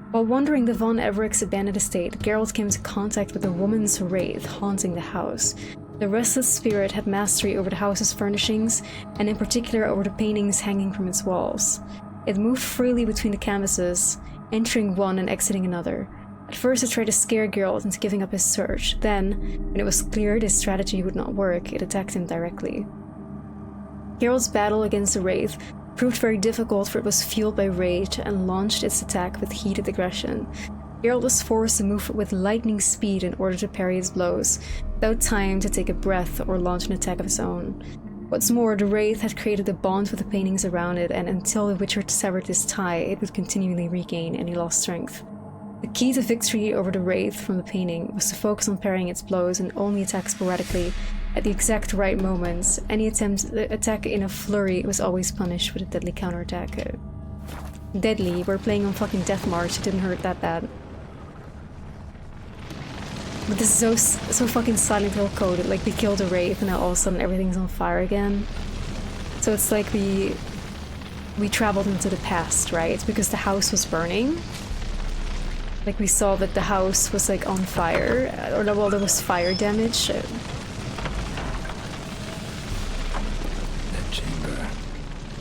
While wandering the Von Everett's abandoned estate, Geralt came into contact with a woman's wraith haunting the house. The restless spirit had mastery over the house's furnishings, and in particular over the paintings hanging from its walls. It moved freely between the canvases, entering one and exiting another. At first it tried to scare Geralt into giving up his search. Then, when it was clear this strategy would not work, it attacked him directly. Geralt's battle against the wraith proved very difficult, for it was fueled by rage and launched its attack with heated aggression. Geralt was forced to move with lightning speed in order to parry its blows, without time to take a breath or launch an attack of his own. What's more, the wraith had created a bond with the paintings around it, and until the Witcher severed this tie, it would continually regain any lost strength. The key to victory over the wraith from the painting was to focus on parrying its blows and only attack sporadically at the exact right moments. Any attempt to attack in a flurry was always punished with a deadly counterattack. Deadly, we're playing on fucking Death March, it didn't hurt that bad. But this is so fucking Silent Hill coded, like we killed a wraith and now all of a sudden everything's on fire again. So it's like we traveled into the past, right? Because the house was burning. Like we saw that the house was like on fire, or well, there was fire damage. That chamber.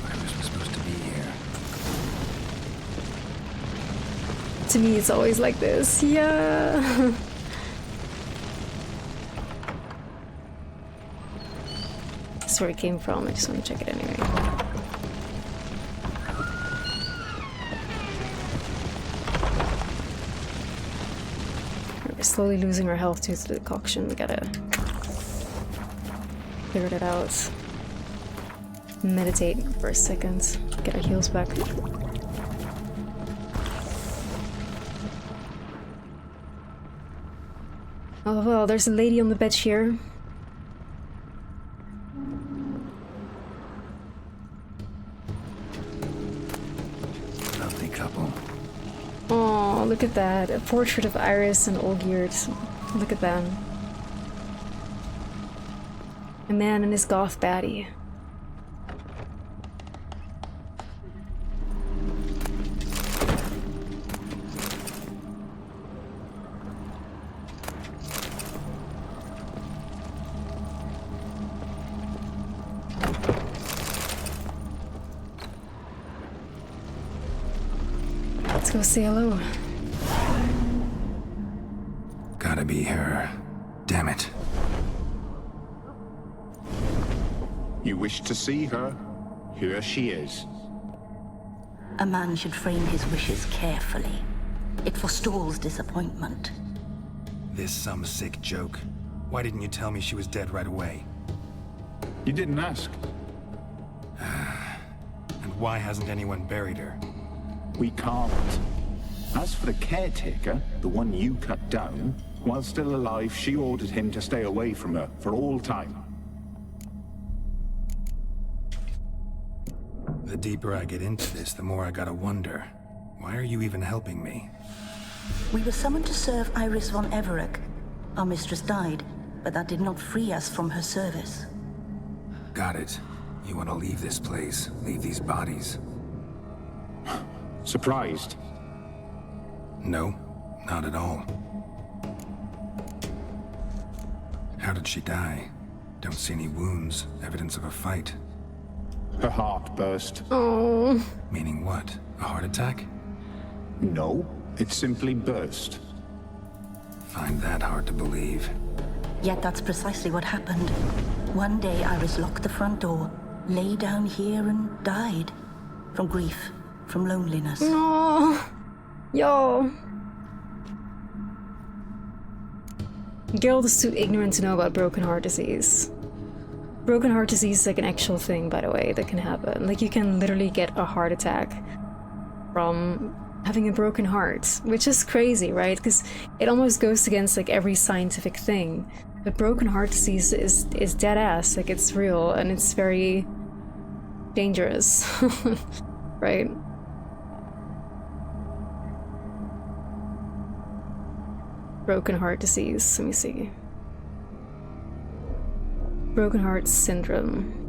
Iris was supposed to be here. To me, it's always like this. Yeah. That's where it came from. I just want to check it anyway. We're slowly losing our health due to the decoction. We gotta figure that out. Meditate for a second. Get our heals back. Oh well, there's a lady on the bench here. Lovely couple. Oh, look at that. A portrait of Iris and Olgierd. Look at them. A man and his goth baddie. Let's go say hello. Gotta be her. Damn it. You wish to see her? Here she is. A man should frame his wishes carefully. It forestalls disappointment. This some sick joke. Why didn't you tell me she was dead right away? You didn't ask. And why hasn't anyone buried her? We can't. As for the caretaker, the one you cut down, while still alive, she ordered him to stay away from her for all time. The deeper I get into this, the more I gotta wonder. Why are you even helping me? We were summoned to serve Iris von Evereck. Our mistress died, but that did not free us from her service. Got it. You want to leave this place, leave these bodies. Surprised? No, not at all. How did she die? Don't see any wounds, evidence of a fight. Her heart burst. Oh. Meaning what? A heart attack? No, it simply burst. Find that hard to believe. Yet that's precisely what happened. One day Iris locked the front door, lay down here and died. From grief, from loneliness. Oh. Yo. Geralt is too ignorant to know about broken heart disease. Broken heart disease is like an actual thing, by the way, that can happen. Like, you can literally get a heart attack from having a broken heart, which is crazy, right? Because it almost goes against like every scientific thing. But broken heart disease is dead ass, like it's real, and it's very dangerous. right? Broken heart disease, let me see. Broken heart syndrome.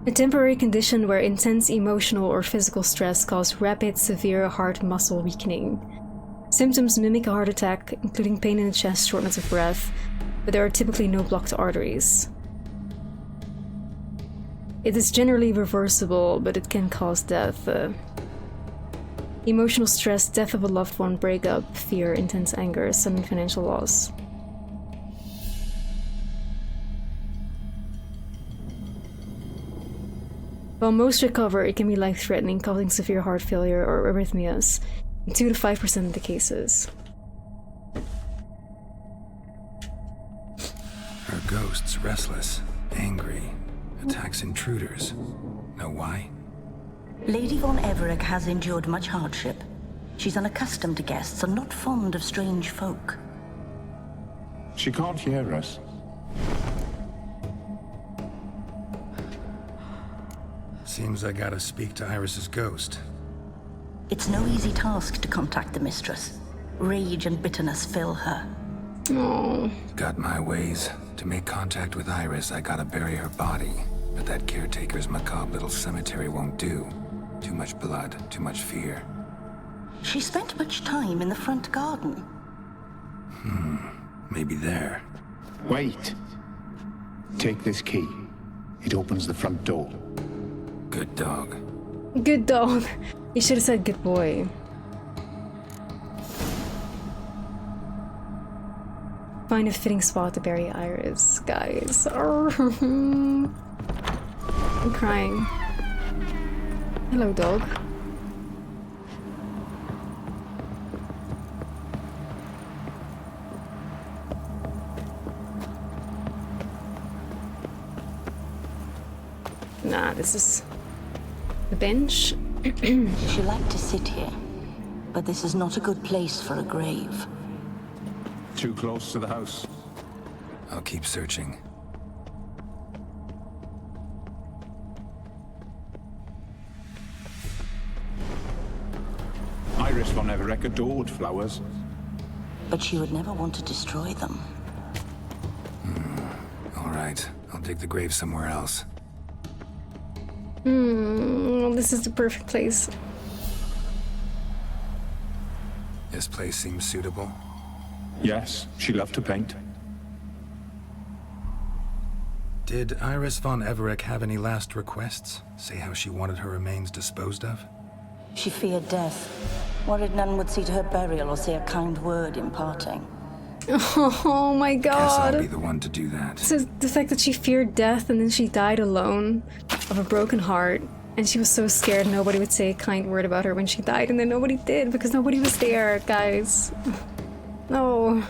A temporary condition where intense emotional or physical stress causes rapid, severe heart muscle weakening. Symptoms mimic a heart attack, including pain in the chest, shortness of breath, but there are typically no blocked arteries. It is generally reversible, but it can cause death. Emotional stress, death of a loved one, breakup, fear, intense anger, sudden financial loss. While most recover, it can be life-threatening, causing severe heart failure or arrhythmias in 2 to 5% of the cases. Her ghost's restless, angry, attacks intruders. Know why? Lady von Everec has endured much hardship. She's unaccustomed to guests and not fond of strange folk. She can't hear us. Seems I gotta speak to Iris's ghost. It's no easy task to contact the mistress. Rage and bitterness fill her. Oh. Got my ways. To make contact with Iris, I gotta bury her body. But that caretaker's macabre little cemetery won't do. Too much blood, too much fear. She spent much time in the front garden. Maybe there. Wait. Take this key. It opens the front door. Good dog. Good dog. You should have said good boy. Find a fitting spot to bury Iris, guys. I'm crying. Hello, dog. Nah, this is the bench. She liked to sit here, but this is not a good place for a grave. Too close to the house. I'll keep searching. Iris von Everec adored flowers. But she would never want to destroy them. All right, I'll dig the grave somewhere else. This is the perfect place. This place seems suitable. Yes, she loved to paint. Did Iris von Everec have any last requests? Say how she wanted her remains disposed of? She feared death, worried none would see to her burial or say a kind word in parting. Oh my Guess I'll god. be the one to do that. So the fact that she feared death and then she died alone of a broken heart, and she was so scared nobody would say a kind word about her when she died, and then nobody did because nobody was there, guys. No.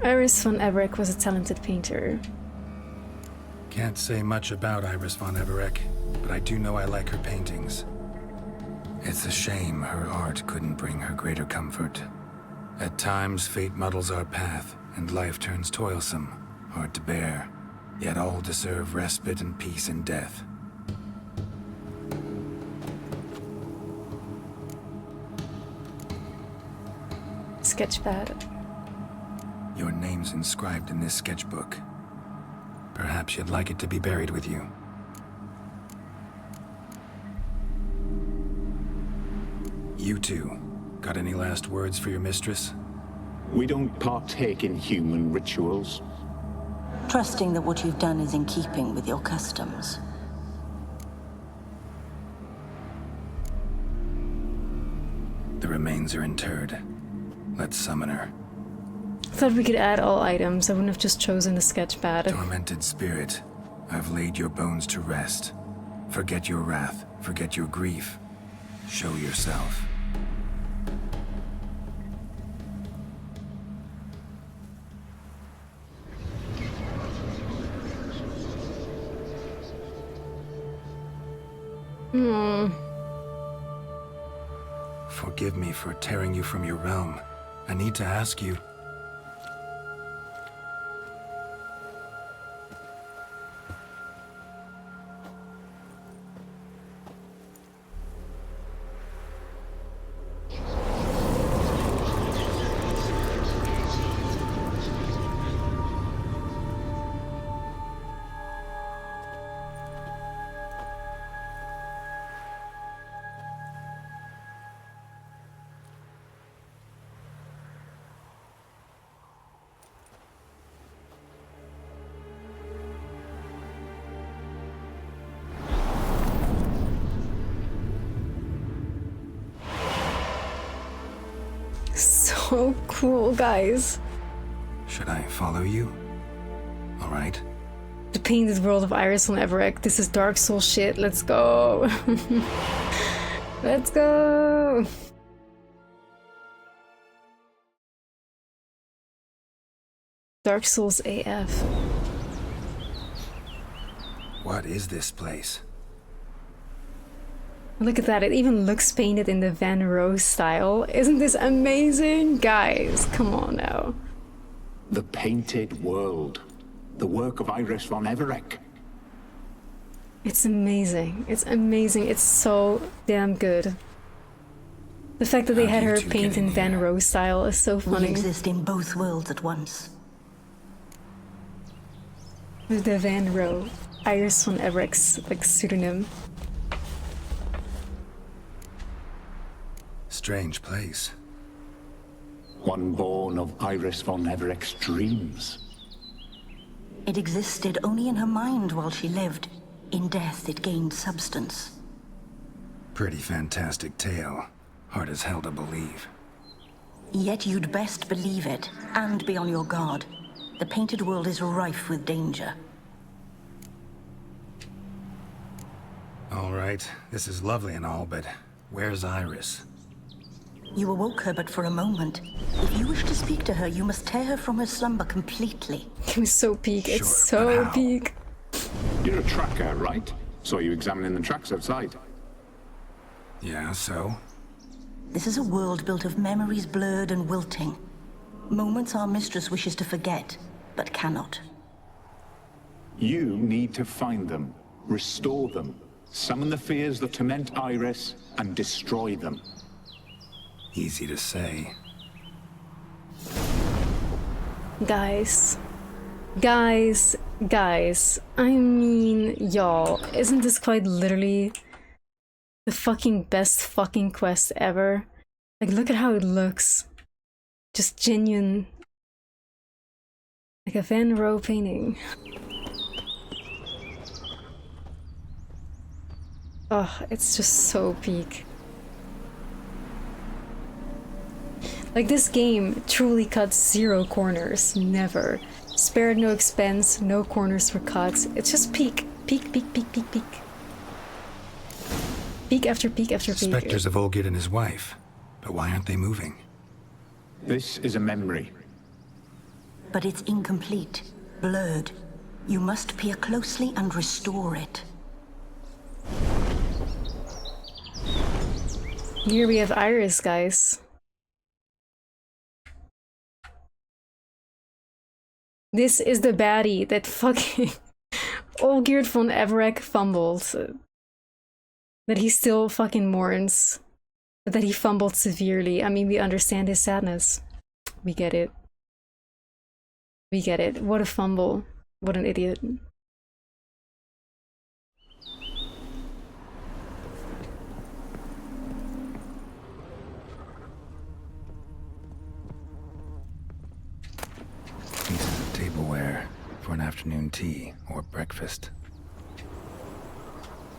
Iris von Everec was a talented painter. Can't say much about Iris von Everec, but I do know I like her paintings. It's a shame her art couldn't bring her greater comfort. At times, fate muddles our path, and life turns toilsome, hard to bear. Yet all deserve respite and peace in death. Sketchpad. Your name's inscribed in this sketchbook. Perhaps you'd like it to be buried with you. You two, got any last words for your mistress? We don't partake in human rituals. Trusting that what you've done is in keeping with your customs. The remains are interred. Let's summon her. I thought we could add all items. I wouldn't have just chosen the sketchpad. Tormented spirit, I've laid your bones to rest. Forget your wrath, forget your grief. Show yourself. Forgive me for tearing you from your realm. I need to ask you. So cool, guys. Should I follow you? All right. The painted world of Iris von Everec. This is Dark Souls shit. Let's go. Let's go. Dark Souls AF. What is this place? Look at that, it even looks painted in the Van Roo style. Isn't this amazing? Guys, come on now. The Painted World. The work of Iris von Everec. It's amazing. It's amazing. It's so damn good. The fact that they had her paint in Van Roo style is so funny. We exist in both worlds at once. The Van Roo. Iris von Everec's like pseudonym. Strange place. One born of Iris von Everec's dreams. It existed only in her mind while she lived. In death, it gained substance. Pretty fantastic tale. Hard as hell to believe. Yet you'd best believe it, and be on your guard. The Painted World is rife with danger. All right, this is lovely and all, but where's Iris? You awoke her but for a moment. If you wish to speak to her, you must tear her from her slumber completely. It was so peak. Sure, it's so peak. You're a tracker, right? Saw you examining the tracks outside. Yeah, so? This is a world built of memories blurred and wilting. Moments our mistress wishes to forget, but cannot. You need to find them, restore them, summon the fears that torment Iris, and destroy them. Easy to say. Guys. I mean, y'all, isn't this quite literally the fucking best fucking quest ever? Like, look at how it looks. Just genuine. Like a Van Roo painting. Oh, it's just so peak. Like, this game truly cuts zero corners. Never. Spared no expense, no corners were cut. It's just peak. Peak, peak, peak, peak, peak. Peak after peak after peak. Spectres of Olgid and his wife. But why aren't they moving? This is a memory. But it's incomplete, blurred. You must peer closely and restore it. Here we have Iris, guys. This is the baddie that fucking Olgierd von Everec fumbled. That he still fucking mourns. But that he fumbled severely. I mean, we understand his sadness. We get it. We get it. What a fumble. What an idiot. Pieces of tableware for an afternoon tea or breakfast.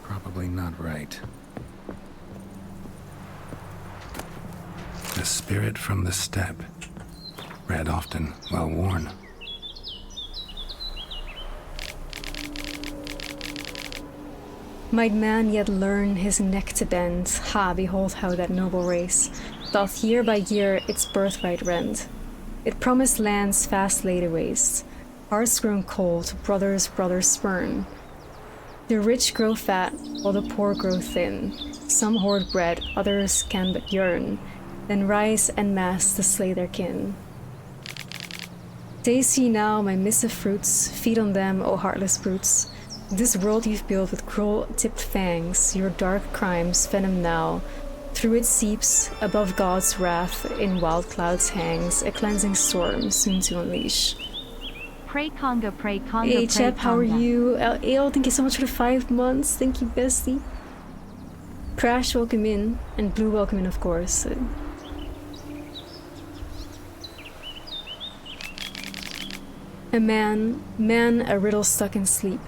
Probably not right. The spirit from the steppe. Read often, well worn. Might man yet learn his neck to bend? Ha, behold how that noble race doth year by year its birthright rend. It promised lands fast laid waste, hearts grown cold, brothers spurn. The rich grow fat, while the poor grow thin. Some hoard bread, others can but yearn. then rise en masse to slay their kin. Taste ye now my missive fruits, feed on them, O heartless brutes. This world you've built with cruel-tipped fangs, your dark crimes venom now. Through it seeps, above God's wrath, in wild clouds hangs, a cleansing storm soon to unleash. Pray Conga, pray Conga, Hey pray Chep, how are Conga. you? Ale, thank you so much for the 5 months. Thank you, bestie. Crash, welcome in. And Blue, welcome in, of course. A man, a riddle stuck in sleep.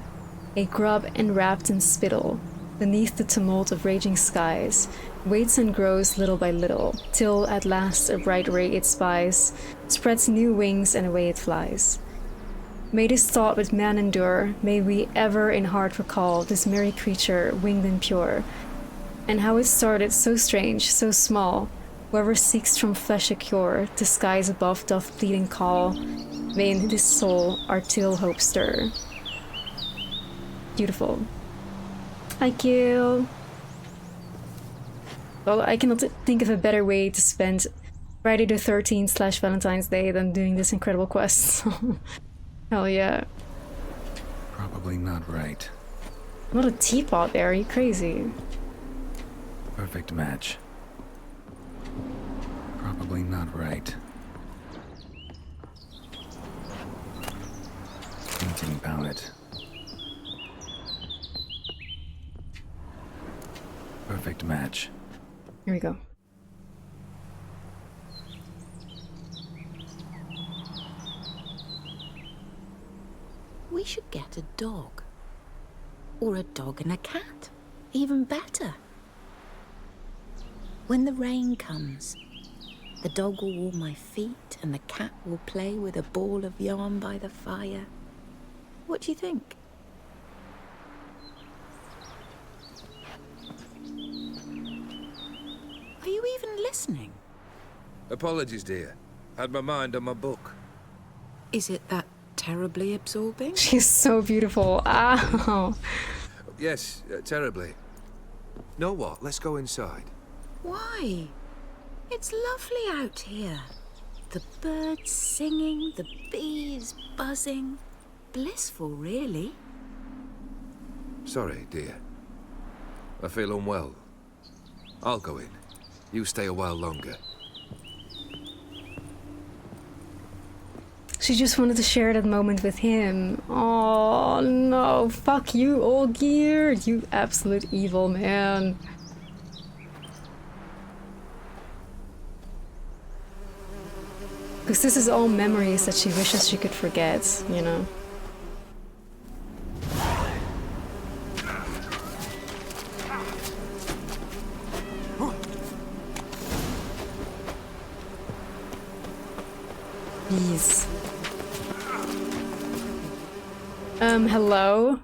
A grub enwrapped in spittle. Beneath the tumult of raging skies, waits and grows little by little, till at last a bright ray it spies, spreads new wings and away it flies. May this thought with man endure, may we ever in heart recall this merry creature, winged and pure, and how it started so strange, so small, whoever seeks from flesh a cure, to skies above doth pleading call, may in this soul our till hope stir. Beautiful. Hi, Kill. Well, I cannot think of a better way to spend Friday the 13th / Valentine's Day than doing this incredible quest. Hell yeah. Probably not right. Not a teapot there, are you crazy? Perfect match. Probably not right. Painting palette. Perfect match. Here we go. We should get a dog. Or a dog and a cat. Even better. When the rain comes, the dog will warm my feet and the cat will play with a ball of yarn by the fire. What do you think? Are you even listening? Apologies, dear. Had my mind on my book. Is it that terribly absorbing? She's so beautiful. Ow. Yes, terribly. Know what? Let's go inside. Why? It's lovely out here. The birds singing, the bees buzzing. Blissful, really. Sorry, dear. I feel unwell. I'll go in. You stay a while longer. She just wanted to share that moment with him. Oh no, fuck you, all geared. You absolute evil man. Because this is all memories that she wishes she could forget, you know? Jeez. Hello?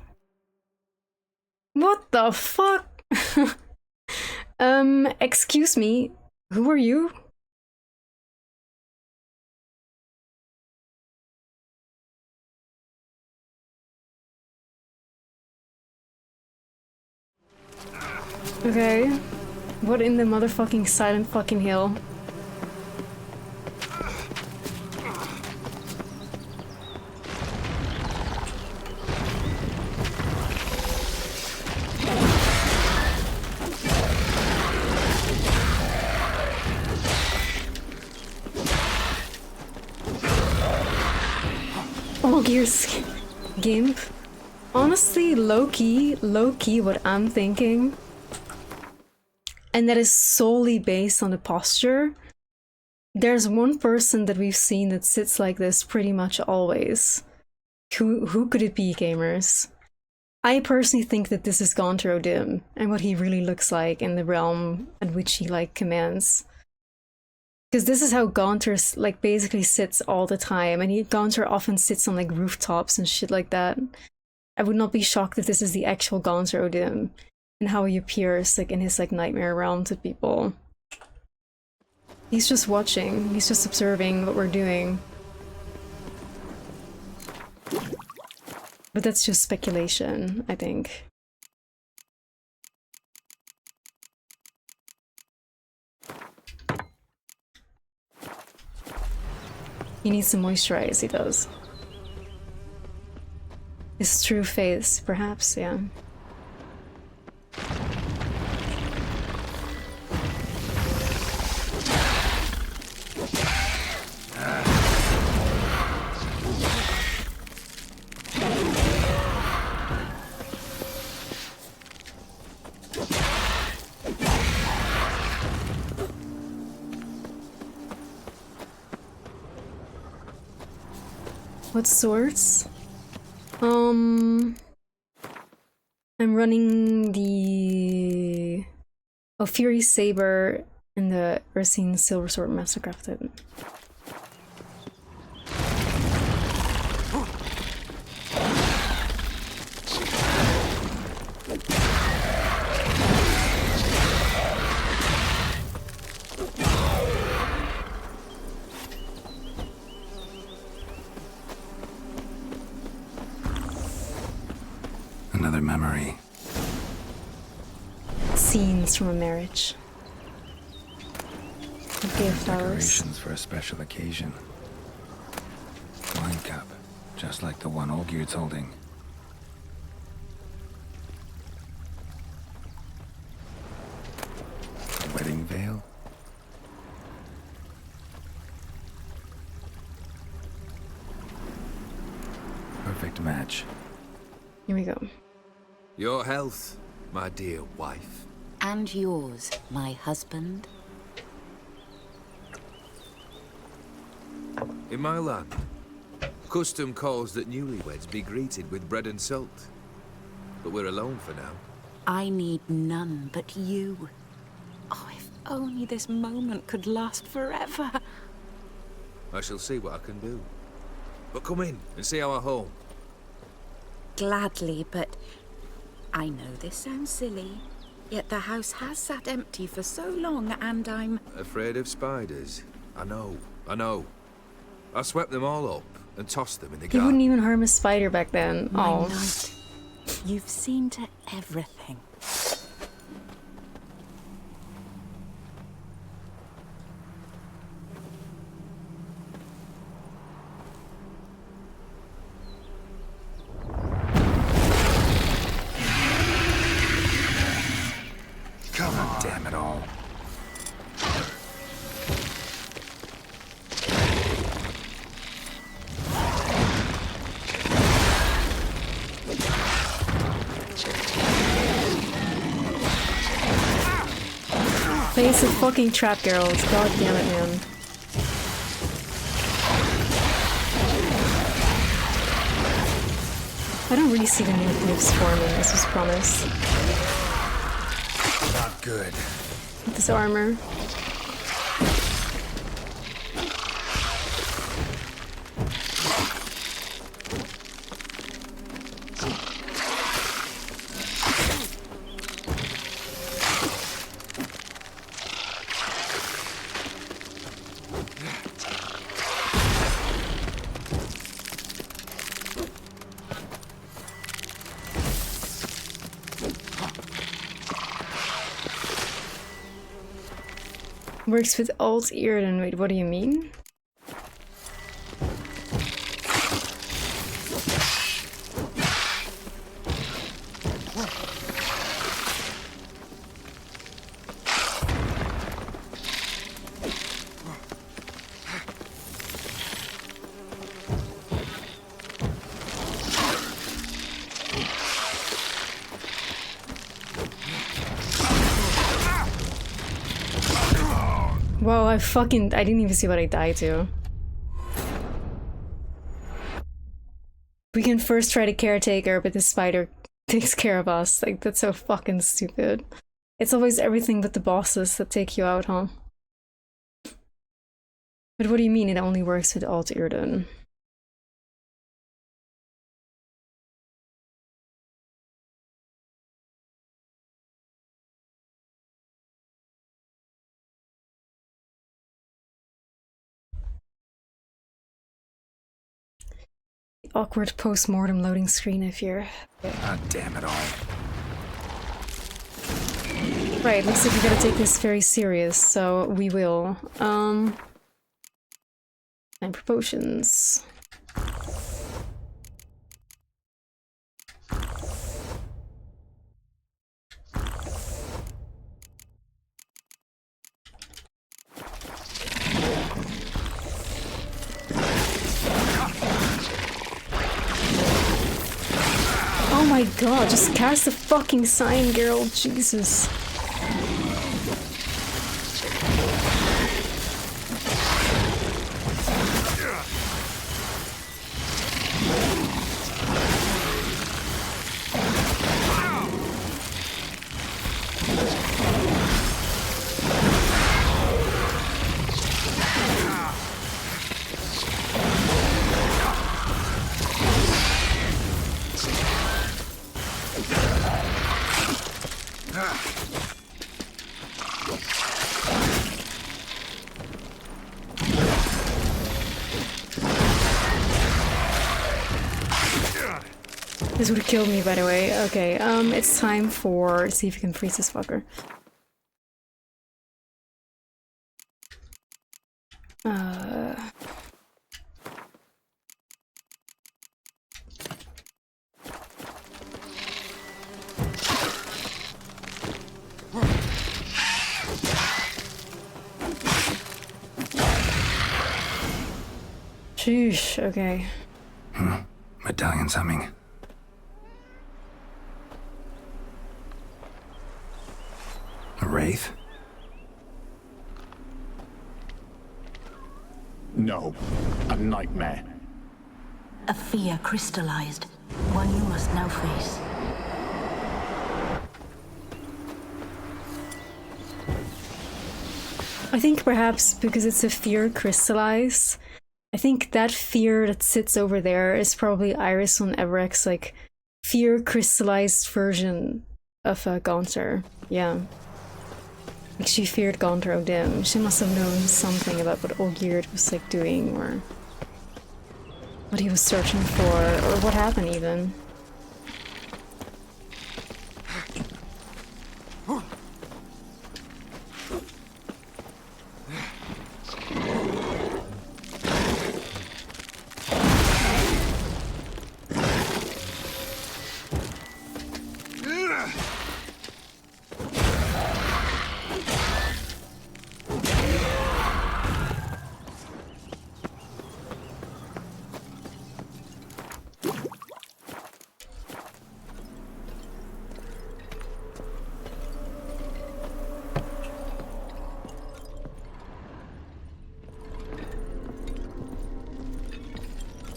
What the fuck? Excuse me, who are you? Okay. What in the motherfucking silent fucking hill? All Gears Gimp. Honestly, low-key, what I'm thinking, and that is solely based on the posture, there's one person that we've seen that sits like this pretty much always. Who could it be, gamers? I personally think that this is Gaunter O'Dim, and what he really looks like in the realm at which he, like, commands. Because this is how Gaunter, like, basically sits all the time, and Gaunter often sits on, like, rooftops and shit like that. I would not be shocked if this is the actual Gaunter O'Dim and how he appears, like, in his, like, nightmare realm to people. He's just watching. He's just observing what we're doing. But that's just speculation, I think. He needs to moisturize, he does. His true face, perhaps, yeah. What sorts? I'm running the Fury Saber and the Ursine Silver Sword Mastercrafted. Another memory. Scenes from a marriage. Okay, flowers. Decorations for a special occasion. Wine cup, just like the one Olgierd's holding. A wedding veil. Perfect match. Here we go. Your health, my dear wife. And yours, my husband. In my land, custom calls that newlyweds be greeted with bread and salt. But we're alone for now. I need none but you. Oh, if only this moment could last forever. I shall see what I can do. But come in and see our home. Gladly, but I know this sounds silly, yet the house has sat empty for so long and I'm... Afraid of spiders? I know, I know. I swept them all up and tossed them in the He garden. wouldn't even harm a spider back then. My Oh. knight, you've seen to everything. God damn it all. Face of fucking trap girls. God damn it, man. I don't really see the new moves forming, as was promised. Not good. This armor. Works with alt Irden. Wait, what do you mean? Whoa, I didn't even see what I died to. We can first try to caretaker, but the spider takes care of us. Like, that's so fucking stupid. It's always everything but the bosses that take you out, huh? But what do you mean it only works with alt Irden? Awkward post-mortem loading screen, I fear. God damn it all. Right, looks like we gotta take this very serious, so we will. And proportions. Oh my god, just cast the fucking sign, girl. Jesus. This would have killed me, by the way. Okay, it's time for... see if you can freeze this fucker. Sheesh, okay. Medallion's humming. A wraith? No, a nightmare. A fear crystallized, one you must now face. I think perhaps because it's a fear crystallized, I think that fear that sits over there is probably Iris von Evereck's like fear crystallized version of Gaunter. Yeah. Like she feared Gaunter O'Dim. She must have known something about what Olgierd was like doing, or what he was searching for, or what happened even.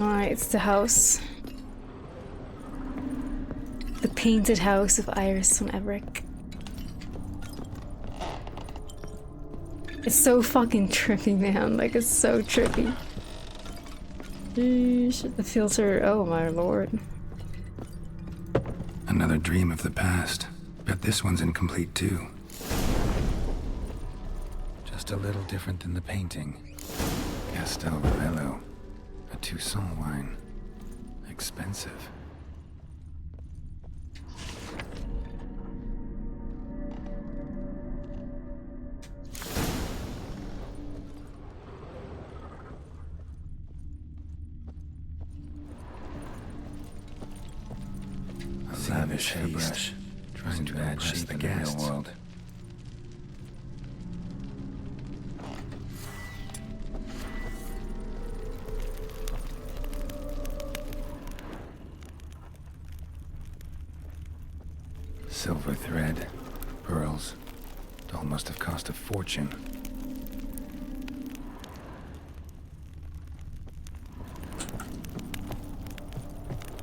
Alright, it's the house. The painted house of Iris von Evereck. It's so fucking trippy, man. Like, it's so trippy. Sheesh, the filter. Oh my lord. Another dream of the past. Bet this one's incomplete too. Just a little different than the painting. Castel Ravello. A Toussaint wine. Expensive. A lavish hairbrush. Trying to impress the guests. World. Silver thread, pearls. It all must have cost a fortune.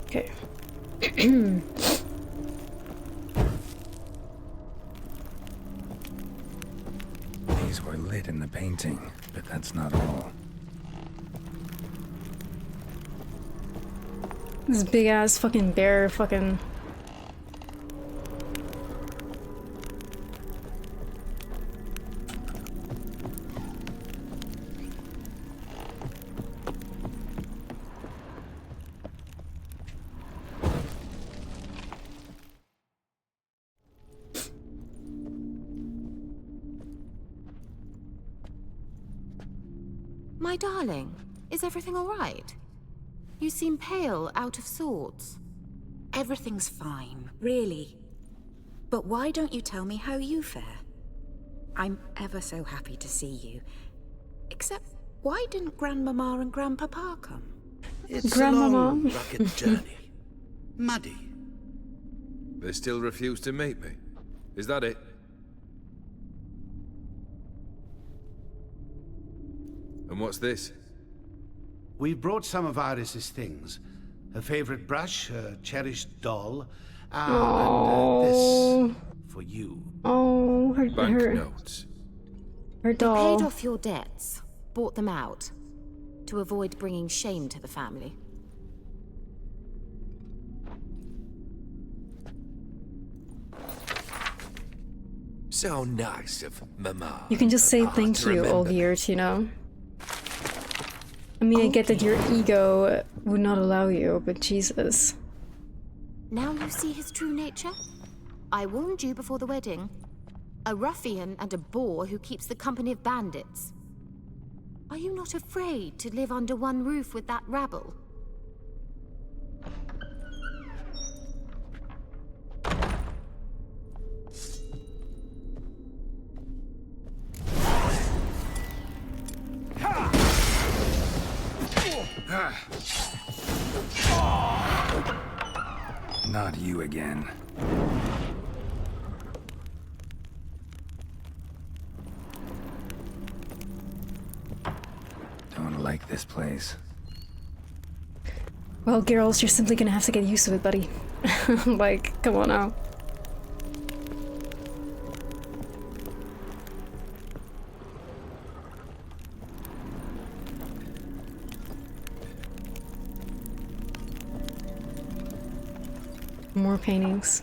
Okay. These were lit in the painting, but that's not all. This big ass fucking bear fucking... My darling, Is everything all right? You seem pale, out of sorts. Everything's fine, really. But why don't you tell me how you fare? I'm ever so happy to see you. Except, why didn't Grandmama and Grandpapa come? It's a long, rugged journey. Muddy. They still refuse to meet me. Is that it? And what's this? We brought some of Iris's things. Her favorite brush, her cherished doll, and this for you. Oh, her banknotes. Her doll. You paid off your debts, bought them out, to avoid bringing shame to the family. So nice of Mama. You can just say thank you all years, you know? I mean, I get that your ego would not allow you, but Jesus. Now you see his true nature? I warned you before the wedding. A ruffian and a boor who keeps the company of bandits. Are you not afraid to live under one roof with that rabble? Not you again. Don't like this place. Well, girls, you're simply gonna have to get used to it, buddy. Like, come on now. More paintings.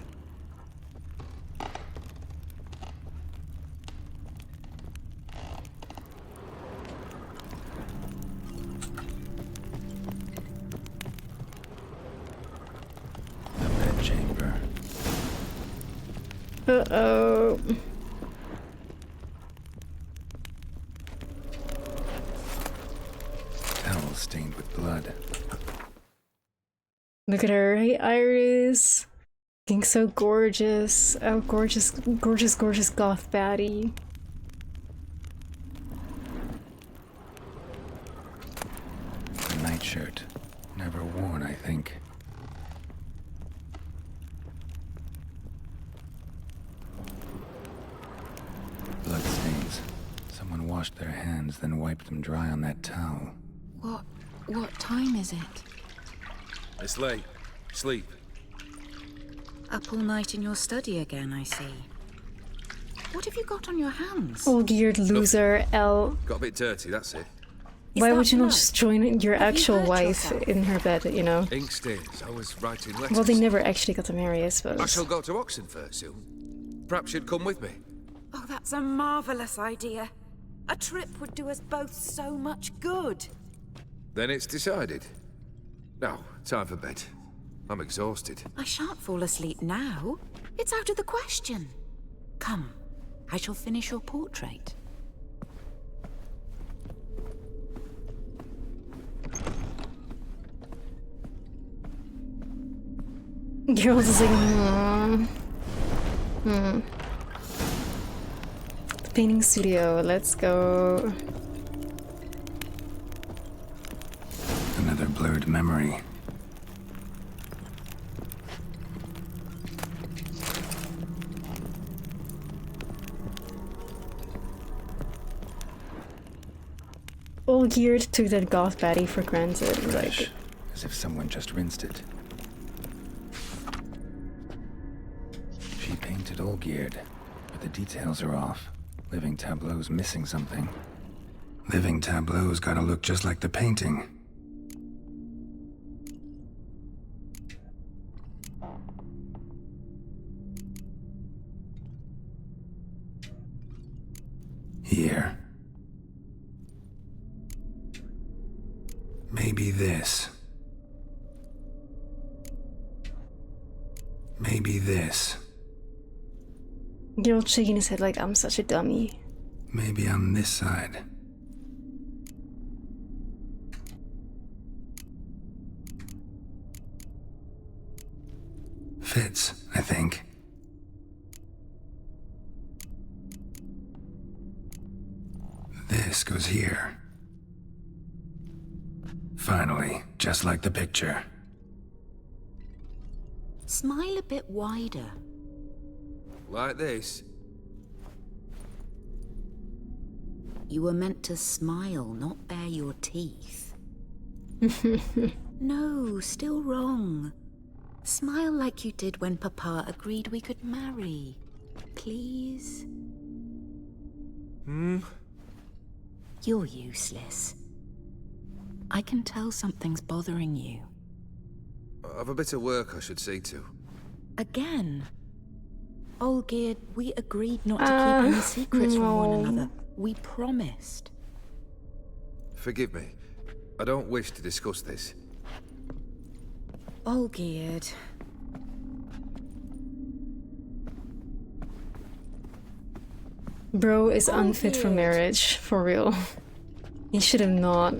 The bedchamber. Uh-oh. Towel stained with blood. Look at her. Hey, Iris. Looking so gorgeous. Oh, gorgeous, gorgeous, gorgeous goth baddie. A nightshirt. Never worn, I think. Bloodstains. Someone washed their hands, then wiped them dry on that towel. What time is it? It's late. Sleep. Up all night in your study again, I see. What have you got on your hands? All-geared loser, L. Got a bit dirty, that's it. Why would you not just join your actual wife in her bed, you know? Ink stains. I was writing letters. Well, they never actually got to marry, I suppose. I shall go to Oxenfurt soon. Perhaps you'd come with me. Oh, that's a marvelous idea. A trip would do us both so much good. Then it's decided. Now, time for bed. I'm exhausted. I shan't fall asleep now. It's out of the question. Come, I shall finish your portrait. Girls is like, The painting studio, let's go. Another blurred memory. All geared took that goth baddie for granted. Fresh, like, as if someone just rinsed it. She painted all geared, but the details are off. Living Tableau's missing something. Living Tableau's gotta look just like the painting. Here. Maybe this. Maybe this. Girl shaking his head like, I'm such a dummy. Maybe on this side. Fits, I think. This goes here. Finally, just like the picture. Smile a bit wider. Like this? You were meant to smile, not bare your teeth. No, still wrong. Smile like you did when Papa agreed we could marry. Please? You're useless. I can tell something's bothering you. I've a bit of work I should see to. Again? Olgierd, we agreed not to keep any secrets from one another. We promised. Forgive me. I don't wish to discuss this. Olgierd. Bro is unfit for marriage, for real. He should have not.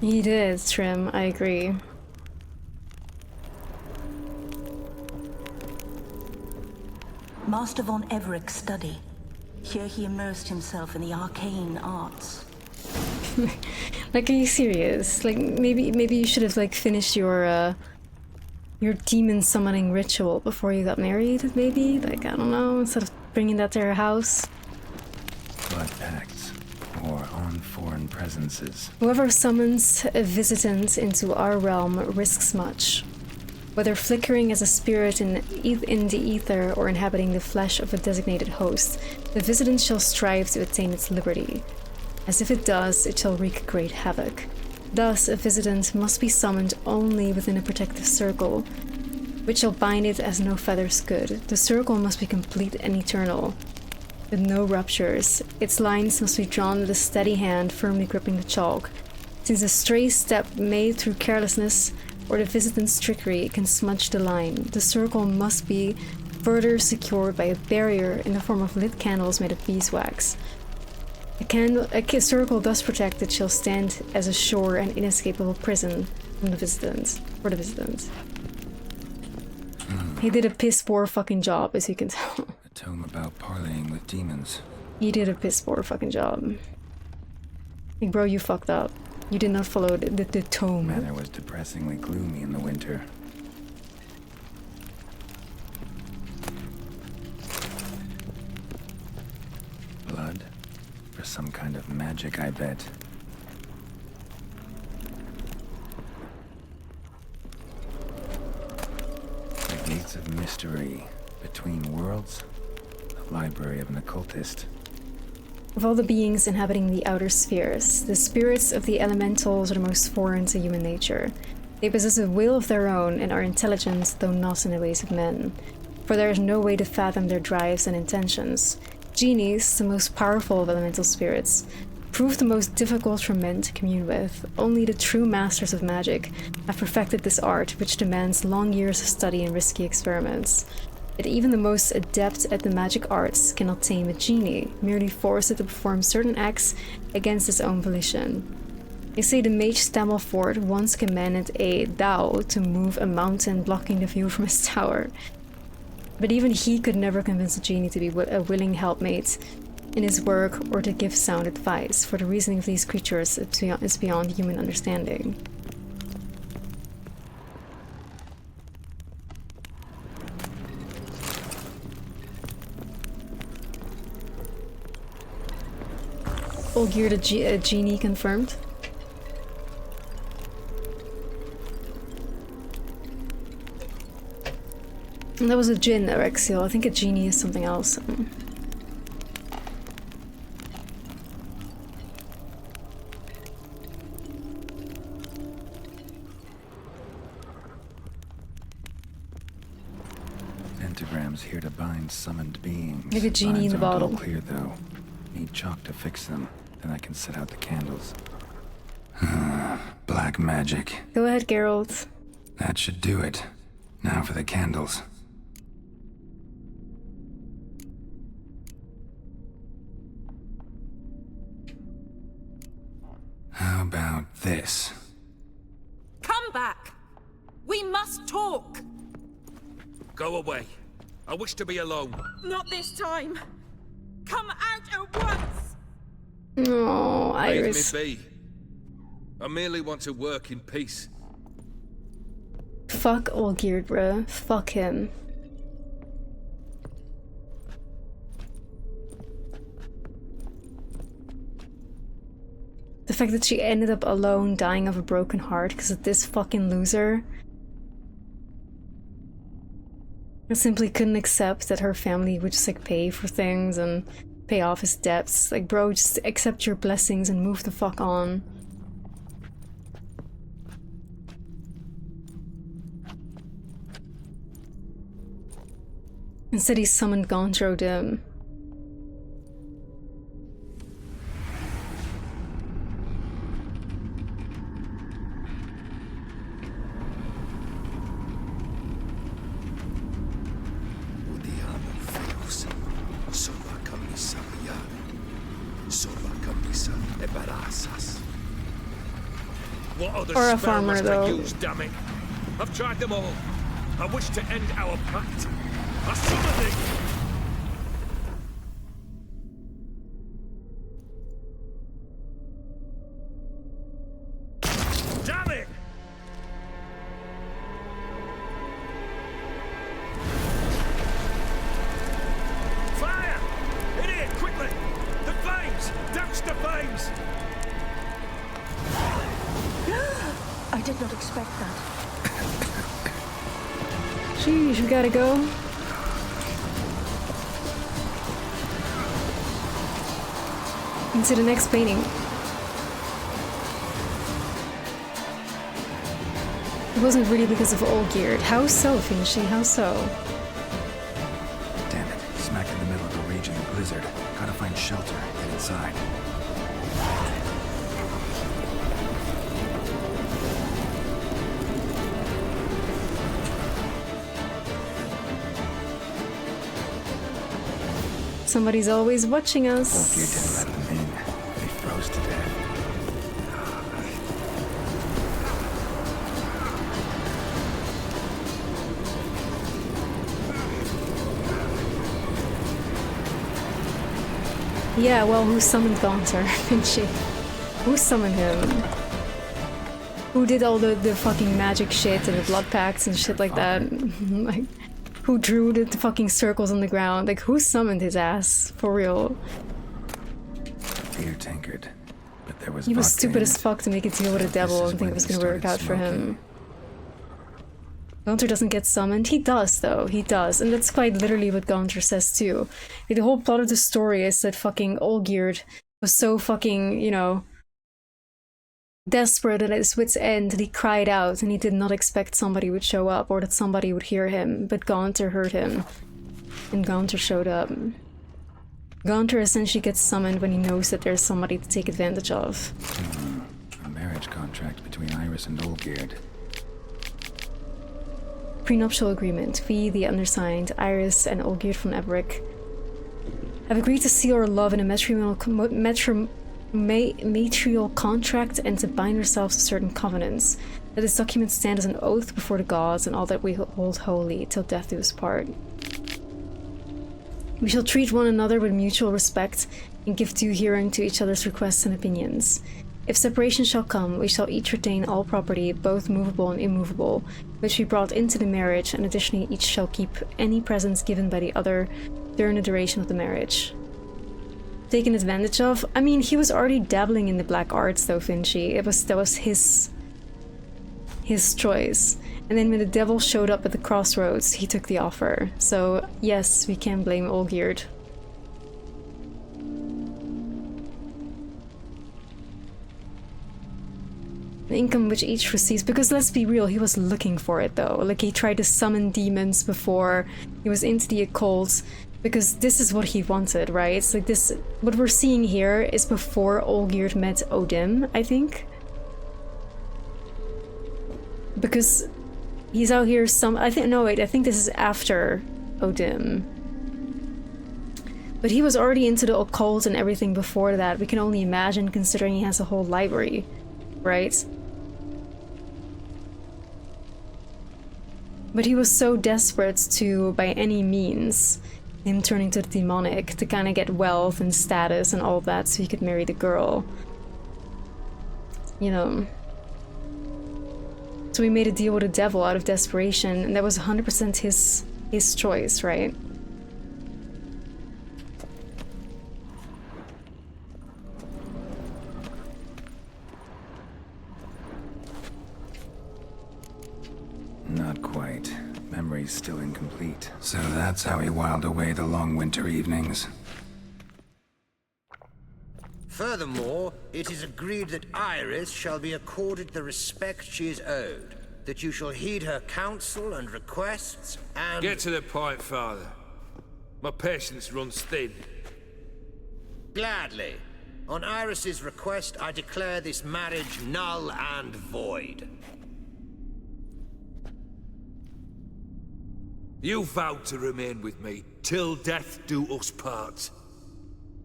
He did, Trim, I agree. Master von Everek's study. Here he immersed himself in the arcane arts. Like, are you serious? Like, maybe you should have like finished your demon summoning ritual before you got married. Maybe, like, I don't know, instead of bringing that to your house. Blood pacts, or on foreign presences. Whoever summons a visitant into our realm risks much. Whether flickering as a spirit in the ether or inhabiting the flesh of a designated host, the visitant shall strive to attain its liberty. As if it does, it shall wreak great havoc. Thus, a visitant must be summoned only within a protective circle, which shall bind it as no feathers could. The circle must be complete and eternal, with no ruptures. Its lines must be drawn with a steady hand firmly gripping the chalk. Since a stray step made through carelessness or the visitant's trickery can smudge the line, the circle must be further secured by a barrier in the form of lit candles made of beeswax. A circle thus protected shall stand as a sure and inescapable prison for the visitant. He did a piss poor fucking job, as you can tell. A tome about parleying with demons. He did a piss poor fucking job. Like, bro, you fucked up. You did not follow the tome. Manor was depressingly gloomy in the winter. Blood? For some kind of magic, I bet. The gates of mystery between worlds? The library of an occultist. Of all the beings inhabiting the outer spheres, the spirits of the elementals are the most foreign to human nature. They possess a will of their own and are intelligent, though not in the ways of men. For there is no way to fathom their drives and intentions. Genies, the most powerful of elemental spirits, prove the most difficult for men to commune with. Only the true masters of magic have perfected this art, which demands long years of study and risky experiments. Yet even the most adept at the magic arts cannot tame a genie, merely force it to perform certain acts against its own volition. They say the mage Stammelford once commanded a Dao to move a mountain blocking the view from his tower. But even he could never convince a genie to be a willing helpmate in his work or to give sound advice, for the reasoning of these creatures is beyond human understanding. Olgierd a genie confirmed. And that was a djinn, Erexiel. I think a genie is something else. Pentagrams here to bind summoned beings. Like a genie in the bottle. All clear though. Need chalk to fix them. Then I can set out the candles. Black magic. Go ahead, Geralt. That should do it. Now for the candles. How about this? Come back! We must talk! Go away. I wish to be alone. Not this time! Come out at once! No, Iris. Leave me be. I merely want to work in peace. Fuck Olgierd, bruh. Fuck him. The fact that she ended up alone, dying of a broken heart because of this fucking loser. I simply couldn't accept that her family would just like pay for things and pay off his debts. Like, bro, just accept your blessings and move the fuck on. Instead, he summoned Goncho Dim. What other Or a spell farmer, must I though. use, damn it? I've tried them all. I wish to end our pact. I summon thee! Damn it! Fire! In here, quickly! The flames! Douse the flames! I did not expect that. Sheesh, we gotta go. Into the next painting. It wasn't really because of Olgierd. How so, Finchy? How so? Damn it. Smack in the middle of a raging blizzard. Gotta find shelter. Get inside. Somebody's always watching us. You didn't let them in. They froze to death. Yeah, well, who summoned Gaunter, Finchy? Who summoned him? Who did all the fucking magic shit and the blood pacts and shit like that? Like, who drew the fucking circles on the ground? Like, who summoned his ass? For real. Beer tankard. But there was He was vodka stupid in as it. fuck to make a deal with the devil and think it was gonna work out for him. Gaunter doesn't get summoned. He does, though. He does. And that's quite literally what Gaunter says, too. Like, the whole plot of the story is that fucking Olgierd was so fucking, you know, desperate and at his wit's end that he cried out and he did not expect somebody would show up or that somebody would hear him. But Gaunter heard him. And Gaunter showed up. Gaunter essentially gets summoned when he knows that there's somebody to take advantage of. A marriage contract between Iris and Olgierd. Prenuptial agreement. We, the undersigned, Iris and Olgierd von Everec, have agreed to seal our love in a matrial contract and to bind ourselves to certain covenants. That this document stand as an oath before the gods and all that we hold holy till death do us part. We shall treat one another with mutual respect and give due hearing to each other's requests and opinions. If separation shall come, we shall each retain all property, both movable and immovable, which we brought into the marriage, and additionally each shall keep any presents given by the other during the duration of the marriage. Taken advantage of? I mean, he was already dabbling in the black arts though, Finchie. That was his choice. And then when the devil showed up at the crossroads, he took the offer. So yes, we can blame Olgierd. The income which each receives, because let's be real, he was looking for it though. Like, he tried to summon demons before he was into the occult, because this is what he wanted, right? It's like this, what we're seeing here is before Olgierd met Odin, I think. Because he's out here I think this is after Odin. But he was already into the occult and everything before that. We can only imagine, considering he has a whole library, right? But he was so desperate to, by any means, him turning to the demonic to kind of get wealth and status and all of that so he could marry the girl. You know. So he made a deal with the devil out of desperation, and that was 100% his choice, right? Not quite. Memory's still incomplete. So that's how he whiled away the long winter evenings. Furthermore, it is agreed that Iris shall be accorded the respect she is owed, that you shall heed her counsel and requests, and— Get to the point, Father. My patience runs thin. Gladly. On Iris's request, I declare this marriage null and void. You vowed to remain with me till death do us part.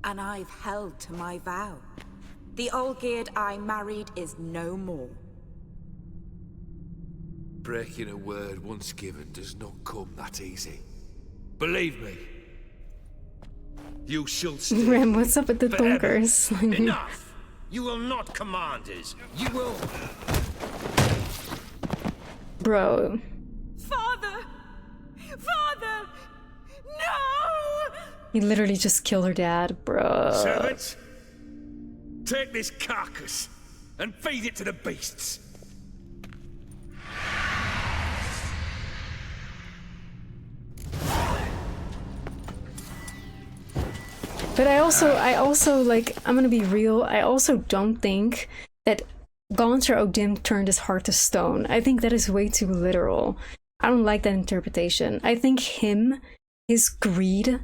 And I've held to my vow. The Olgierd I married is no more. Breaking a word once given does not come that easy. Believe me. You shall stay. Rem, what's up with the bunkers? Enough! You will not command us. You will— Bro. Father! Father! No! He literally just killed her dad, bro. Servants, take this carcass and feed it to the beasts. But I also like, I'm gonna be real, I also don't think that Gaunter Odin turned his heart to stone. I think that is way too literal. I don't like that interpretation. I think his greed,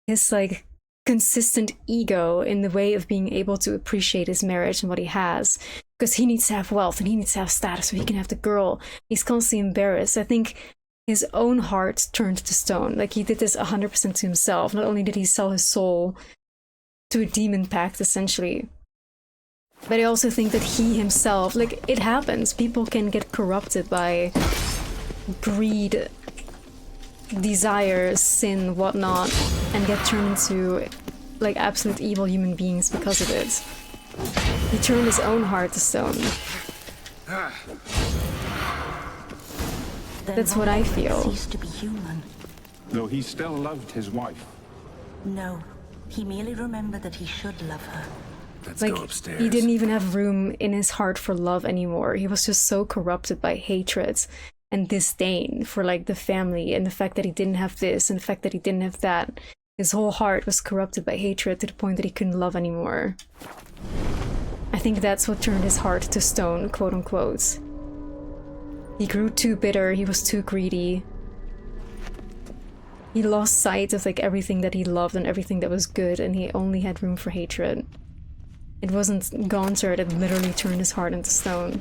his like consistent ego in the way of being able to appreciate his marriage and what he has, because he needs to have wealth and he needs to have status so he can have the girl. He's constantly embarrassed. I think his own heart turned to stone. Like, he did this 100% to himself. Not only did he sell his soul to a demon pact, essentially, but I also think that he himself, like, it happens. People can get corrupted by greed, desire, sin, whatnot, and get turned into like absolute evil human beings because of it. He turned his own heart to stone. That's what I feel. Ceased to be human. Though he still loved his wife. No, he merely remembered that he should love her. Let's Like, go upstairs. he didn't even have room in his heart for love anymore. He was just so corrupted by hatred and disdain for like the family and the fact that he didn't have this and the fact that he didn't have that. His whole heart was corrupted by hatred to the point that he couldn't love anymore. I think that's what turned his heart to stone, quote unquote. He grew too bitter, he was too greedy. He lost sight of like everything that he loved and everything that was good, and he only had room for hatred. It wasn't Gaunter that literally turned his heart into stone.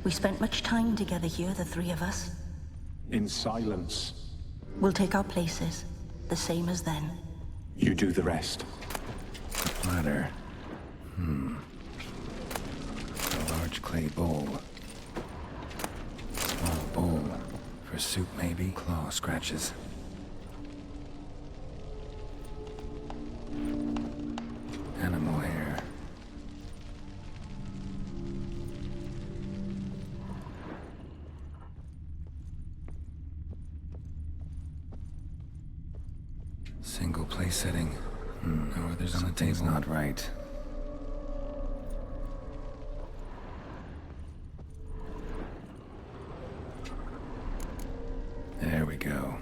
We spent much time together here, the three of us. In silence. We'll take our places, the same as then. You do the rest. Ladder. A large clay bowl. Small bowl. For soup, maybe? Claw scratches. Animal hair. Single place setting. No others on the table. Not right. There we go.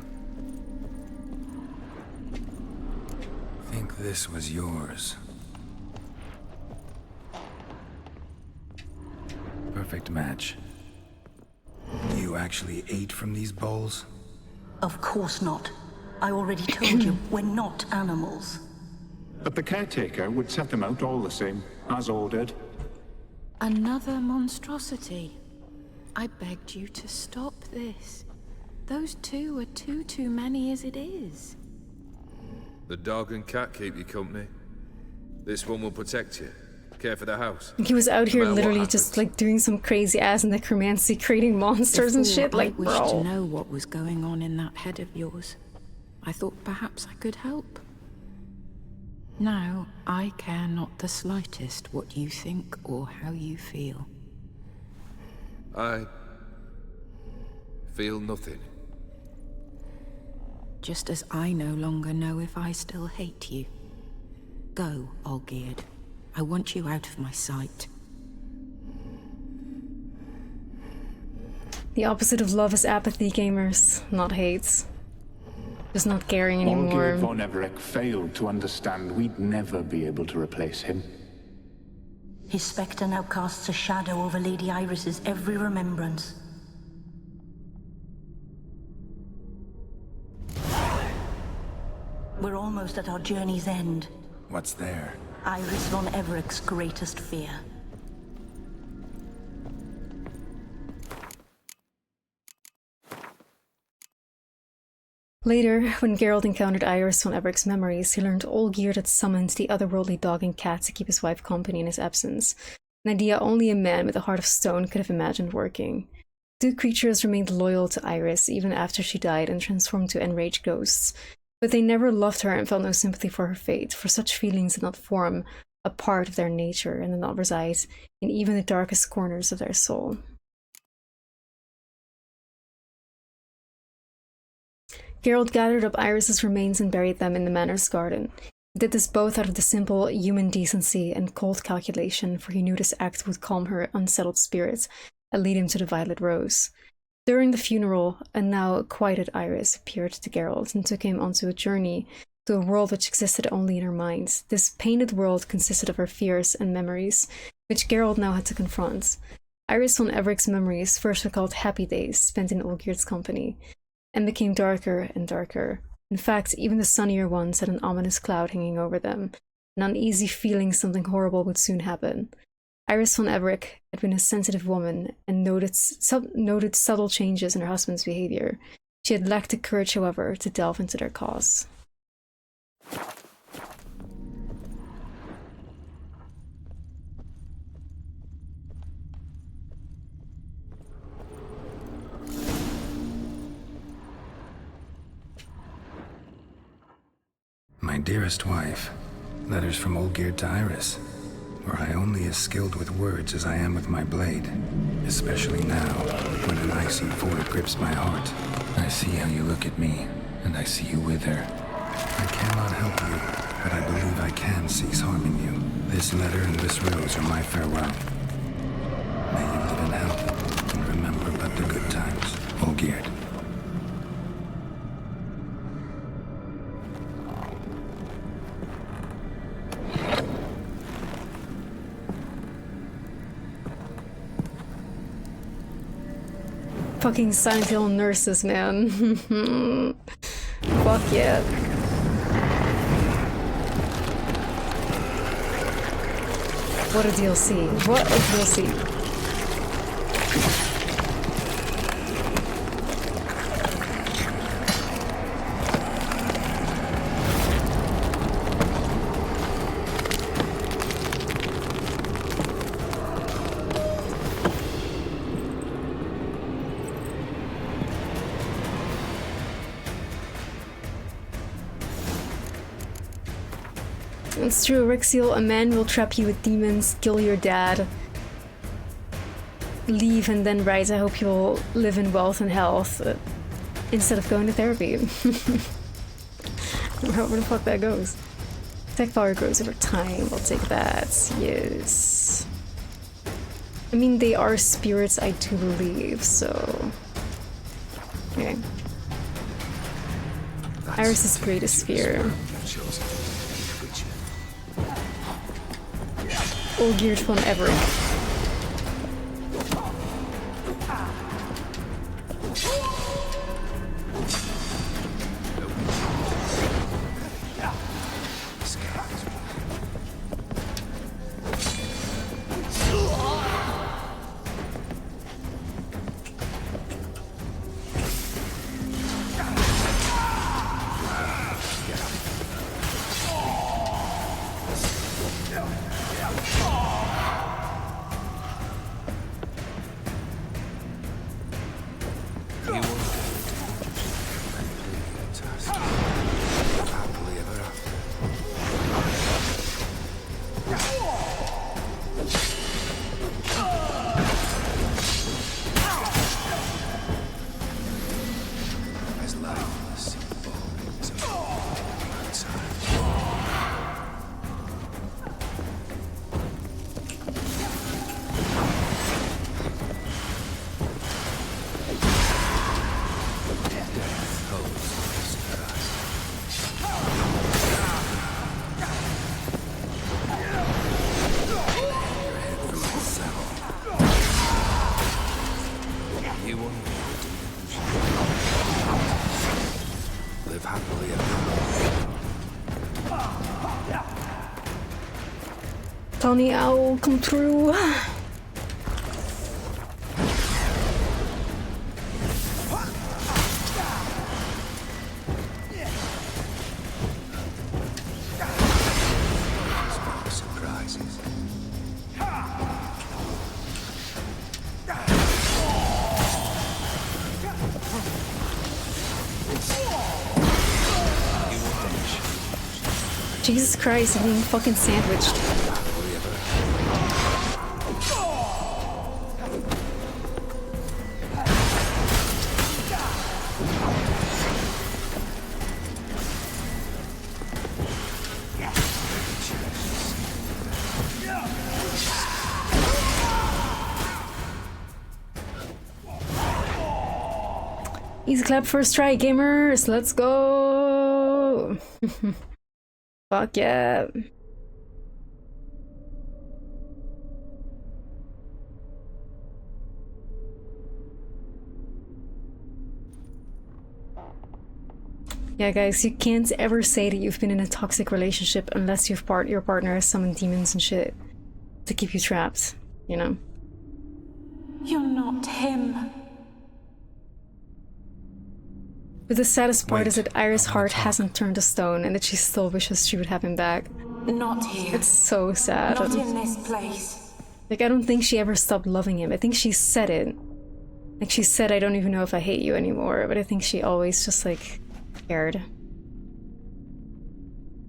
Think this was yours. Perfect match. You actually ate from these bowls? Of course not. I already told you, we're not animals. But the caretaker would set them out all the same, as ordered. Another monstrosity. I begged you to stop this. Those two are too many as it is. The dog and cat keep you company. This one will protect you. Care for the house. He was out here No matter what literally happens. just like doing some crazy ass necromancy, creating monsters and shit. Like, I wished to bro. know what was going on in that head of yours. I thought perhaps I could help. Now, I care not the slightest what you think or how you feel. I feel nothing. Just as I no longer know if I still hate you. Go, Olgierd. I want you out of my sight. The opposite of love is apathy, gamers, not hate. Just not caring anymore. Olgierd von Everec failed to understand we'd never be able to replace him. His spectre now casts a shadow over Lady Iris's every remembrance. We're almost at our journey's end. What's there? Iris von Everec's greatest fear. Later, when Geralt encountered Iris von Everec's memories, he learned Olgierd had summoned the otherworldly dog and cat to keep his wife company in his absence. An idea only a man with a heart of stone could have imagined working. Two creatures remained loyal to Iris even after she died and transformed to enraged ghosts. But they never loved her and felt no sympathy for her fate, for such feelings did not form a part of their nature and did not reside in even the darkest corners of their soul. Geralt gathered up Iris's remains and buried them in the manor's garden. He did this both out of the simple human decency and cold calculation, for he knew this act would calm her unsettled spirit and lead him to the Violet Rose. During the funeral, a now quieted Iris appeared to Geralt and took him onto a journey to a world which existed only in her mind. This painted world consisted of her fears and memories, which Geralt now had to confront. Iris von Everec's memories first recalled happy days spent in Olgierd's company, and became darker and darker. In fact, even the sunnier ones had an ominous cloud hanging over them, an uneasy feeling something horrible would soon happen. Iris von Everec had been a sensitive woman and noted subtle changes in her husband's behavior. She had lacked the courage, however, to delve into their cause. My dearest wife, letters from Olgierd to Iris. Were I only as skilled with words as I am with my blade, especially now, when an icy void grips my heart. I see how you look at me, and I see you wither. I cannot help you, but I believe I can cease harming you. This letter and this rose are my farewell. May you live in health, and remember but the good times. Olgierd. Fucking Silent Hill nurses, man. Fuck yeah. What a DLC. What a DLC. It's true, Rexiel, a man will trap you with demons, kill your dad, leave and then write, I hope you'll live in wealth and health, instead of going to therapy. However the fuck that goes. Tech power grows over time, I'll take that, yes. I mean, they are spirits, I do believe, so... Okay. Iris' greatest fear. Olgierd von Everett. Tawny Owl, come through. Jesus Christ, I'm being fucking sandwiched. Easy clap first try, gamers. Let's go. Fuck yeah. Yeah, guys, you can't ever say that you've been in a toxic relationship unless your partner has summoned demons and shit to keep you trapped, you know? You're not him. But the saddest part is that Iris' heart hasn't turned to stone and that she still wishes she would have him back. Not here. It's so sad. Not in this place. Like, I don't think she ever stopped loving him. I think she said it. Like, she said, I don't even know if I hate you anymore, but I think she always just, like, cared.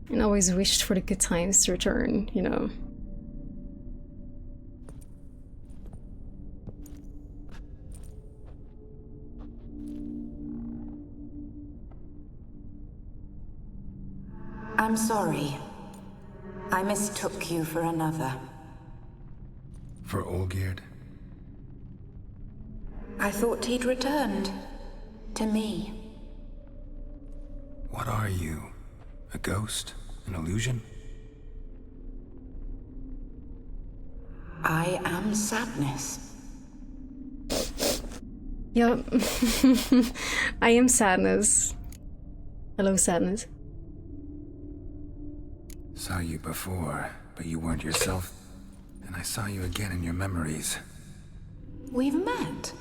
And always wished for the good times to return, you know? I'm sorry. I mistook you for another. For Olgierd? I thought he'd returned. To me. What are you? A ghost? An illusion? I am sadness. Yup. I am sadness. Hello, sadness. Saw you before, but you weren't yourself. And I saw you again in your memories. We've met?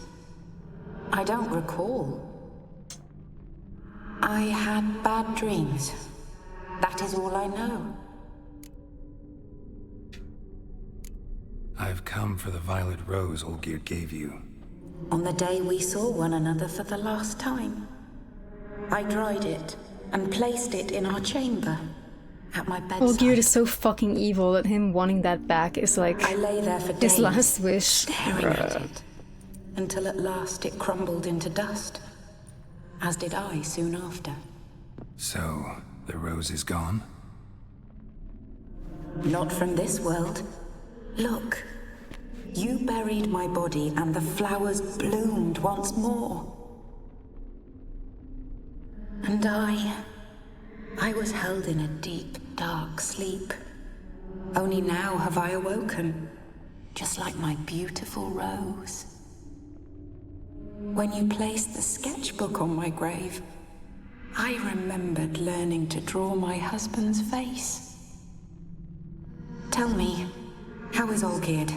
I don't recall. I had bad dreams. That is all I know. I've come for the violet rose Olgierd gave you. On the day we saw one another for the last time, I dried it and placed it in our chamber. at my bedside. Olgierd is so fucking evil that him wanting that back is like I lay there for his days, last wish. staring at it, until at last it crumbled into dust, as did I soon after. So, the rose is gone? Not from this world. Look, you buried my body and the flowers bloomed once more. And I was held in a deep, dark sleep. Only now have I awoken, just like my beautiful rose. When you placed the sketchbook on my grave, I remembered learning to draw my husband's face. Tell me, how is Olgierd?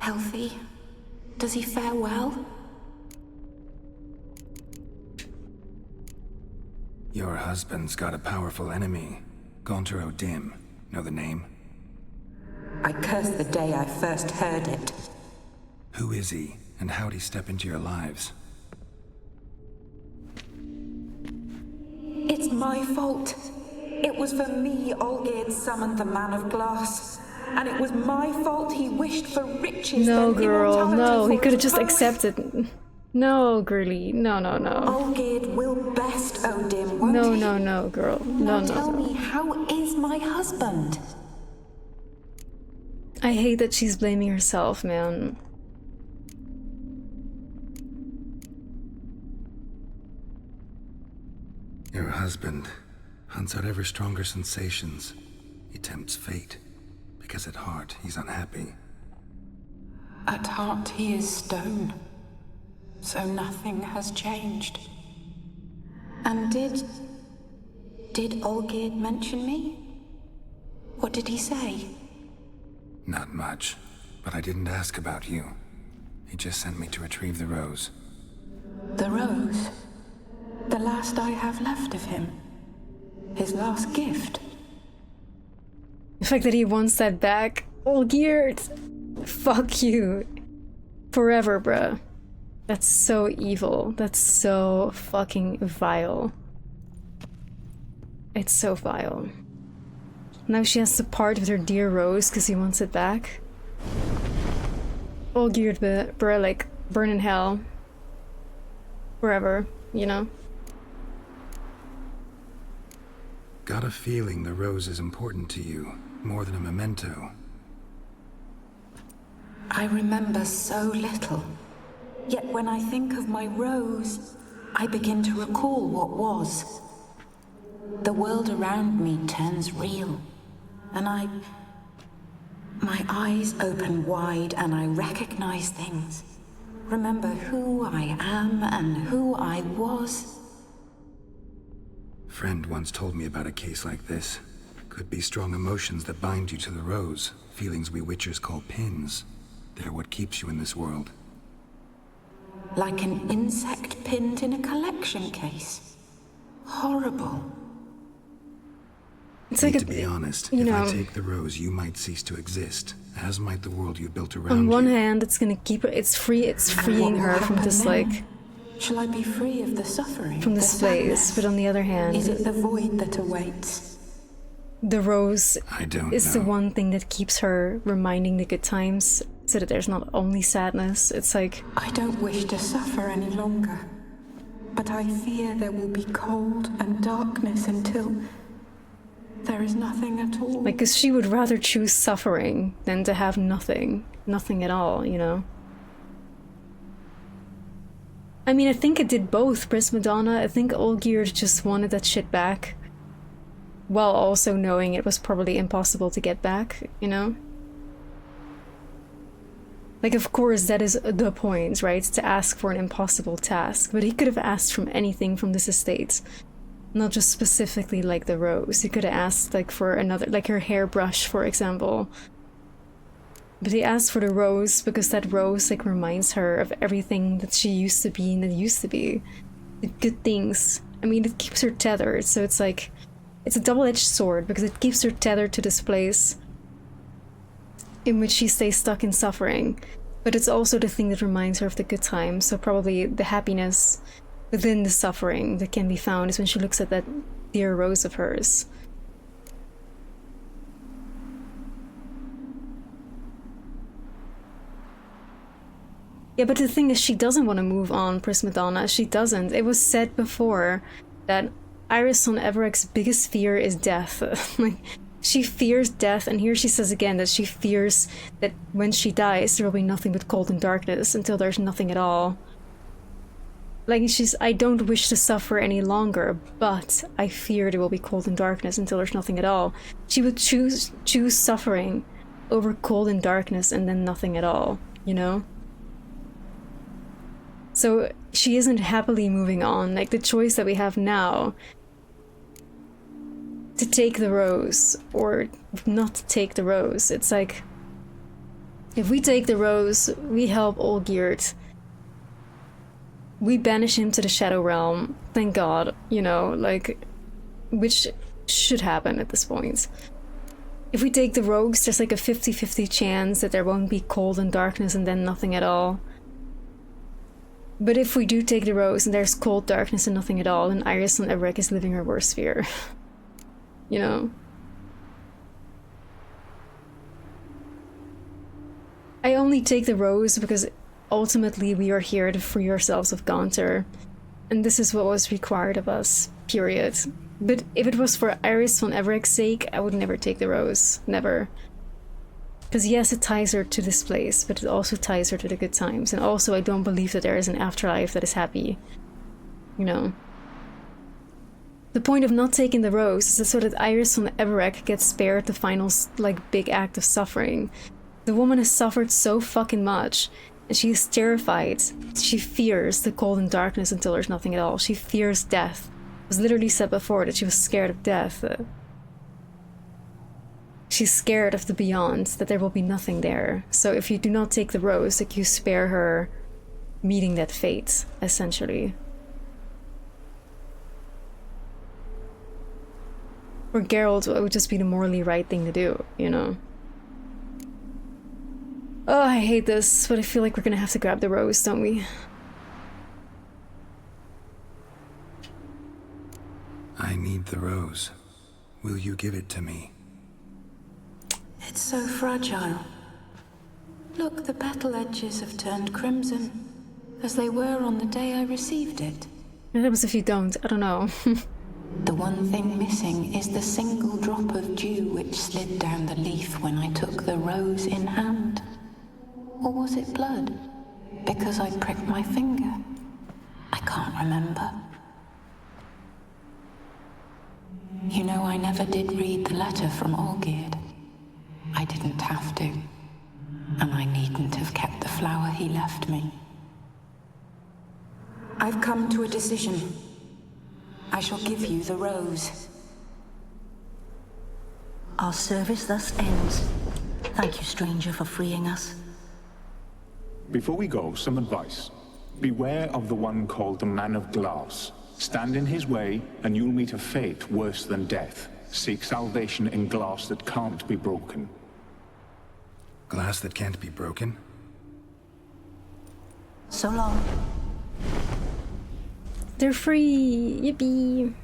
Healthy? Does he fare well? Your husband's got a powerful enemy. Gaunter O'Dim. Know the name? I curse the day I first heard it. Who is he, and how'd he step into your lives? It's my fault. It was for me Olgierd summoned the Man of Glass. And it was my fault he wished for riches. No, and girl, no. He could have just both. accepted. No, girly. No, no, no. Olgierd will best O'Dim, won't No, he? no, no, girl. Now No, tell no, me, no. how is my husband? I hate that she's blaming herself, man. Your husband hunts out ever stronger sensations. He tempts fate, because at heart he's unhappy. At heart he is stone, so nothing has changed. And did Olgierd mention me? What did he say? Not much, but I didn't ask about you. He just sent me to retrieve the rose. The rose? The last I have left of him? His last gift? The fact that he wants that back. Olgierd! Fuck you. Forever, bruh. That's so evil. That's so fucking vile. It's so vile. Now she has to part with her dear rose because he wants it back. Olgierd, bruh, like, burn in hell. Forever, you know? Got a feeling the rose is important to you, more than a memento. I remember so little. Yet when I think of my rose, I begin to recall what was. The world around me turns real, and my eyes open wide and I recognize things. Remember who I am and who I was. Friend once told me about a case like this. Could be strong emotions that bind you to the rose, feelings we witchers call pins. They're what keeps you in this world. Like an insect pinned in a collection case. Horrible. It's like to be honest, you if know, I take the rose, you might cease to exist, as might the world you built around on one you. hand, it's gonna keep her. It's freeing her from this, like, shall I be free of the suffering? from this place. But on the other hand, Is it the void that awaits? the rose I don't is know. the one thing that keeps her reminding the good times, so that there's not only sadness. It's like, I don't wish to suffer any longer, but I fear there will be cold and darkness until there is nothing at all. like, cause she would rather choose suffering than to have nothing at all, you know. I mean, I think it did both, Prince Madonna. I think Olgierd just wanted that shit back, while also knowing it was probably impossible to get back, you know? Like, of course, that is the point, right? To ask for an impossible task. But he could have asked from anything from this estate. Not just specifically, like, the rose. He could have asked, like, for another, like, her hairbrush, for example. But he asked for the rose because that rose, like, reminds her of everything that she used to be and that used to be. The good things. I mean, it keeps her tethered, so it's like... It's a double-edged sword because it keeps her tethered to this place in which she stays stuck in suffering, but it's also the thing that reminds her of the good times, so probably the happiness within the suffering that can be found is when she looks at that dear rose of hers. Yeah, but the thing is, she doesn't want to move on, Prismadonna. She doesn't. It was said before that Iris von Evereck's biggest fear is death. Like, she fears death, and here she says again that she fears that when she dies, there will be nothing but cold and darkness until there's nothing at all. Like, I don't wish to suffer any longer, but I fear there will be cold and darkness until there's nothing at all. She would choose suffering over cold and darkness and then nothing at all, you know? So she isn't happily moving on. Like, the choice that we have now to take the rose or not take the rose, it's like, if we take the rose, we help Olgierd. We banish him to the Shadow Realm, thank God, you know, like, which should happen at this point. If we take the rogues, there's like a 50-50 chance that there won't be cold and darkness and then nothing at all. But if we do take the rose and there's cold, darkness and nothing at all, then Iris von Evereck is living her worst fear. You know? I only take the rose because ultimately we are here to free ourselves of Gaunter. And this is what was required of us, period. But if it was for Iris von Evereck's sake, I would never take the rose. Never. Because yes, it ties her to this place, but it also ties her to the good times. And also, I don't believe that there is an afterlife that is happy. You know? The point of not taking the rose is so that Iris von Evereck gets spared the final, like, big act of suffering. The woman has suffered so fucking much, and she is terrified. She fears the cold and darkness until there's nothing at all. She fears death. It was literally said before that she was scared of death. She's scared of the beyond, that there will be nothing there. So if you do not take the rose, like, you spare her meeting that fate, essentially. For Geralt, it would just be the morally right thing to do, you know? Oh, I hate this, but I feel like we're gonna have to grab the rose, don't we? I need the rose. Will you give it to me? It's so fragile. Look, the petal edges have turned crimson, as they were on the day I received it. What happens if you don't? I don't know. The one thing missing is the single drop of dew which slid down the leaf when I took the rose in hand. Or was it blood? Because I pricked my finger? I can't remember. You know, I never did read the letter from Olgierd. I didn't have to. And I needn't have kept the flower he left me. I've come to a decision. I shall give you the rose. Our service thus ends. Thank you, stranger, for freeing us. Before we go, some advice. Beware of the one called the Man of Glass. Stand in his way, and you'll meet a fate worse than death. Seek salvation in glass that can't be broken. Glass that can't be broken? So long. They're free! Yippee!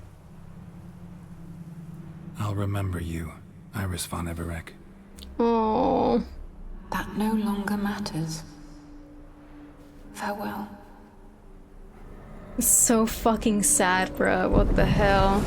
I'll remember you, Iris von Evereck. Oh. That no longer matters. Farewell. It's so fucking sad, bruh. What the hell?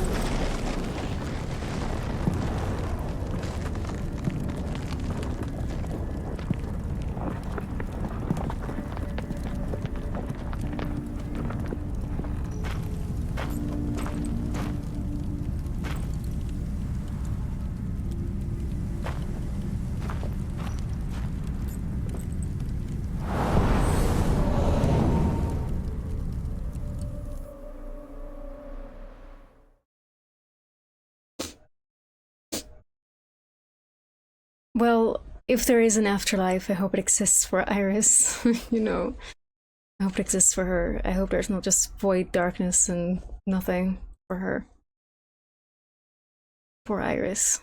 Well, if there is an afterlife, I hope it exists for Iris, you know. I hope it exists for her. I hope there's not just void darkness and nothing for her. Poor Iris.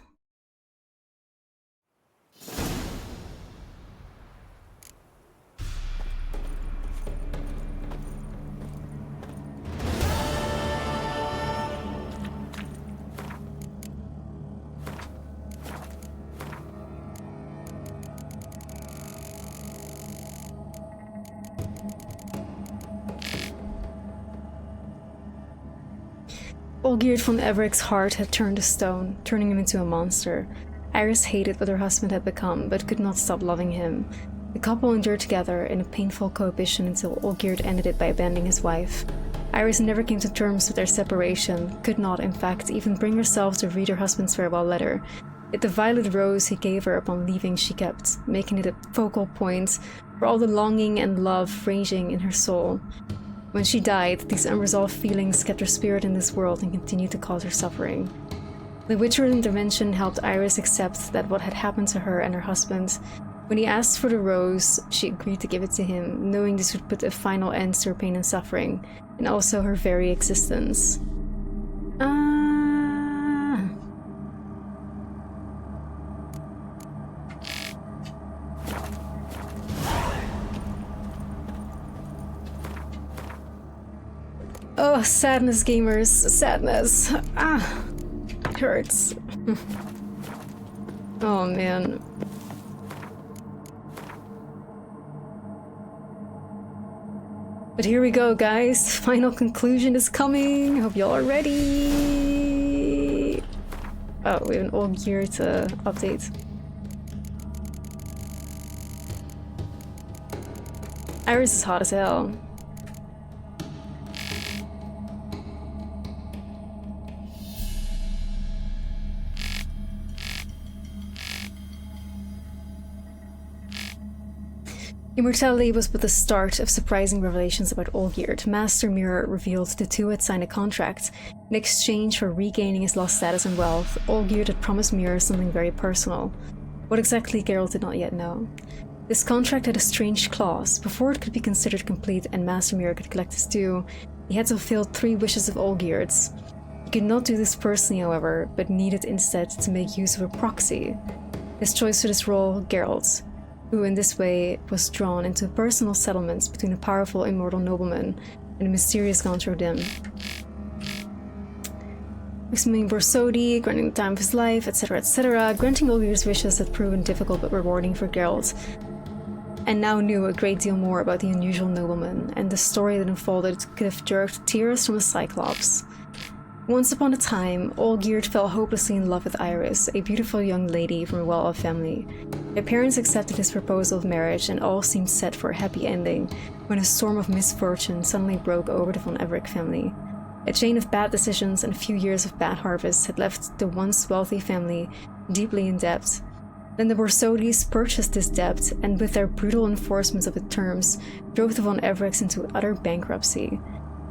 Olgierd von Everek's heart had turned to stone, turning him into a monster. Iris hated what her husband had become, but could not stop loving him. The couple endured together in a painful cohabitation until Olgierd ended it by abandoning his wife. Iris never came to terms with their separation, could not, in fact, even bring herself to read her husband's farewell letter. Yet the violet rose he gave her upon leaving she kept, making it a focal point for all the longing and love raging in her soul. When she died, these unresolved feelings kept her spirit in this world and continued to cause her suffering. The Witcher's intervention helped Iris accept that what had happened to her and her husband. When he asked for the rose, she agreed to give it to him, knowing this would put a final end to her pain and suffering, and also her very existence. Oh, sadness, gamers. Sadness. It hurts. Oh, man. But here we go, guys. Final conclusion is coming. Hope y'all are ready. Oh, we have an old gear to update. Iris is hot as hell. Immortality was but the start of surprising revelations about Olgierd. Master Mirror revealed the two had signed a contract. In exchange for regaining his lost status and wealth, Olgierd had promised Mirror something very personal. What exactly, Geralt did not yet know. This contract had a strange clause. Before it could be considered complete and Master Mirror could collect his due, he had to fulfill 3 wishes of Olgierd's. He could not do this personally, however, but needed instead to make use of a proxy. His choice for this role, Geralt, who in this way was drawn into personal settlements between a powerful immortal nobleman and a mysterious Gaunter O'Dim. Examining Borsodi, granting the time of his life, etc., granting Olgierd's wishes had proven difficult but rewarding for Geralt, and now knew a great deal more about the unusual nobleman, and the story that unfolded could have jerked tears from a cyclops. Once upon a time, Olgierd fell hopelessly in love with Iris, a beautiful young lady from a well-off family. Their parents accepted his proposal of marriage and all seemed set for a happy ending when a storm of misfortune suddenly broke over the von Everek family. A chain of bad decisions and a few years of bad harvests had left the once wealthy family deeply in debt. Then the Borsodis purchased this debt and with their brutal enforcement of the terms, drove the von Evereks into utter bankruptcy.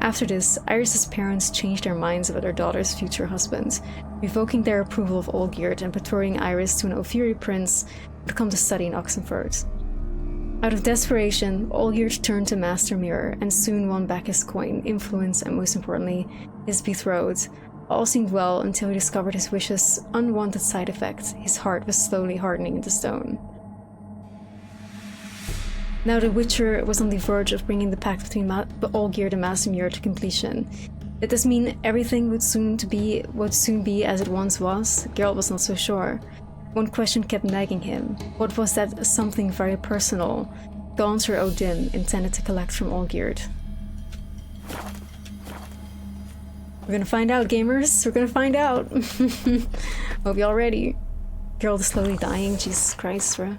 After this, Iris's parents changed their minds about their daughter's future husband, revoking their approval of Olgierd and betrothing Iris to an Ophiri prince who would come to study in Oxenford. Out of desperation, Olgierd turned to Master Mirror and soon won back his coin, influence, and most importantly, his betrothed. All seemed well until he discovered his wish's unwanted side effect. His heart was slowly hardening into stone. Now the Witcher was on the verge of bringing the pact between Olgierd and Master Mirror to completion. Did this mean everything would soon be as it once was? Geralt was not so sure. One question kept nagging him. What was that something very personal Gaunter O'Dim intended to collect from Olgierd? We're gonna find out, gamers. We're gonna find out. Hope y'all ready. Geralt is slowly dying. Jesus Christ, bro.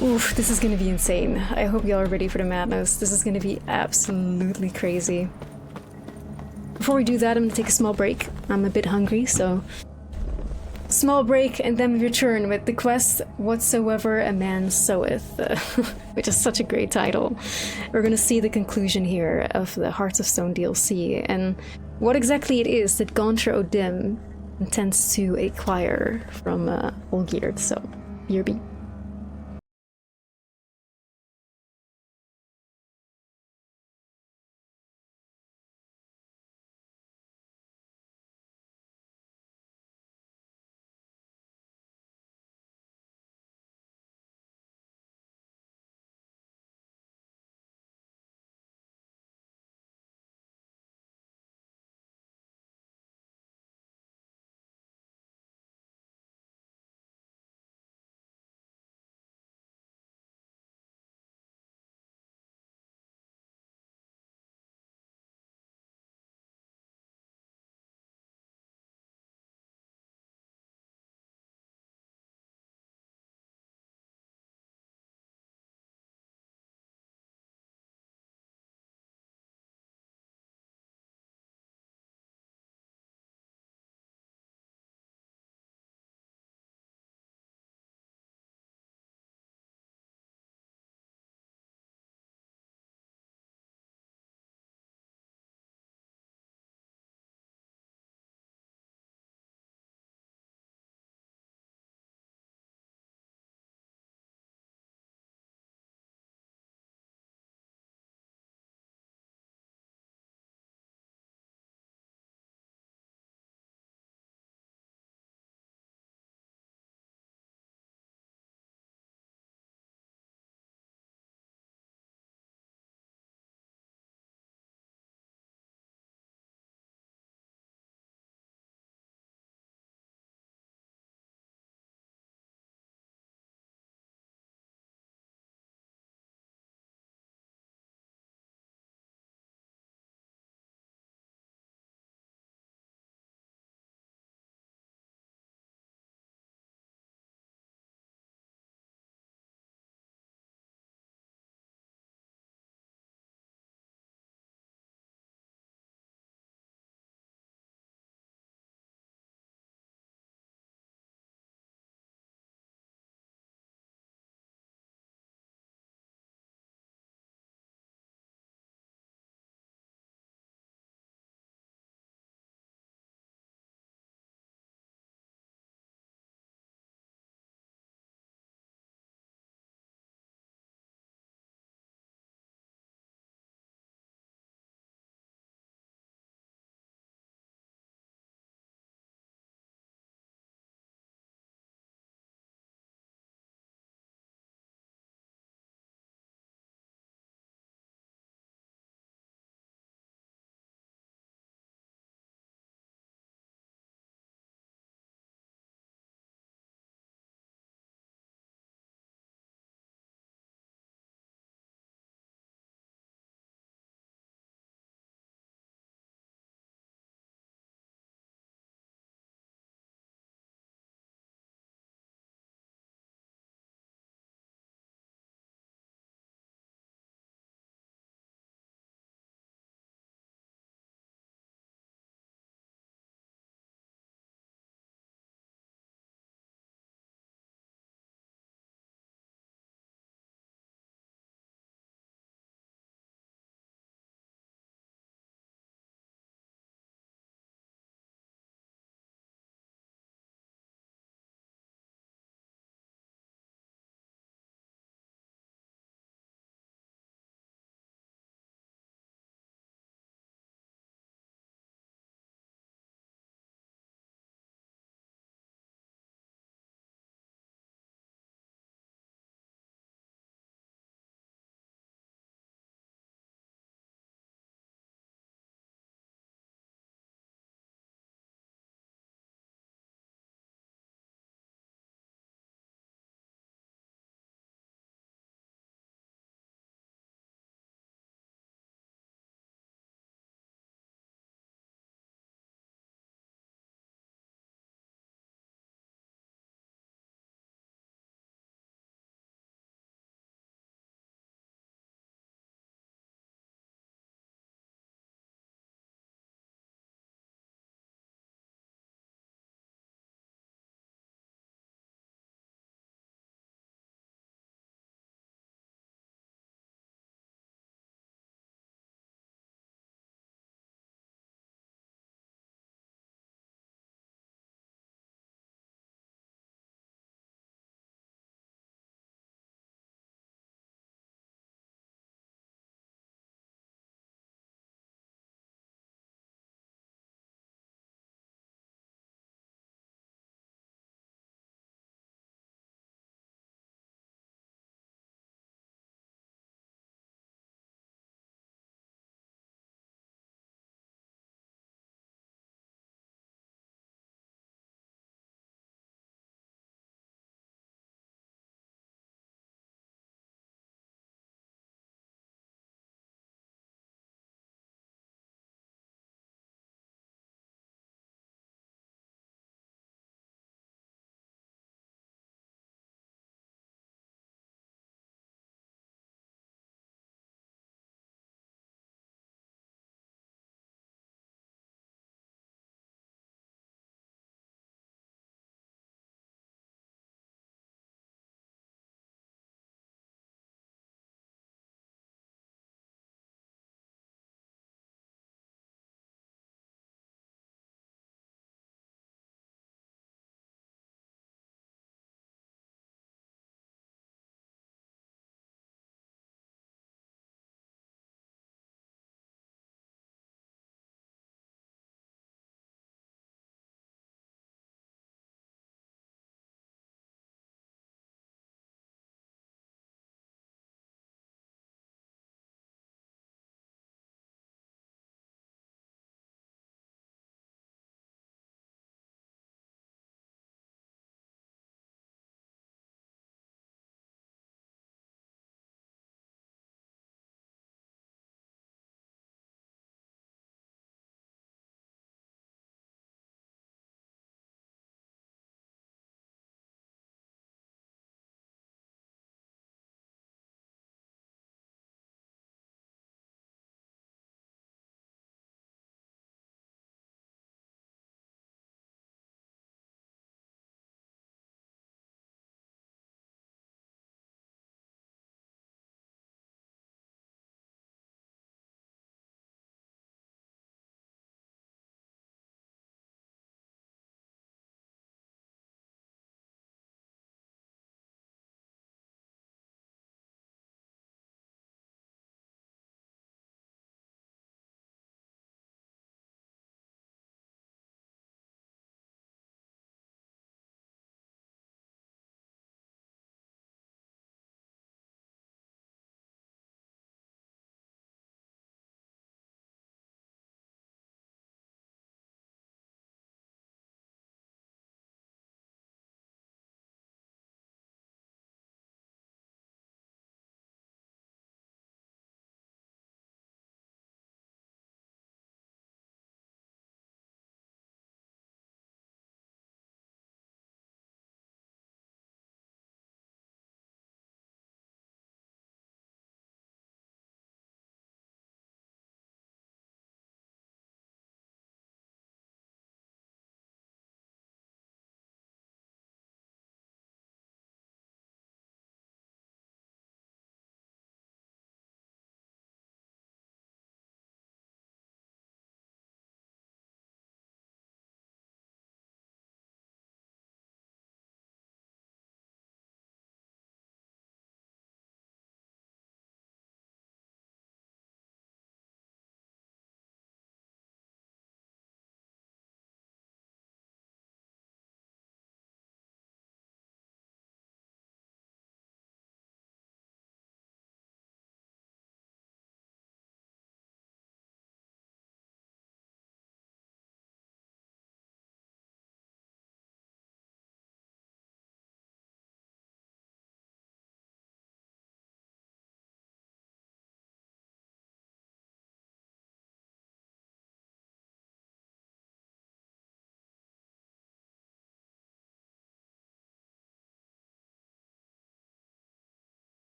Oof, this is gonna be insane. I hope y'all are ready for the madness. This is gonna be absolutely crazy. Before we do that, I'm gonna take a small break. I'm a bit hungry, so... Small break, and then we return with the quest Whatsoever a Man Soweth, which is such a great title. We're gonna see the conclusion here of the Hearts of Stone DLC, and what exactly it is that Gaunter O'Dim intends to acquire from Olgierd, so BRB.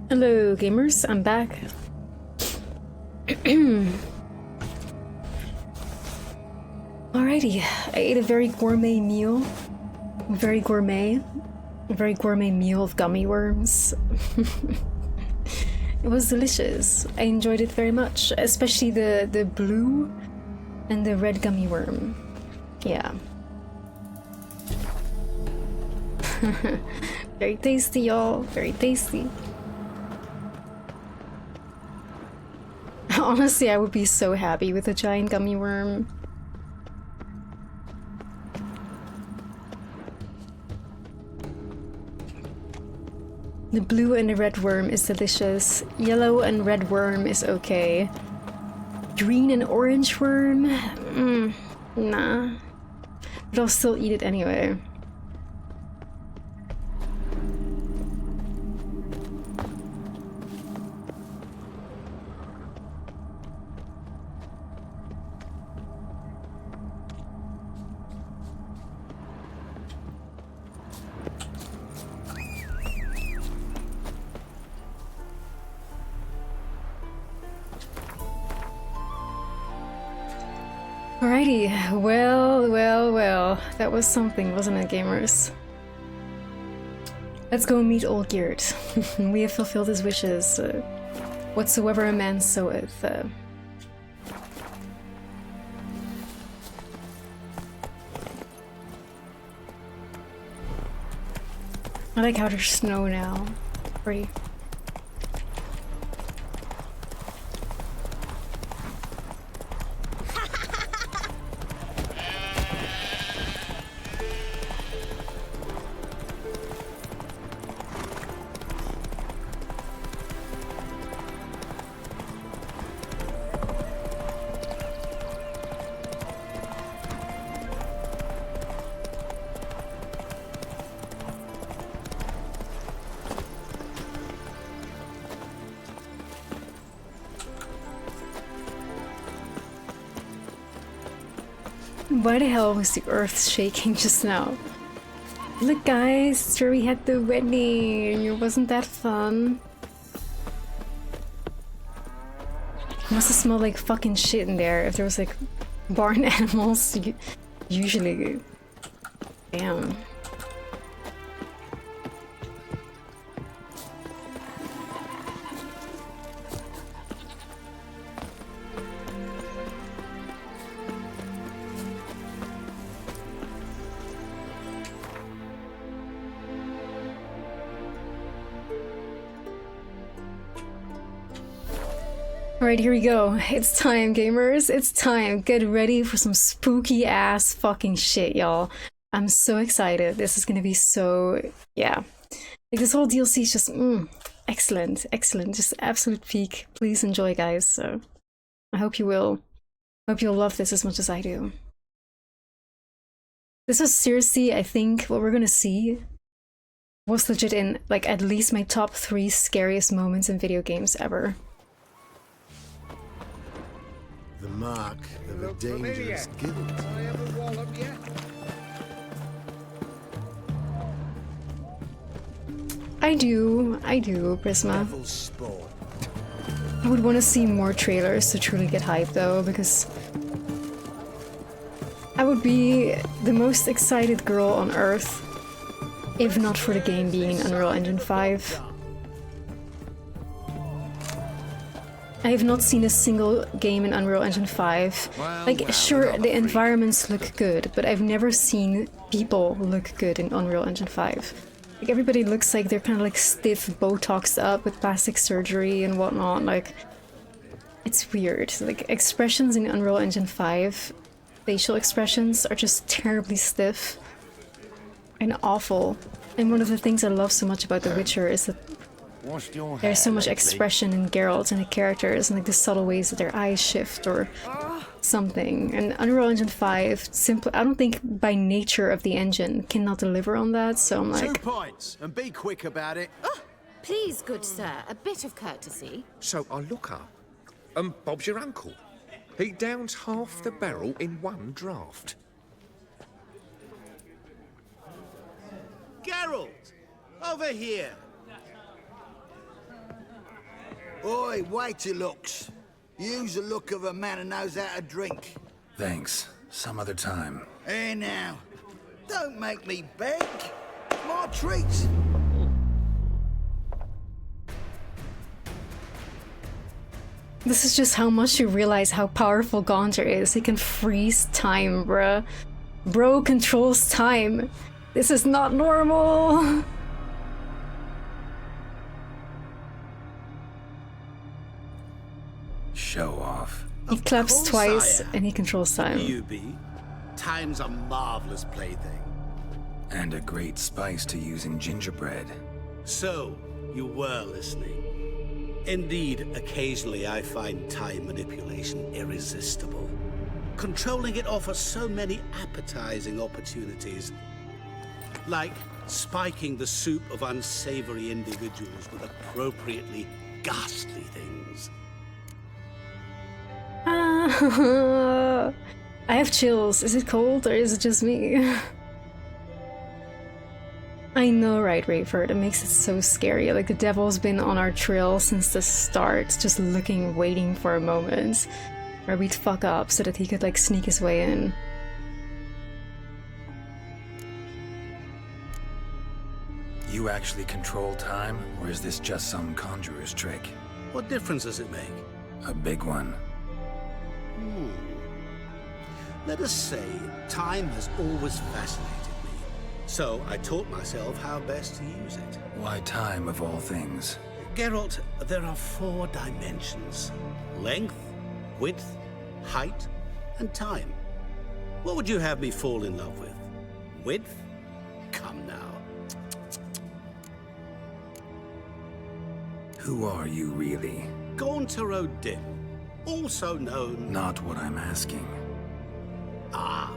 Hello, gamers. I'm back. Alrighty, I ate a very gourmet meal. Very gourmet. A very gourmet meal of gummy worms. It was delicious. I enjoyed it very much, especially the blue and the red gummy worm. Yeah. Very tasty, y'all. Very tasty. Honestly, I would be so happy with a giant gummy worm. The blue and the red worm is delicious. Yellow and red worm is okay. Green and orange worm? Nah. But I'll still eat it anyway. Alrighty, well, that was something, wasn't it, gamers? Let's go meet old Geert. We have fulfilled his wishes. Whatsoever a man soweth. I like how there's snow now. Pretty. Why the hell was the earth shaking just now? Look guys, it's where we had the wedding. Wasn't that fun? It must have smelled like fucking shit in there if there was like barn animals. Usually. Damn. Alright, here we go. It's time, gamers. It's time. Get ready for some spooky ass fucking shit, y'all. I'm so excited. This is gonna be so... yeah. Like, this whole DLC is just... excellent. Excellent. Just absolute peak. Please enjoy, guys. So, I hope you will. I hope you'll love this as much as I do. This was seriously, I think, what we're gonna see was legit in, like, at least my top 3 scariest moments in video games ever. The mark of a dangerous guild. I do, Prisma. I would want to see more trailers to truly get hyped though, because I would be the most excited girl on earth if not for the game being in Unreal Engine 5. I have not seen a single game in Unreal Engine 5. Like, sure, the environments look good, but I've never seen people look good in Unreal Engine 5. Like, everybody looks like they're kind of like stiff, Botoxed up with plastic surgery and whatnot. Like, it's weird. Like, expressions in Unreal Engine 5, facial expressions, are just terribly stiff and awful. And one of the things I love so much about The Witcher is that there's so much expression in Geralt and the characters, and like the subtle ways that their eyes shift or something. And Unreal Engine 5 simply, I don't think by nature of the engine cannot deliver on that, so I'm like... 2 points, and be quick about it. Oh, please, good sir, a bit of courtesy. So I look up, and Bob's your uncle. He downs half the barrel in one draft. Geralt, over here. Oi, wait your looks. Use the look of a man who knows how to drink. Thanks. Some other time. Hey now, don't make me beg. My treat. This is just how much you realize how powerful Gaunter is. He can freeze time, bruh. Bro controls time. This is not normal. Show off. He claps course twice I am. and he controls time. You be. Time's a marvelous plaything. And a great spice to use in gingerbread. So, you were listening. Indeed, occasionally I find time manipulation irresistible. Controlling it offers so many appetizing opportunities. Like spiking the soup of unsavory individuals with appropriately ghastly things. I have chills. Is it cold or is it just me? I know, right, Rayford? It makes it so scary. Like the devil's been on our trail since the start, just looking, waiting for a moment where we'd fuck up so that he could like sneak his way in. You actually control time, or is this just some conjurer's trick? What difference does it make? A big one. Let us say, time has always fascinated me. So I taught myself how best to use it. Why time of all things? Geralt, there are 4 dimensions. Length, width, height, and time. What would you have me fall in love with? Width? Come now. Who are you really? Gaunter O'Dim, also known... Not what I'm asking. Ah,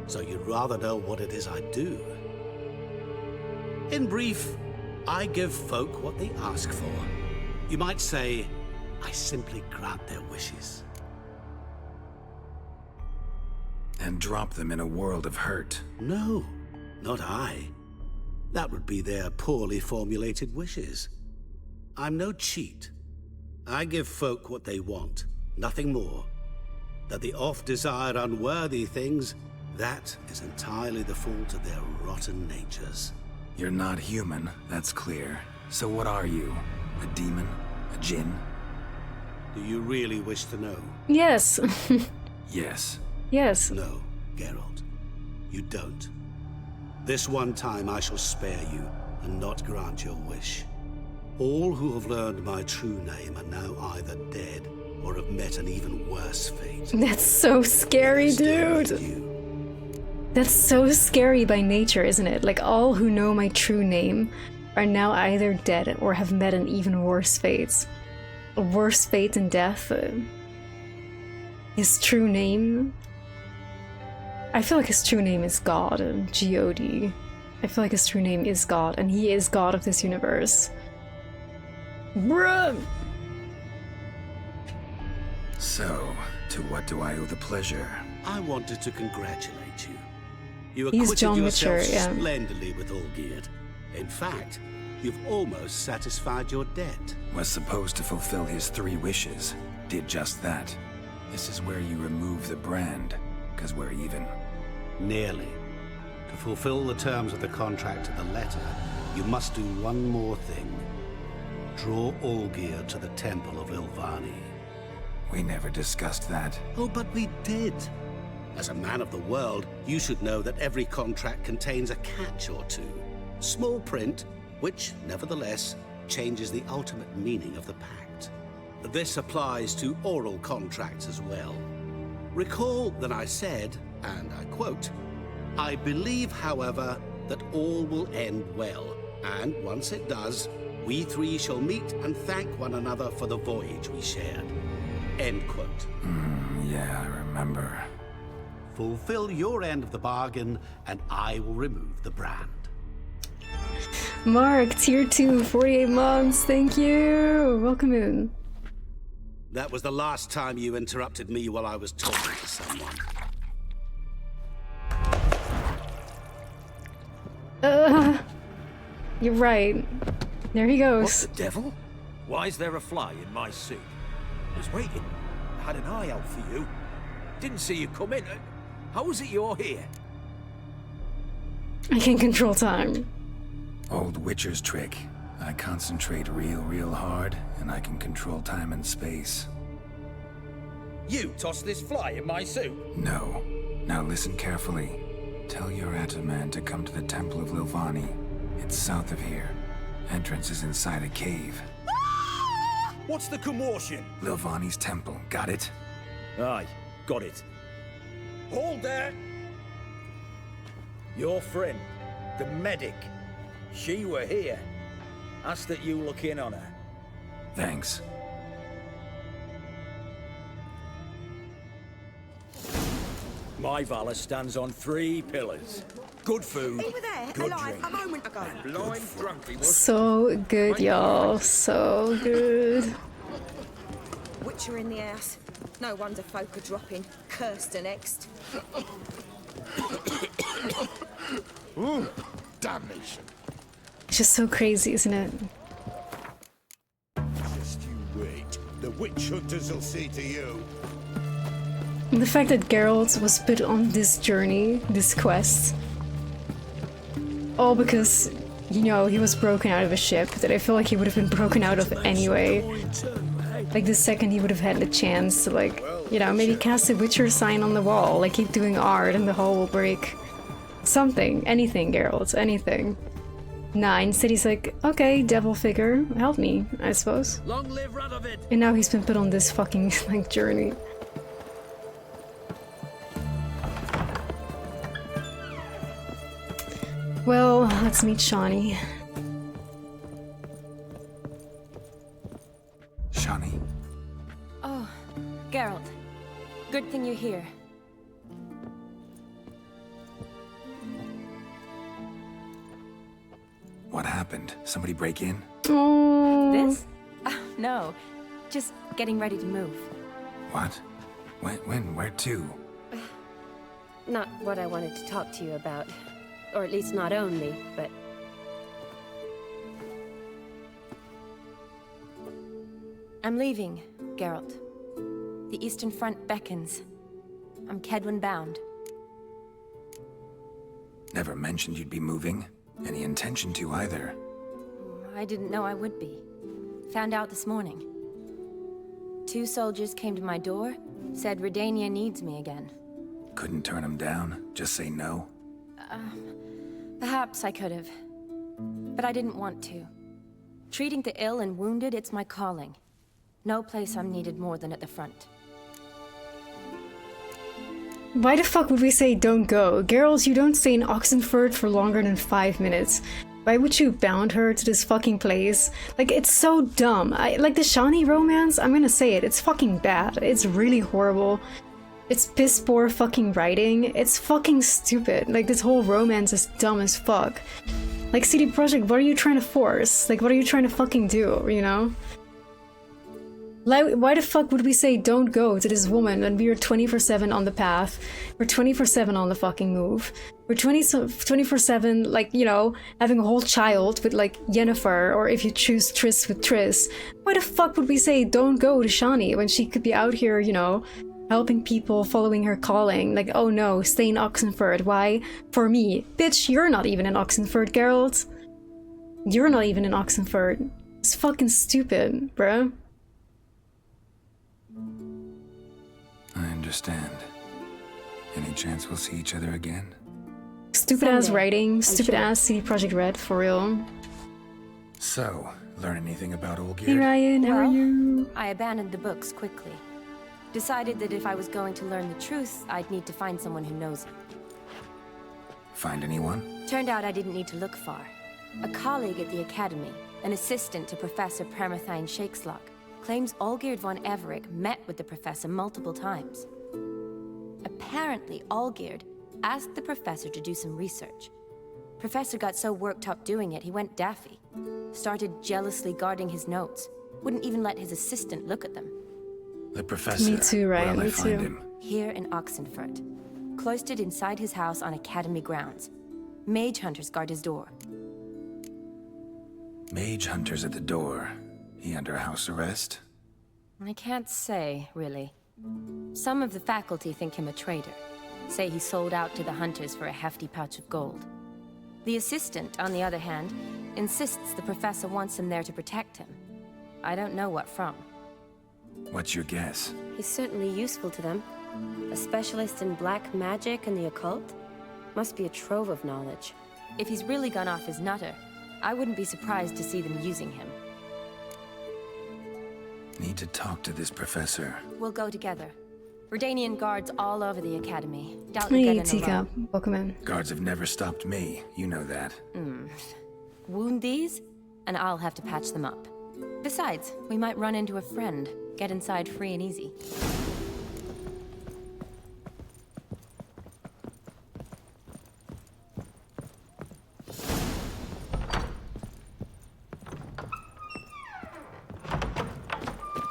so you'd rather know what it is I do. In brief, I give folk what they ask for. You might say, I simply grant their wishes. And drop them in a world of hurt. No, not I. That would be their poorly formulated wishes. I'm no cheat. I give folk what they want, nothing more. That they oft desire unworthy things, that is entirely the fault of their rotten natures. You're not human, that's clear. So what are you? A demon? A djinn? Do you really wish to know? Yes. Yes. Yes. No, Geralt. You don't. This one time I shall spare you and not grant your wish. All who have learned my true name are now either dead or have met an even worse fate. That's so scary, dude. That's so scary by nature, isn't it? Like, all who know my true name are now either dead or have met an even worse fate. A worse fate than death. His true name... I feel like his true name is God, G-O-D. I feel like his true name is God, and he is God of this universe. Bruh! So, to what do I owe the pleasure? I wanted to congratulate you. You He's acquitted John yourself Witcher, yeah. splendidly with Olgierd. In fact, you've almost satisfied your debt. Was supposed to fulfill his 3 wishes. Did just that. This is where you remove the brand, because we're even. Nearly. To fulfill the terms of the contract to the letter, you must do one more thing. Draw Olgierd to the Temple of Ilvani. We never discussed that. Oh, but we did. As a man of the world, you should know that every contract contains a catch or two. Small print, which, nevertheless, changes the ultimate meaning of the pact. This applies to oral contracts as well. Recall that I said, and I quote, "I believe, however, that all will end well, and once it does, we 3 shall meet and thank one another for the voyage we shared." End quote. Yeah, I remember. Fulfill your end of the bargain, and I will remove the brand. Mark, tier 2, 48 months, thank you! Welcome in. That was the last time you interrupted me while I was talking to someone. You're right. There he goes. What the devil? Why is there a fly in my suit? I was waiting. I had an eye out for you. Didn't see you come in. How is it you're here? I can control time. Old Witcher's trick. I concentrate real hard, and I can control time and space. You tossed this fly in my suit? No. Now listen carefully. Tell your Ataman to come to the Temple of Lilvani. It's south of here. Entrance is inside a cave. What's the commotion? Lilvani's temple. Got it? Aye, got it. Hold there! Your friend, the medic, she were here. Ask that you look in on her. Thanks. My Valor stands on 3 pillars. Good food, He were there, good alive, drink. a moment ago. Blind drunk he was. So good, y'all. So good. Witcher in the house. No wonder folk are dropping. Cursed and next. Ooh, damnation. It's just so crazy, isn't it? Just you wait. The witch hunters will see to you. And the fact that Geralt was put on this journey, this quest, all because, you know, he was broken out of a ship that I feel like he would have been broken out of anyway. Like the second he would have had the chance to, like, you know, maybe cast a Witcher sign on the wall, like keep doing art and the hull will break. Something, anything, Geralt, anything. Nah, instead he's like, okay, devil figure, help me, I suppose. Long live Radovid! And now he's been put on this fucking, like, journey. Well, let's meet Shawnee. Shawnee. Oh, Geralt. Good thing you're here. What happened? Somebody break in? This? No. Just getting ready to move. What? When? Where to? Not what I wanted to talk to you about. Or at least not only, but... I'm leaving, Geralt. The Eastern Front beckons. I'm Kedwin bound. Never mentioned you'd be moving. Any intention to either. I didn't know I would be. Found out this morning. 2 soldiers came to my door, said Redania needs me again. Couldn't turn him down? Just say no? Perhaps I could have. But I didn't want to. Treating the ill and wounded, it's my calling. No place I'm needed more than at the front. Why the fuck would we say don't go? Geralt, you don't stay in Oxenford for longer than 5 minutes. Why would you bound her to this fucking place? Like, it's so dumb. Like, the Shawnee romance, I'm gonna say it, it's fucking bad. It's really horrible. It's piss poor fucking writing. It's fucking stupid. Like, this whole romance is dumb as fuck. Like, CD Projekt, what are you trying to force? Like, what are you trying to fucking do, you know? Like, why the fuck would we say don't go to this woman when we are 24/7 on the path? We're 24/7 on the fucking move. We're 24/7, like, you know, having a whole child with, like, Yennefer, or if you choose Triss with Triss. Why the fuck would we say don't go to Shawnee when she could be out here, you know, helping people, following her calling? Like, oh no, stay in Oxenford. Why? For me. Bitch, you're not even in Oxenford, Geralt. You're not even in Oxenford. It's fucking stupid, bruh. I understand. Any chance we'll see each other again? Stupid ass writing, stupid ass CD Projekt Red, for real. So, learn anything about Olgierd? Hey Ryan, how are you? I abandoned the books quickly. Decided that if I was going to learn the truth, I'd need to find someone who knows it. Find anyone? Turned out I didn't need to look far. A colleague at the Academy, an assistant to Professor Permathine Shakeslok, claims Olgierd von Everec met with the professor multiple times. Apparently, Olgierd asked the professor to do some research. Professor got so worked up doing it, he went daffy. Started jealously guarding his notes. Wouldn't even let his assistant look at them. The professor. Me too, Ryan, Where'll I me find too. him? Here in Oxenford. Cloistered inside his house on Academy grounds. Mage hunters guard his door. Mage hunters at the door. He under house arrest? I can't say, really. Some of the faculty think him a traitor. Say he sold out to the hunters for a hefty pouch of gold. The assistant, on the other hand, insists the professor wants him there to protect him. I don't know what from. What's your guess? He's certainly useful to them. A specialist in black magic and the occult? Must be a trove of knowledge. If he's really gone off his nutter, I wouldn't be surprised to see them using him. Need to talk to this professor. We'll go together. Redanian guards all over the academy. Doubt we get in alone. Pokemon. Guards have never stopped me. You know that. Wound these, and I'll have to patch them up. Besides, we might run into a friend. Get inside free and easy.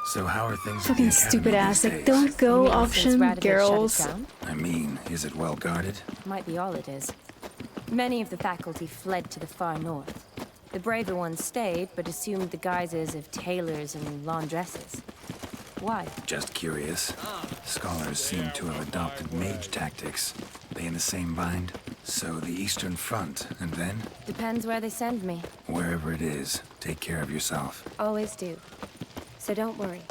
So how are things? Fucking stupid ass. Like, don't go, option girls. I mean, is it well guarded? Might be all it is. Many of the faculty fled to the far north. The braver ones stayed, but assumed the guises of tailors and laundresses. Why? Just curious. Scholars seem to have adopted mage tactics. They in the same bind? So the Eastern Front, and then? Depends where they send me. Wherever it is, take care of yourself. Always do. So don't worry.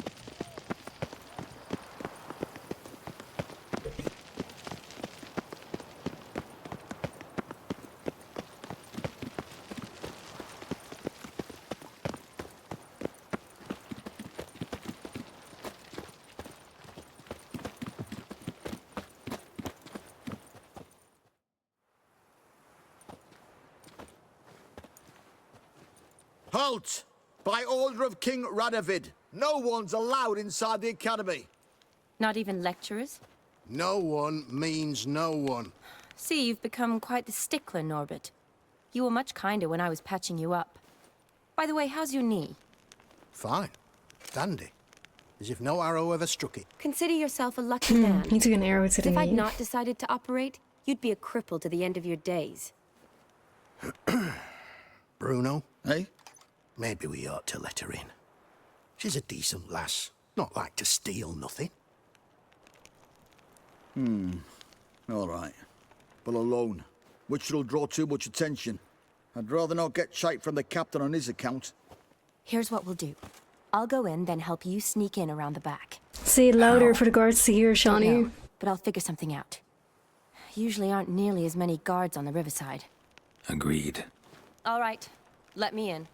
Halt! By order of King Radovid, no one's allowed inside the academy. Not even lecturers? No one means no one. See, you've become quite the stickler, Norbert. You were much kinder when I was patching you up. By the way, how's your knee? Fine. Dandy. As if no arrow ever struck it. Consider yourself a lucky man. He took an arrow to the knee. If I'd not decided to operate, you'd be a cripple to the end of your days. Bruno? Eh? Maybe we ought to let her in. She's a decent lass. Not like to steal nothing. All right. But alone, which will draw too much attention. I'd rather not get shite from the captain on his account. Here's what we'll do. I'll go in, then help you sneak in around the back. Say it louder for the guards to hear, Shawnee. No, but I'll figure something out. Usually aren't nearly as many guards on the riverside. Agreed. All right. Let me in.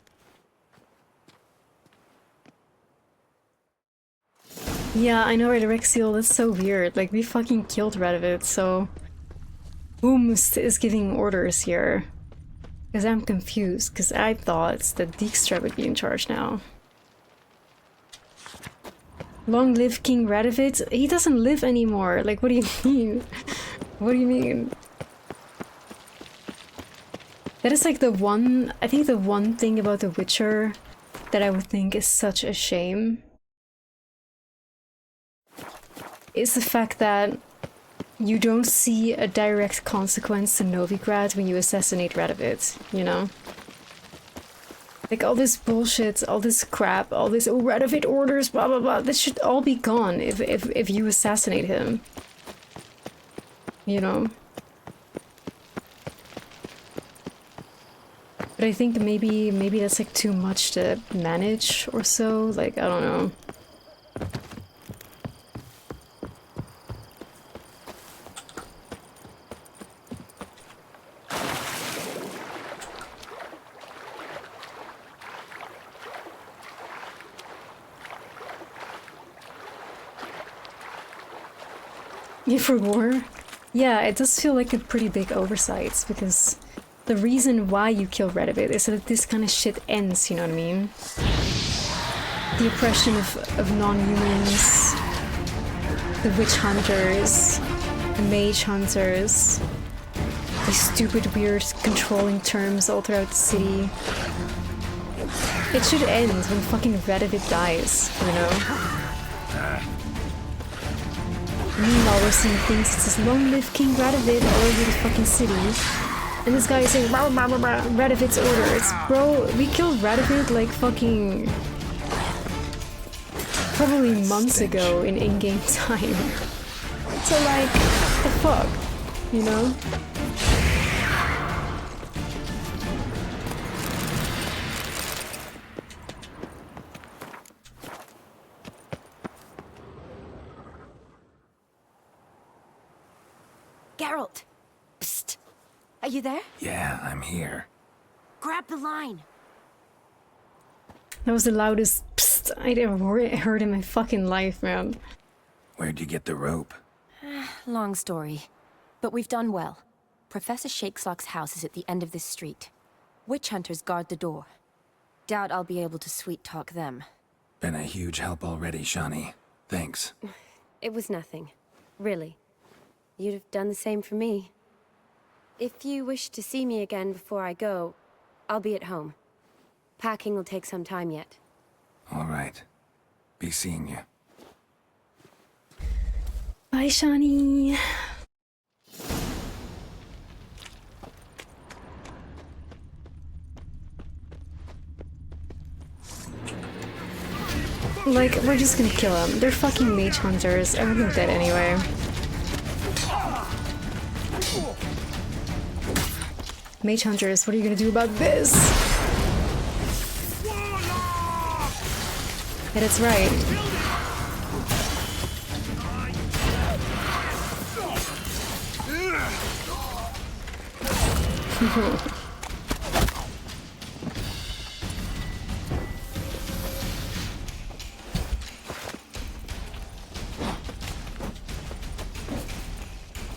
Yeah, I know, right, Rexiel, that's so weird. Like, we fucking killed Radovid, so... Whomst is giving orders here? Because I'm confused, because I thought that Dijkstra would be in charge now. Long live King Radovid? He doesn't live anymore. Like, what do you mean? What do you mean? That is like the one... I think the one thing about The Witcher that I would think is such a shame is the fact that you don't see a direct consequence to Novigrad when you assassinate Radovid, you know? Like, all this bullshit, all this crap, all this, oh, Radovid orders, blah blah blah, this should all be gone if you assassinate him. You know? But I think maybe that's like too much to manage or so, like, I don't know. For war? Yeah, it does feel like a pretty big oversight, because the reason why you kill Radovid is that this kind of shit ends, you know what I mean? The oppression of non-humans, the witch hunters, the mage hunters, these stupid, weird, controlling terms all throughout the city. It should end when fucking Radovid dies, you know? Meanwhile, we're seeing things that says, long live King Radovid all over the fucking city. And this guy is saying, rah, rah, rah, rah, Radovid's orders. Bro, we killed Radovid like fucking probably months ago in in-game time. So like, the fuck, you know? Geralt! Psst! Are you there? Yeah, I'm here. Grab the line! That was the loudest psst I'd ever heard in my fucking life, man. Where'd you get the rope? Long story. But we've done well. Professor Shakeslock's house is at the end of this street. Witch hunters guard the door. Doubt I'll be able to sweet-talk them. Been a huge help already, Shani. Thanks. It was nothing. Really. You'd have done the same for me. If you wish to see me again before I go, I'll be at home. Packing will take some time yet. All right. Be seeing you. Bye, Shani. Like, we're just gonna kill them. They're fucking mage hunters. Everyone's dead anyway. Mage hunters, what are you gonna do about this? Yeah, that's right.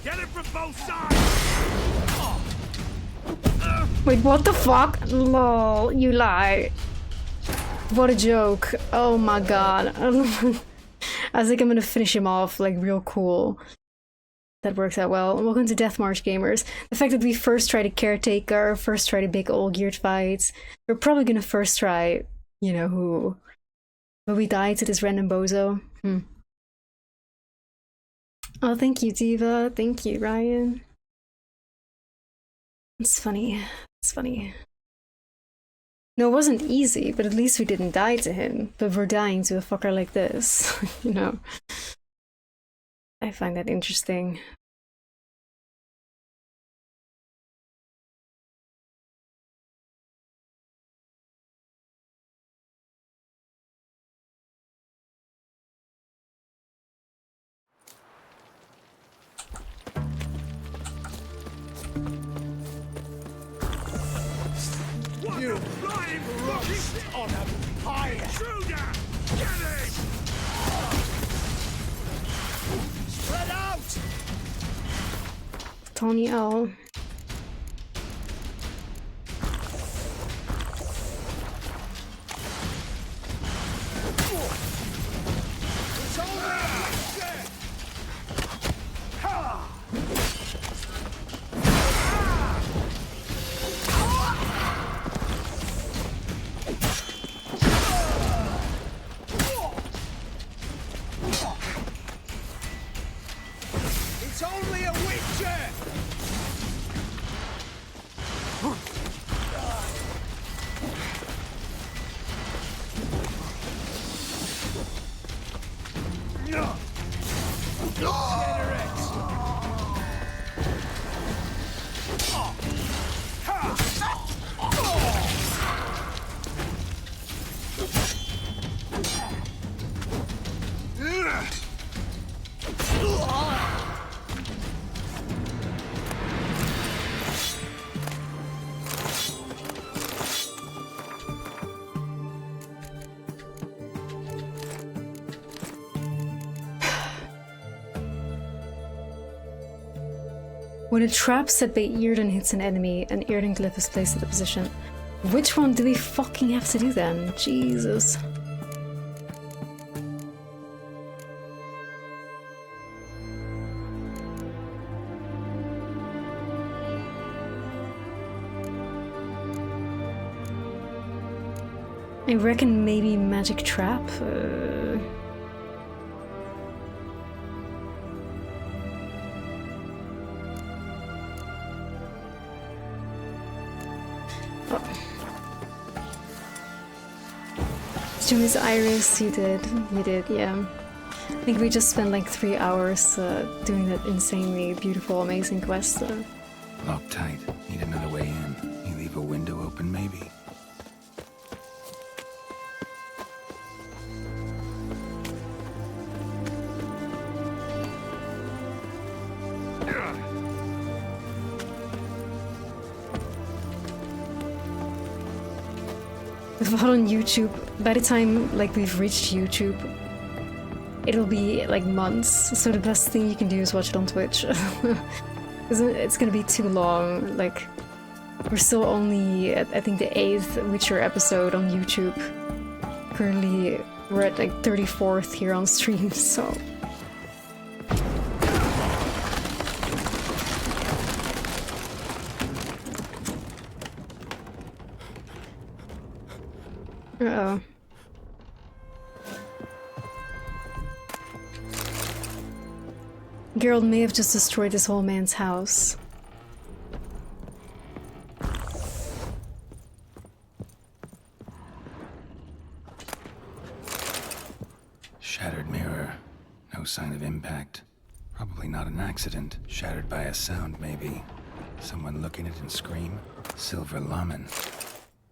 Get it from both sides! Wait, what the fuck? Lol, you lie. What a joke. Oh my god. I think I'm gonna finish him off, like, real cool. That works out well. Welcome to Death March Gamers. The fact that we first tried a caretaker, first tried a big all geared fight. We're probably gonna first try, you know who. But we died to this random bozo. Oh, thank you, Diva. Thank you, Ryan. It's funny. It's funny. No, it wasn't easy, but at least we didn't die to him. But we're dying to a fucker like this, you know. I find that interesting. You flying roast on a pie! Intruder! Get him! Spread out! Tony L. It's over! Ha! It's only a witcher! When a trap set by Earden hits an enemy, an Earden glyph is placed at the position. Which one do we fucking have to do then? Jesus. I reckon maybe magic trap? To Miss Iris, you did, yeah. I think we just spent like 3 hours doing that insanely beautiful, amazing quest. Locked tight. Need another way in. You leave a window open, maybe? We've on YouTube. By the time like we've reached YouTube, it'll be like months. So the best thing you can do is watch it on Twitch. It's gonna be too long. Like we're still only at, I think, the 8th Witcher episode on YouTube. Currently, we're at like 34th here on stream. So. Uh-oh. Geralt may have just destroyed this whole man's house. Shattered mirror. No sign of impact. Probably not an accident. Shattered by a sound, maybe. Someone looking at it and scream. Silver Lamen.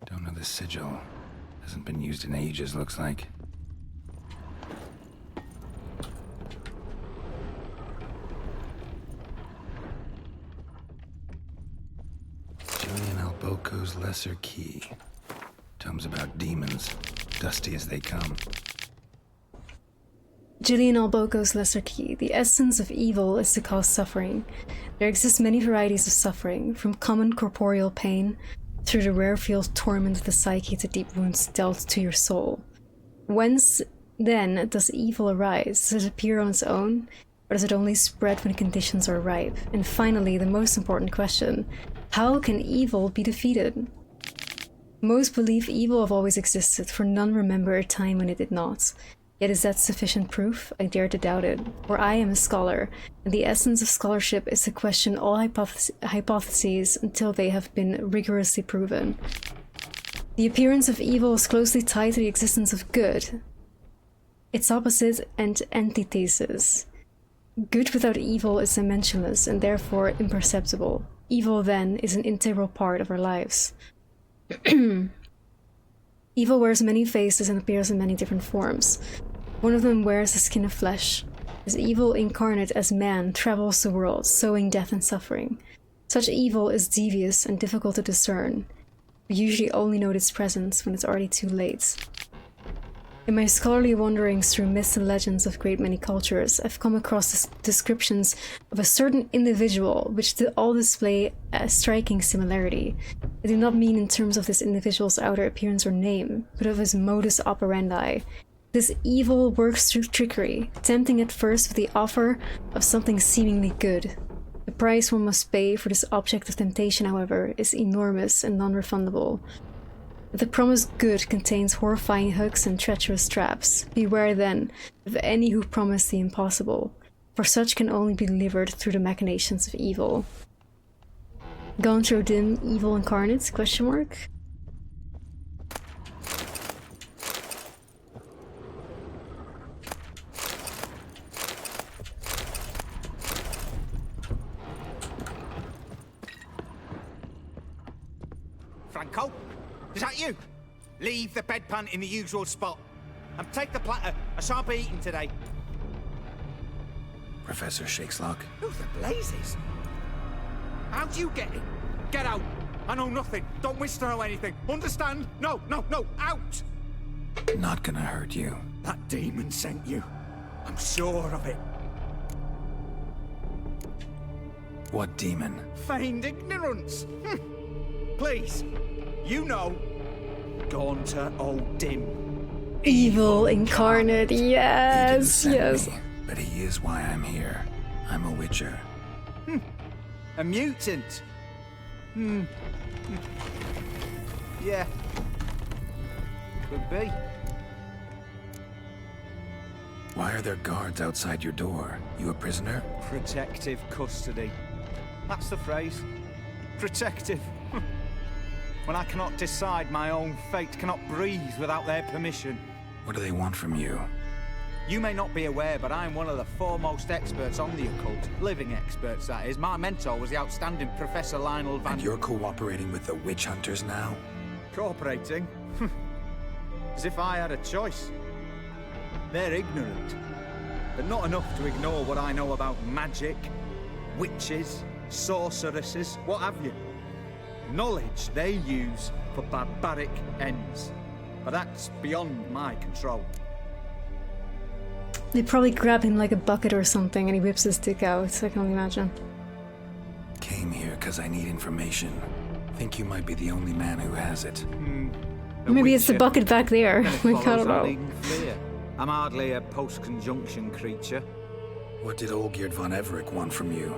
Don't know the sigil. Hasn't been used in ages, looks like. Julian Alboco's Lesser Key. Tomes about demons, dusty as they come. Julian Alboco's Lesser Key. The essence of evil is to cause suffering. There exist many varieties of suffering, from common corporeal pain through the rare-field torment of the psyche to deep wounds dealt to your soul. Whence, then, does evil arise? Does it appear on its own, or does it only spread when conditions are ripe? And finally, the most important question, how can evil be defeated? Most believe evil have always existed, for none remember a time when it did not. Yet is that sufficient proof? I dare to doubt it. For I am a scholar, and the essence of scholarship is to question all hypotheses until they have been rigorously proven. The appearance of evil is closely tied to the existence of good, its opposite and antithesis. Good without evil is dimensionless and therefore imperceptible. Evil, then, is an integral part of our lives. Evil wears many faces and appears in many different forms. One of them wears the skin of flesh. This evil incarnate as man travels the world, sowing death and suffering. Such evil is devious and difficult to discern. We usually only note its presence when it's already too late. In my scholarly wanderings through myths and legends of great many cultures, I've come across descriptions of a certain individual which all display a striking similarity. I do not mean in terms of this individual's outer appearance or name, but of his modus operandi. This evil works through trickery, tempting at first with the offer of something seemingly good. The price one must pay for this object of temptation, however, is enormous and non-refundable. The promised good contains horrifying hooks and treacherous traps. Beware then of any who promise the impossible, for such can only be delivered through the machinations of evil. Gauntro Dim, evil incarnate? Question mark. Franco? Is that you? Leave the bedpan in the usual spot. And take the platter. I shan't be eating today. Professor Shakeslock. Who the blazes? How'd you get in? Get out. I know nothing. Don't wish to know anything. Understand? No, no, no. Out! Not gonna hurt you. That demon sent you. I'm sure of it. What demon? Feigned ignorance. Please. You know. Gaunter O'Dim. Evil incarnate, yes, yes. Me, but he is why I'm here. I'm a witcher. A mutant. Yeah. Could be. Why are there guards outside your door? You a prisoner? Protective custody. That's the phrase. Protective. When I cannot decide my own fate, cannot breathe without their permission. What do they want from you? You may not be aware, but I'm one of the foremost experts on the occult. Living experts, that is. My mentor was the outstanding Professor Lionel Van... And you're cooperating with the witch hunters now? Cooperating? As if I had a choice. They're ignorant, but not enough to ignore what I know about magic, witches, sorceresses, what have you. Knowledge they use for barbaric ends. But that's beyond my control. They probably grab him like a bucket or something and he whips his dick out, I can only imagine. Came here because I need information. Think you might be the only man who has it. Maybe it's the bucket back there. Like, I don't know. I'm hardly a post-conjunction creature. What did Olgierd von Everec want from you?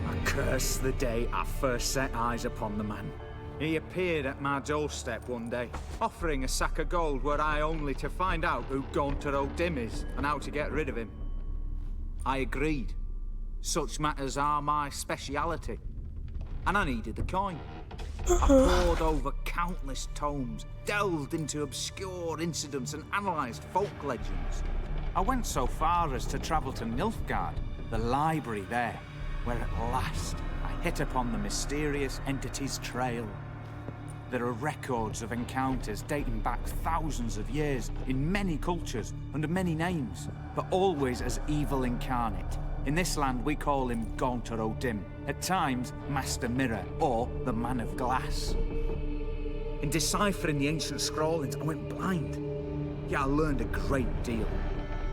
I curse the day I first set eyes upon the man. He appeared at my doorstep one day, offering a sack of gold were I only to find out who Gaunter O'Dim is and how to get rid of him. I agreed. Such matters are my speciality. And I needed the coin. I pored over countless tomes, delved into obscure incidents and analysed folk legends. I went so far as to travel to Nilfgaard, the library there, where at last I hit upon the mysterious entity's trail. There are records of encounters dating back thousands of years in many cultures, under many names, but always as evil incarnate. In this land we call him Gaunter O'Dim, at times Master Mirror or the Man of Glass. In deciphering the ancient scrawlings I went blind, yet I learned a great deal.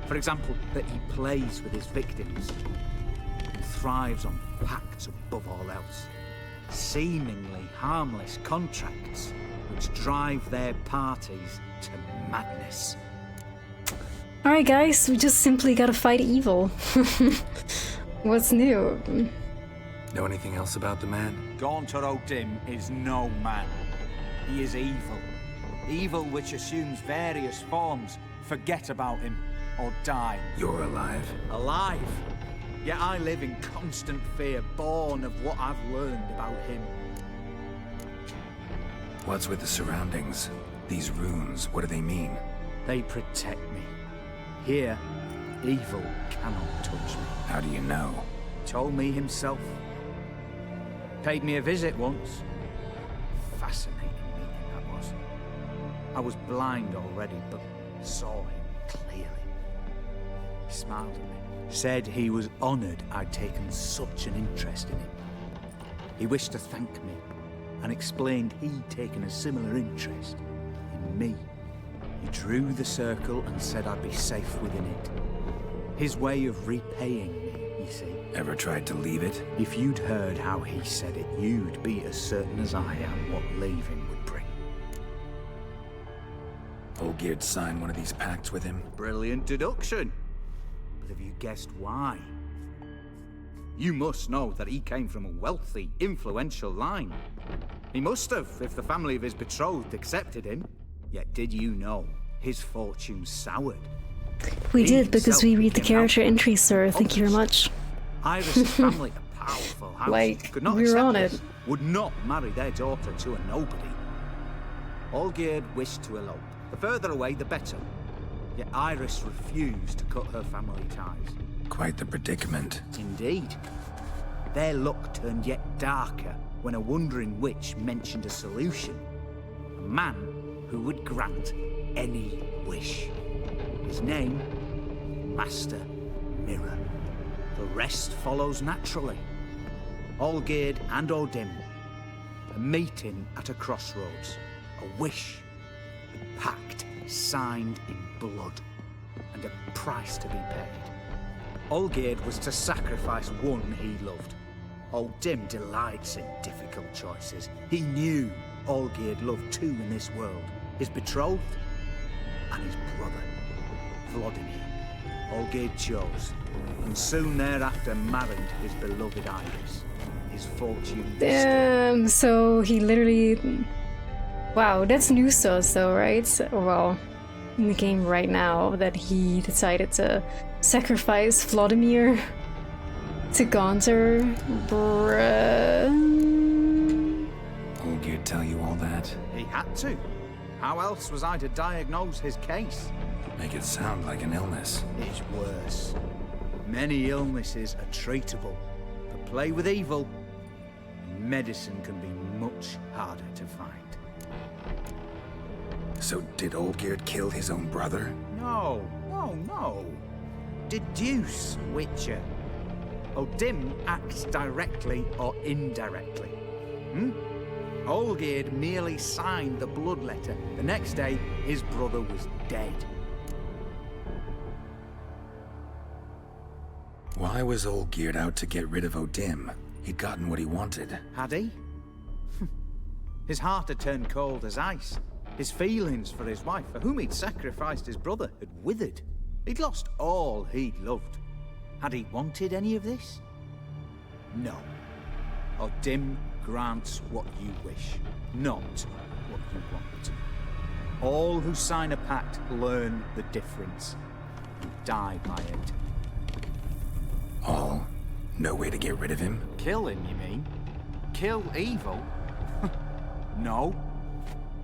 For example, that he plays with his victims and thrives on pacts above all else. Seemingly harmless contracts which drive their parties to madness. Alright guys, we just simply gotta fight evil. What's new? Know anything else about the man? Gaunter O'Dim is no man. He is evil. Evil which assumes various forms. Forget about him, or die. You're alive. Alive? Yet I live in constant fear, born of what I've learned about him. What's with the surroundings? These runes, what do they mean? They protect me. Here, evil cannot touch me. How do you know? Told me himself. Paid me a visit once. Fascinating meeting that was. I was blind already, but saw him clearly. He smiled at me. Said he was honoured I'd taken such an interest in him. He wished to thank me, and explained he'd taken a similar interest in me. He drew the circle and said I'd be safe within it. His way of repaying me, you see. Ever tried to leave it? If you'd heard how he said it, you'd be as certain as I am what leaving would bring. Olgierd signed one of these pacts with him? Brilliant deduction. But have you guessed why? You must know that he came from a wealthy, influential line. He must have, if the family of his betrothed accepted him. Yet did you know his fortune soured? We did, because we read the character entries, sir. Thank you very much. Iris' family, a powerful house, like, could not we were accept on this, it. would not marry their daughter to a nobody. Olgierd wished to elope. The further away, the better. Yet Iris refused to cut her family ties. Quite the predicament. Indeed. Their luck turned yet darker when a wandering witch mentioned a solution. A man who would grant any wish. His name, Master Mirror. The rest follows naturally. Olgierd and O'Dim, a meeting at a crossroads, a wish, a pact signed in blood, and a price to be paid. Olgierd was to sacrifice one he loved. O'Dim delights in difficult choices. He knew Olgierd loved two in this world, his betrothed and his brother, Vladimir. Olgierd chose, and soon thereafter married his beloved Iris. His fortune... Damn, so he literally... Wow, that's news to us though, right? Well, in the game right now, that he decided to sacrifice Vladimir to Gaunter. Bruh. Olgierd tell you all that? He had to. How else was I to diagnose his case? Make it sound like an illness. It's worse. Many illnesses are treatable, but play with evil, medicine can be much harder to find. So did Olgierd kill his own brother? No. Deduce, Witcher. Odim acts directly or indirectly. Olgierd merely signed the blood letter. The next day, his brother was dead. Why was Olgierd out to get rid of Odim? He'd gotten what he wanted. Had he? His heart had turned cold as ice. His feelings for his wife, for whom he'd sacrificed his brother, had withered. He'd lost all he'd loved. Had he wanted any of this? No. Odim grants what you wish, not what you want. All who sign a pact learn the difference and die by it. All? No way to get rid of him? Kill him, you mean? Kill evil? No.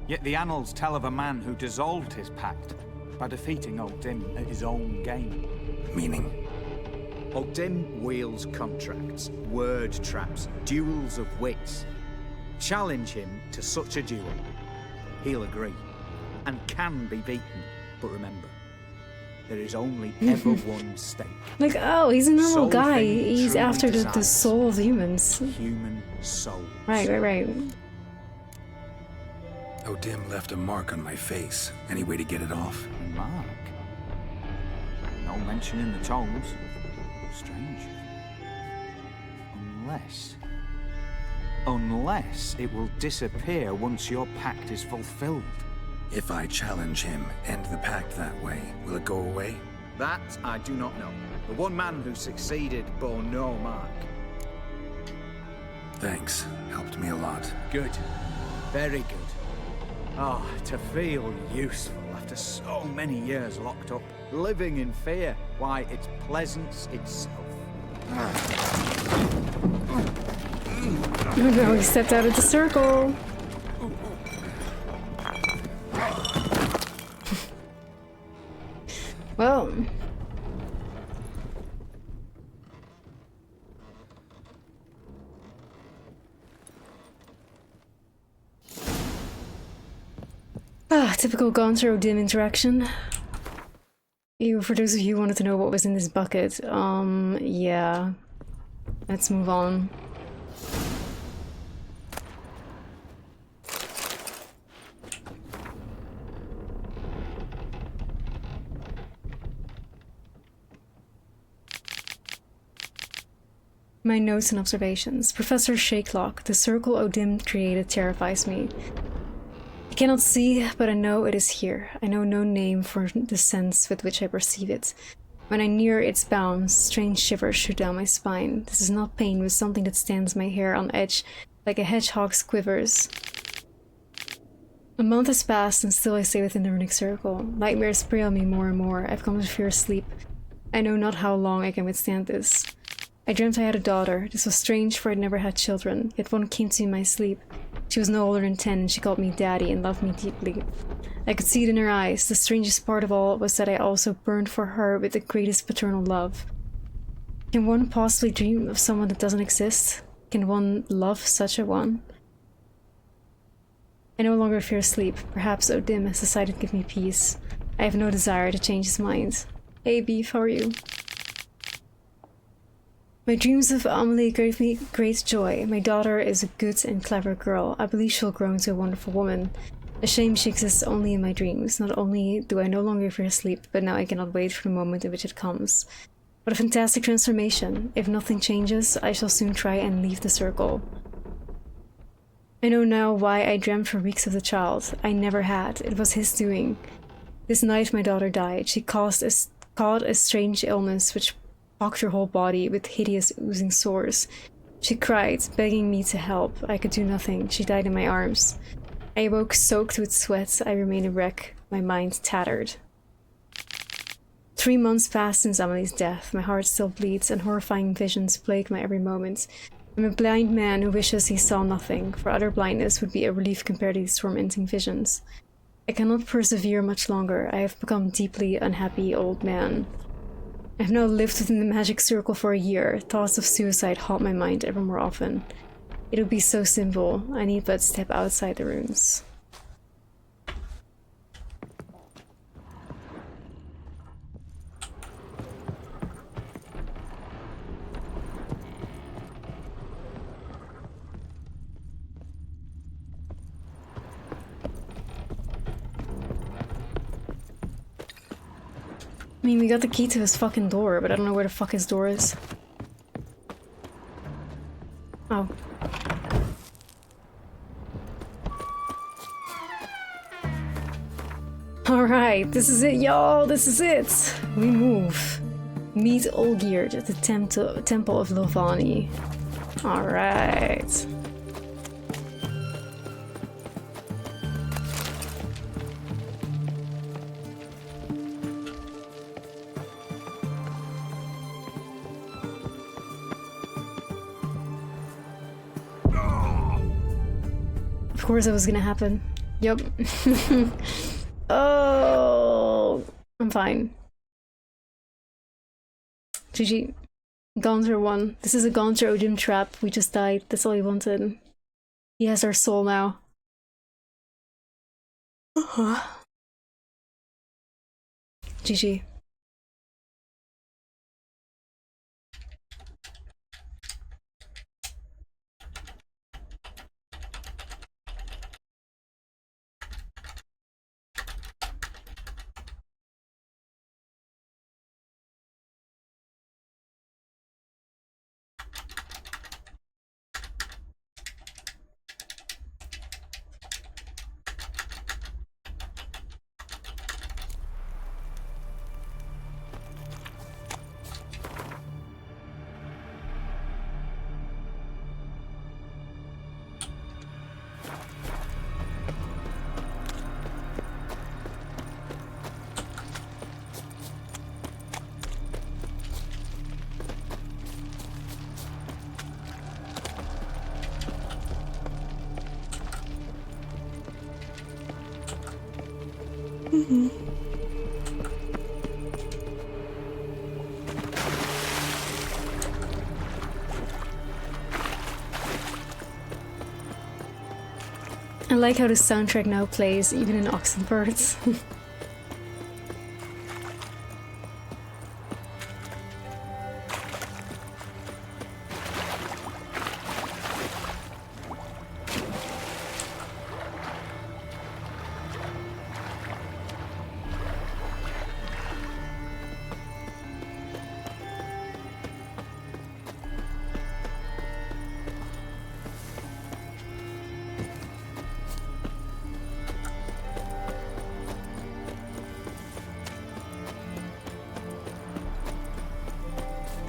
Yet the annals tell of a man who dissolved his pact by defeating Odim at his own game. Meaning? Odim wields contracts, word traps, duels of wits. Challenge him to such a duel. He'll agree, and can be beaten. But remember, there is only ever one stake. Like, oh, he's a normal Soul guy. thing He's truly after the desires soul of humans. Human soul. Right. Odim left a mark on my face. Any way to get it off? A mark? No mention in the tomes. Strange. Unless it will disappear once your pact is fulfilled. If I challenge him, end the pact that way, will it go away? That I do not know. The one man who succeeded bore no mark. Thanks. Helped me a lot. Good. Very good. Oh, to feel useful after so many years locked up, living in fear. Why, it's pleasance itself. Oh no, he stepped out of the circle. Well. Typical Gonzo Dim interaction. For those of you who wanted to know what was in this bucket, yeah. Let's move on. My notes and observations. Professor Shakelock, the circle Odim created terrifies me. I cannot see, but I know it is here. I know no name for the sense with which I perceive it. When I near its bounds, strange shivers shoot down my spine. This is not pain, but something that stands my hair on edge, like a hedgehog's quivers. A month has passed, and still I stay within the runic circle. Nightmares prey on me more and more. I've come to fear sleep. I know not how long I can withstand this. I dreamt I had a daughter. This was strange, for I'd never had children, yet one came to me in my sleep. She was no older than 10, and she called me Daddy and loved me deeply. I could see it in her eyes. The strangest part of all was that I also burned for her with the greatest paternal love. Can one possibly dream of someone that doesn't exist? Can one love such a one? I no longer fear sleep. Perhaps Odim has decided to give me peace. I have no desire to change his mind. Hey Beef, how are you? My dreams of Amelie gave me great joy. My daughter is a good and clever girl. I believe she'll grow into a wonderful woman. A shame she exists only in my dreams. Not only do I no longer fear sleep, but now I cannot wait for the moment in which it comes. What a fantastic transformation. If nothing changes, I shall soon try and leave the circle. I know now why I dreamt for weeks of the child. I never had. It was his doing. This night my daughter died. She caught a strange illness which pocked her whole body with hideous oozing sores. She cried, begging me to help. I could do nothing. She died in my arms. I awoke soaked with sweat. I remained a wreck, my mind tattered. 3 months passed since Amelie's death. My heart still bleeds, and horrifying visions plague my every moment. I'm a blind man who wishes he saw nothing, for utter blindness would be a relief compared to these tormenting visions. I cannot persevere much longer. I have become deeply unhappy old man. I have now lived within the magic circle for a year. Thoughts of suicide haunt my mind ever more often. It would be so simple. I need but step outside the ruins. I mean, we got the key to his fucking door, but I don't know where the fuck his door is. Oh. Alright, this is it, y'all. This is it. We move. Meet Olgierd at the Temple of Lovani. Alright. Of course it was gonna happen. Yup. Oh, I'm fine. GG. Gaunter won. This is a Gaunter Odium trap. We just died. That's all he wanted. He has our soul now. GG. I like how the soundtrack now plays even in Oxenfurt.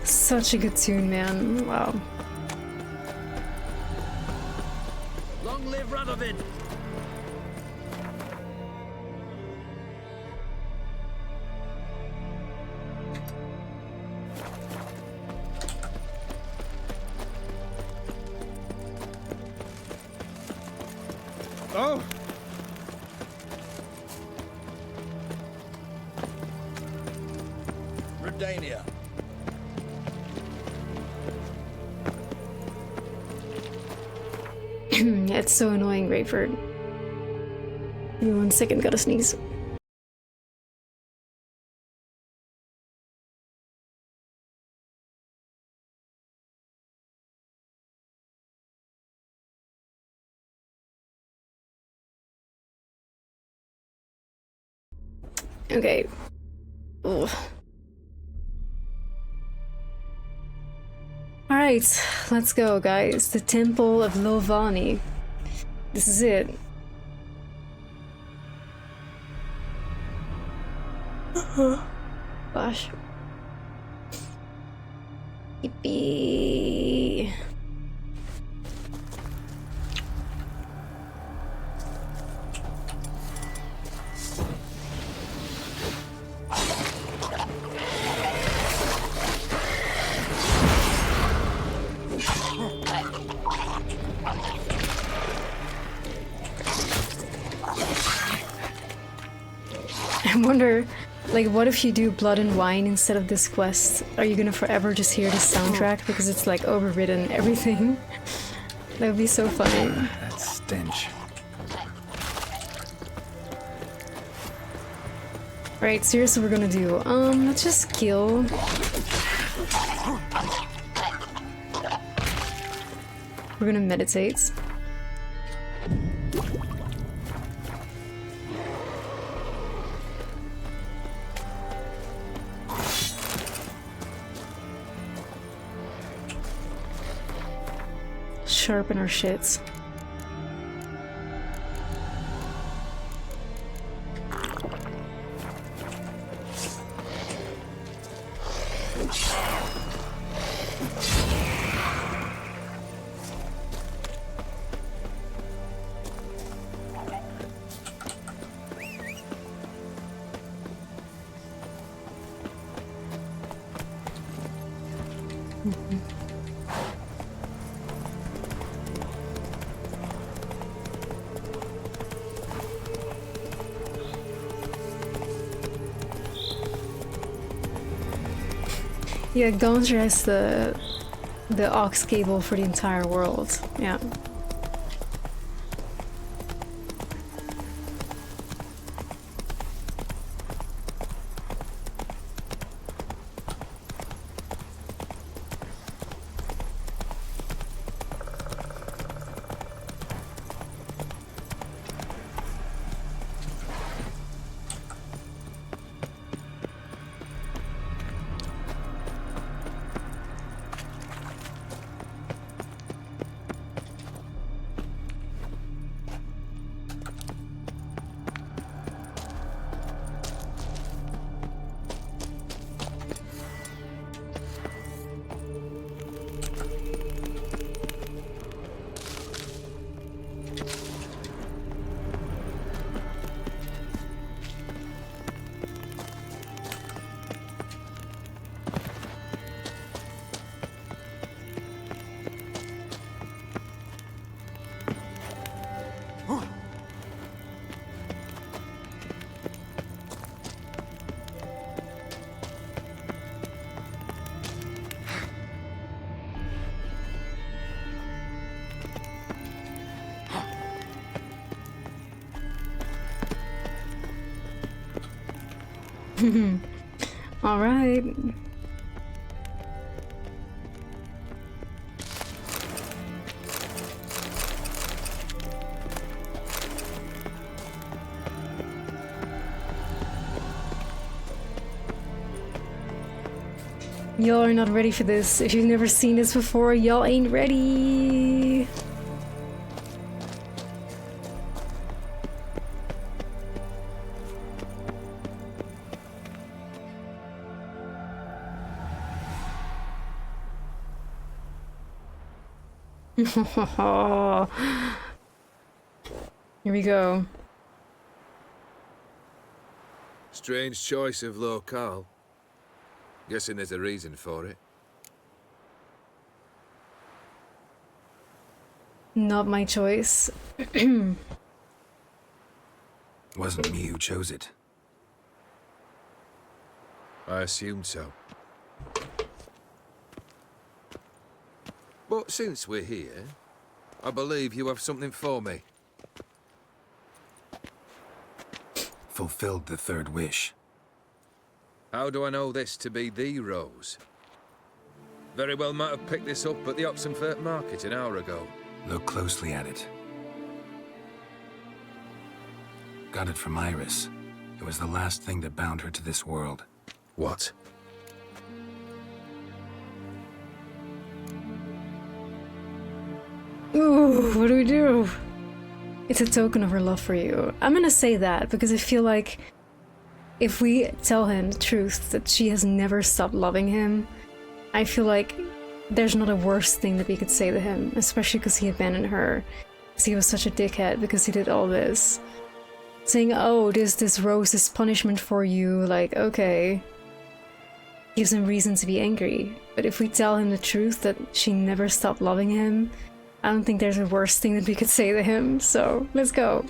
Such a good tune, man. Wow. Long live Radovid! Oh! Redania. It's so annoying, Rayford. Give me 1 second, gotta sneeze. Okay. Ugh. Alright, let's go, guys. The Temple of Lovani. This is it. Gosh. Yippee. I wonder, like, what if you do Blood and Wine instead of this quest? Are you gonna forever just hear the soundtrack because it's like overridden everything? That would be so funny. That stench. Right, so here's what we're gonna do. Let's just kill. We're gonna meditate. Sharpen our shits. Yeah, Gonja has the aux cable for the entire world. Yeah. All right. Y'all are not ready for this. If you've never seen this before, y'all ain't ready. Here we go. Strange choice of locale. Guessing there's a reason for it. Not my choice. Wasn't me who chose it. I assumed so. But since we're here, I believe you have something for me. Fulfilled the third wish. How do I know this to be the rose? Very well might have picked this up at the Oxenfurt market an hour ago. Look closely at it. Got it from Iris. It was the last thing that bound her to this world. What? Ooh, what do we do? It's a token of her love for you. I'm gonna say that because I feel like if we tell him the truth that she has never stopped loving him, I feel like there's not a worse thing that we could say to him, especially because he abandoned her. Because he was such a dickhead because he did all this. Saying, oh, this rose is punishment for you, like, okay. Gives him reason to be angry. But if we tell him the truth that she never stopped loving him, I don't think there's a worse thing that we could say to him, so let's go.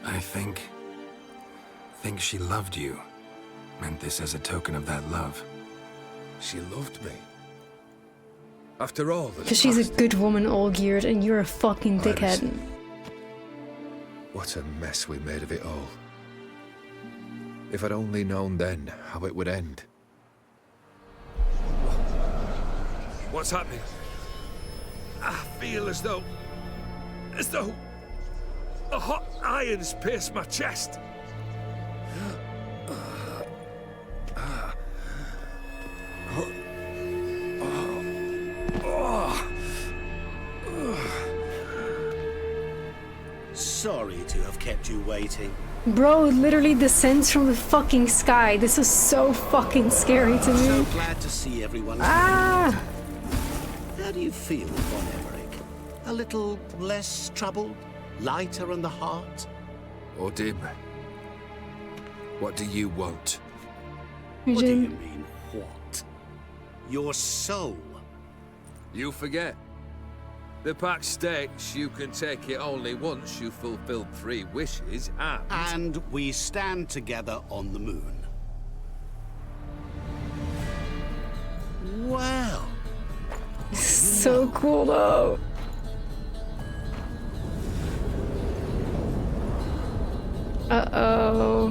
I think think she loved you. Meant this as a token of that love. She loved me. After all that. Because she's a good woman, all geared, and you're a fucking dickhead. What a mess we made of it all. If I'd only known then how it would end. What's happening? I feel as though a hot iron's pierced my chest. Sorry to have kept you waiting. Bro, it literally descends from the fucking sky. This is so fucking scary to me. So glad to see everyone. Ah! How do you feel, Von Everett? A little less troubled? Lighter in the heart? Or dim? What do you want? What do you mean, what? Your soul. You forget. The pact states you can take it only once you've fulfilled 3 wishes, and we stand together on the moon. Well. So cool though. Uh-oh.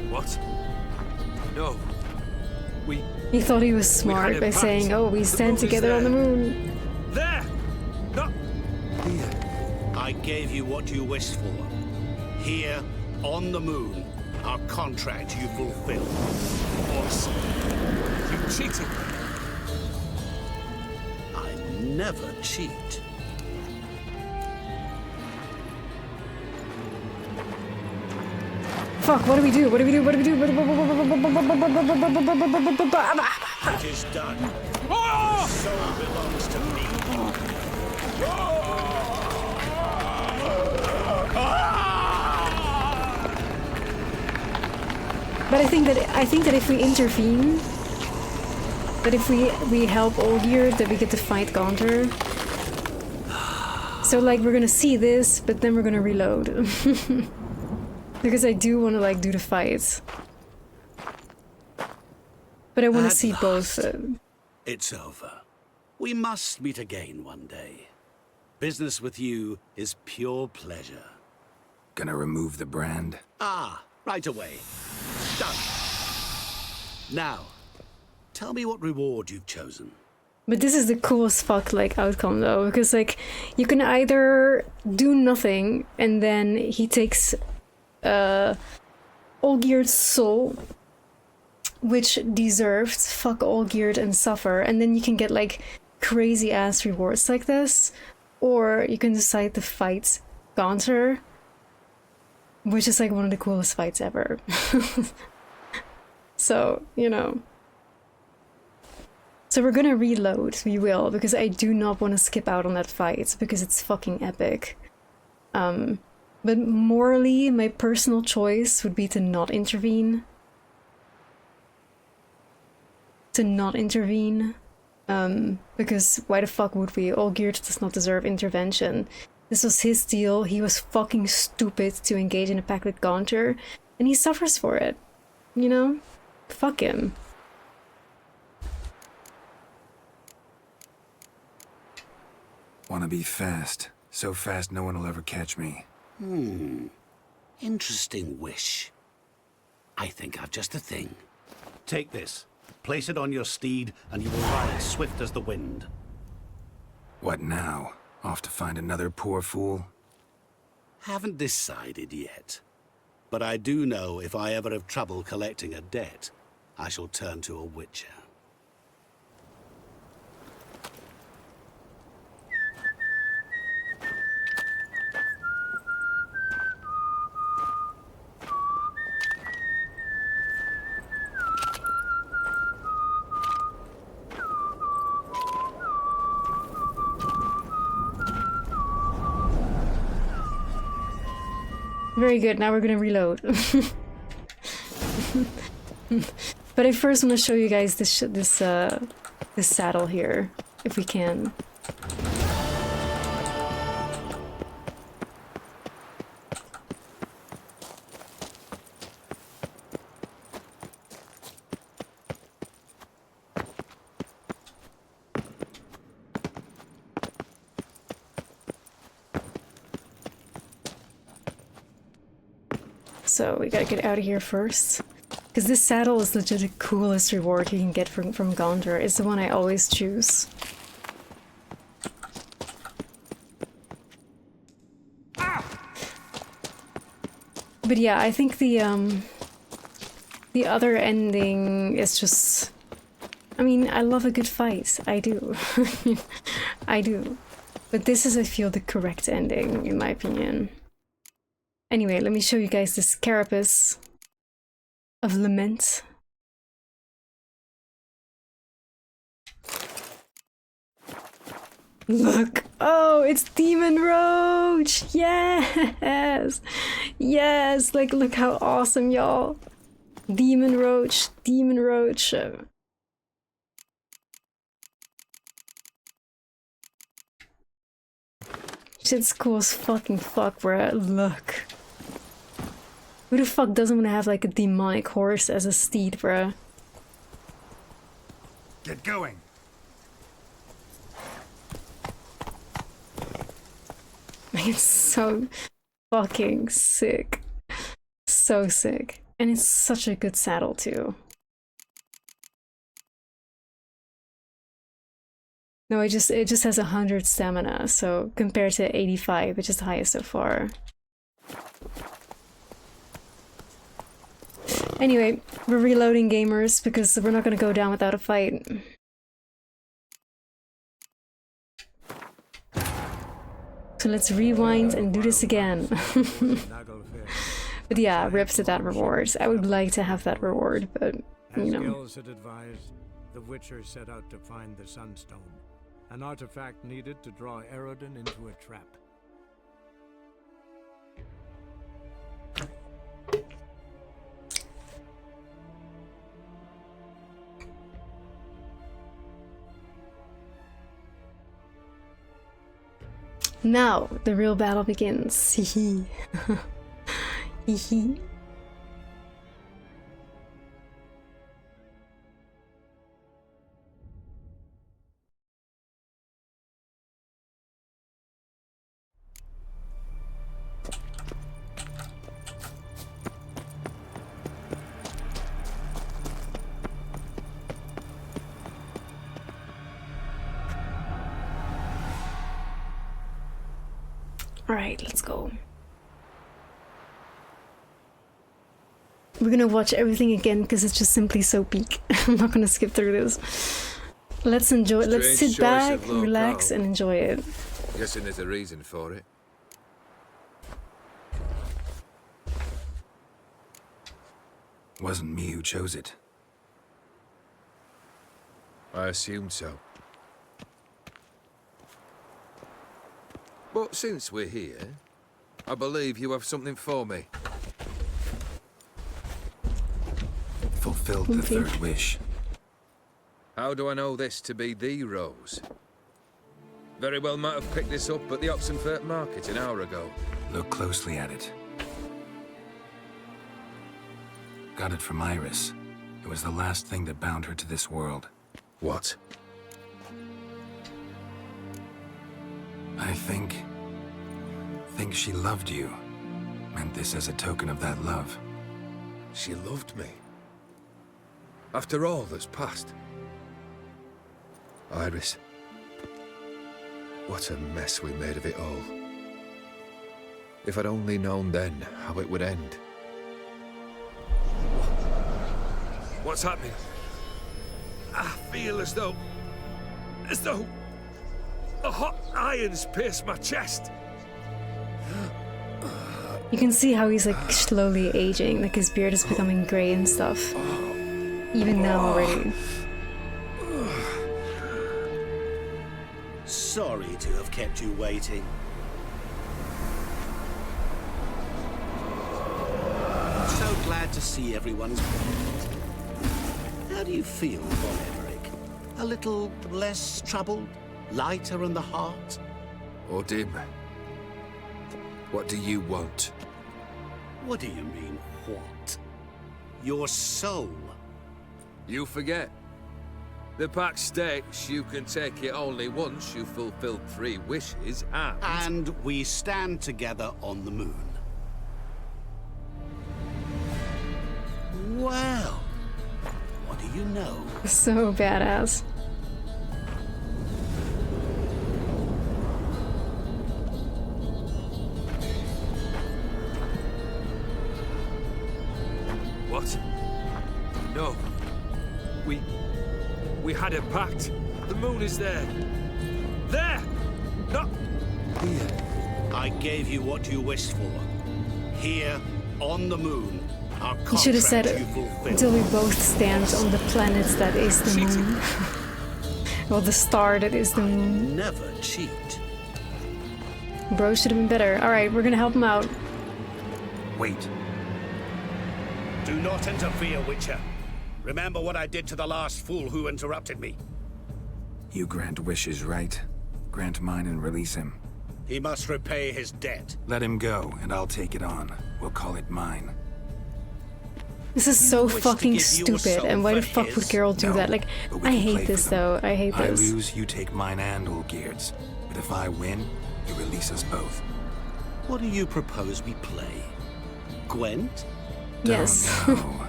What? No. He thought he was smart by saying, oh, we stand together on the moon. There! Not here. I gave you what you wished for. Here, on the moon, our contract you fulfilled. Awesome. You cheated. I never cheat. Fuck, what do we do? What do we do? What do we do? It is done. Your soul belongs to me. But I think that if we intervene, that if we help Olgierd, that we get to fight Gaunter. So like we're gonna see this, but then we're gonna reload. Because I do want to like do the fights, but I want to see both. It's over. We must meet again one day. Business with you is pure pleasure. Gonna remove the brand? Ah, right away. Done. Now, tell me what reward you've chosen. But this is the coolest fuck like outcome though, because like you can either do nothing and then he takes Olgierd's soul, which deserved, fuck Olgierd and suffer, and then you can get like crazy ass rewards like this, or you can decide to fight Gaunter, which is like one of the coolest fights ever. So, you know. So we're gonna reload, we will, because I do not want to skip out on that fight, because it's fucking epic. But morally, my personal choice would be to not intervene. Because why the fuck would we? Olgierd does not deserve intervention. This was his deal. He was fucking stupid to engage in a pact with Gaunter, and he suffers for it. You know? Fuck him. Wanna be fast. So fast no one will ever catch me. Interesting wish. I think I've just the thing. Take this. Place it on your steed, and you will ride swift as the wind. What now? Off to find another poor fool? Haven't decided yet. But I do know if I ever have trouble collecting a debt, I shall turn to a witcher. Very good, now we're gonna reload. But I first want to show you guys this saddle here, if we can. so we gotta get out of here first. Because this saddle is legit the coolest reward you can get from Gondor. It's the one I always choose. But yeah, I think the other ending is just... I mean, I love a good fight. I do. I do. But this is, I feel, the correct ending, in my opinion. Anyway, let me show you guys this carapace of lament. Look! Oh, it's Demon Roach! Yes! Yes! Like, look how awesome, y'all! Demon Roach! Demon Roach! Shit's cool as fucking fuck, bruh. Look. Who the fuck doesn't want to have, like, a demonic horse as a steed, bruh? Get going! It's so fucking sick. So sick. And it's such a good saddle too. No, it just has 100 stamina, so compared to 85, which is the highest so far. Anyway, we're reloading, gamers, because we're not gonna go down without a fight. So let's rewind and do this again. But yeah, rip to that reward. I would like to have that reward, but you know. As Gills had advised, the Witcher set out to find the Sunstone, an artifact needed to draw Eredin into a trap. Now, the real battle begins. Hee hee. Hee. Alright, let's go. We're gonna watch everything again because it's just simply so peak. I'm not gonna skip through this. Let's enjoy it. Let's sit back, relax, and enjoy it. Guessing there's a reason for it. Wasn't me who chose it. I assumed so. But since we're here, I believe you have something for me. Fulfilled the third wish. How do I know this to be the rose? Very well might have picked this up at the Oxenfurt market an hour ago. Look closely at it. Got it from Iris. It was the last thing that bound her to this world. What? I think she loved you. Meant this as a token of that love. She loved me. After all that's passed. Iris. What a mess we made of it all. If I'd only known then how it would end. What's happening? I feel as though the hot irons pierce my chest. You can see how he's like slowly aging, like his beard is becoming grey and stuff. Even now already. Sorry to have kept you waiting. So glad to see everyone's pleased. How do you feel, Von Emmerich? A little less troubled? Lighter in the heart? Or dim? What do you want? What do you mean, what? Your soul. You forget. The pact states you can take it only once you've fulfilled 3 wishes, and... And we stand together on the moon. So badass. What? No. We had a pact. The moon is there. There! Not here. I gave you what you wished for. Here, on the moon, our You should have said contract you fulfilled. until we both stand on the planet that is the moon. Well, the star that is the moon. Never cheat. Bro should have been better. Alright, we're gonna help him out. Wait. Do not interfere, Witcher. Remember what I did to the last fool who interrupted me. You grant wishes, right? Grant mine and release him. He must repay his debt. Let him go, and I'll take it on. We'll call it mine. This is so fucking stupid, and why the fuck would Geralt do that? Like, I hate this though, I hate I this. lose, you take mine and Olgierd's. But if I win, you release us both. What do you propose we play? Gwent? Yes. No.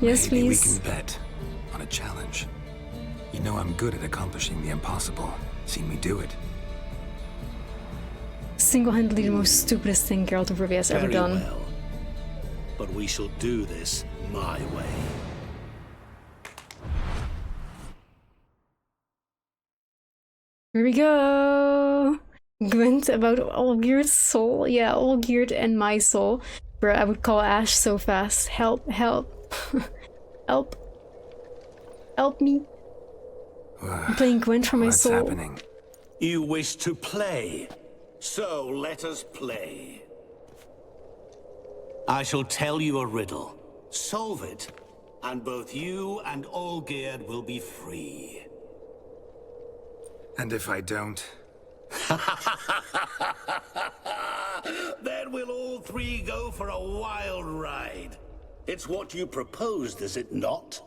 Yes, Maybe please. we can bet on a challenge. You know I'm good at accomplishing the impossible. Seen me do it. Single-handedly the most stupidest thing Geralt of Rivia has ever Very done. well. But we shall do this my way. Here we go! Gwent about Olgierd's soul. Yeah, Olgierd and my soul. Bro, I would call Ash so fast. Help, help. Help. Help me. I'm playing Gwent for my What's soul. happening? You wish to play, so let us play. I shall tell you a riddle. Solve it, and both you and Olgierd will be free. And if I don't? Then we'll all three go for a wild ride. It's what you proposed, is it not?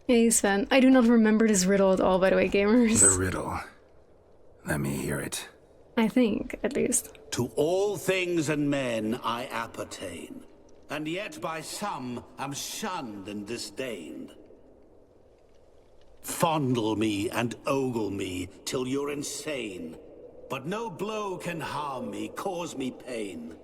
Hey Sven, I do not remember this riddle at all, by the way, gamers. The riddle. Let me hear it. I think, at least. To all things and men I appertain, and yet by some am shunned and disdained. Fondle me and ogle me till you're insane, but no blow can harm me, cause me pain.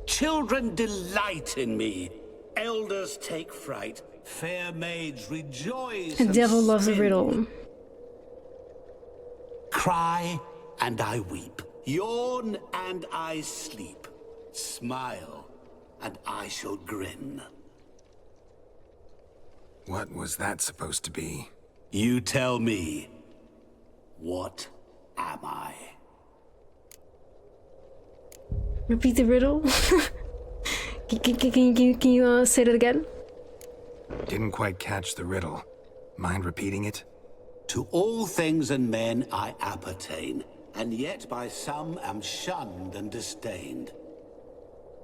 Children delight in me, elders take fright, fair maids rejoice. The and devil loves a spin. riddle. Cry and I weep, yawn and I sleep, smile and I shall grin. What was that supposed to be? You tell me, what am I? Repeat the riddle? Can you say that again? Didn't quite catch the riddle. Mind repeating it? To all things and men I appertain, and yet by some am shunned and disdained.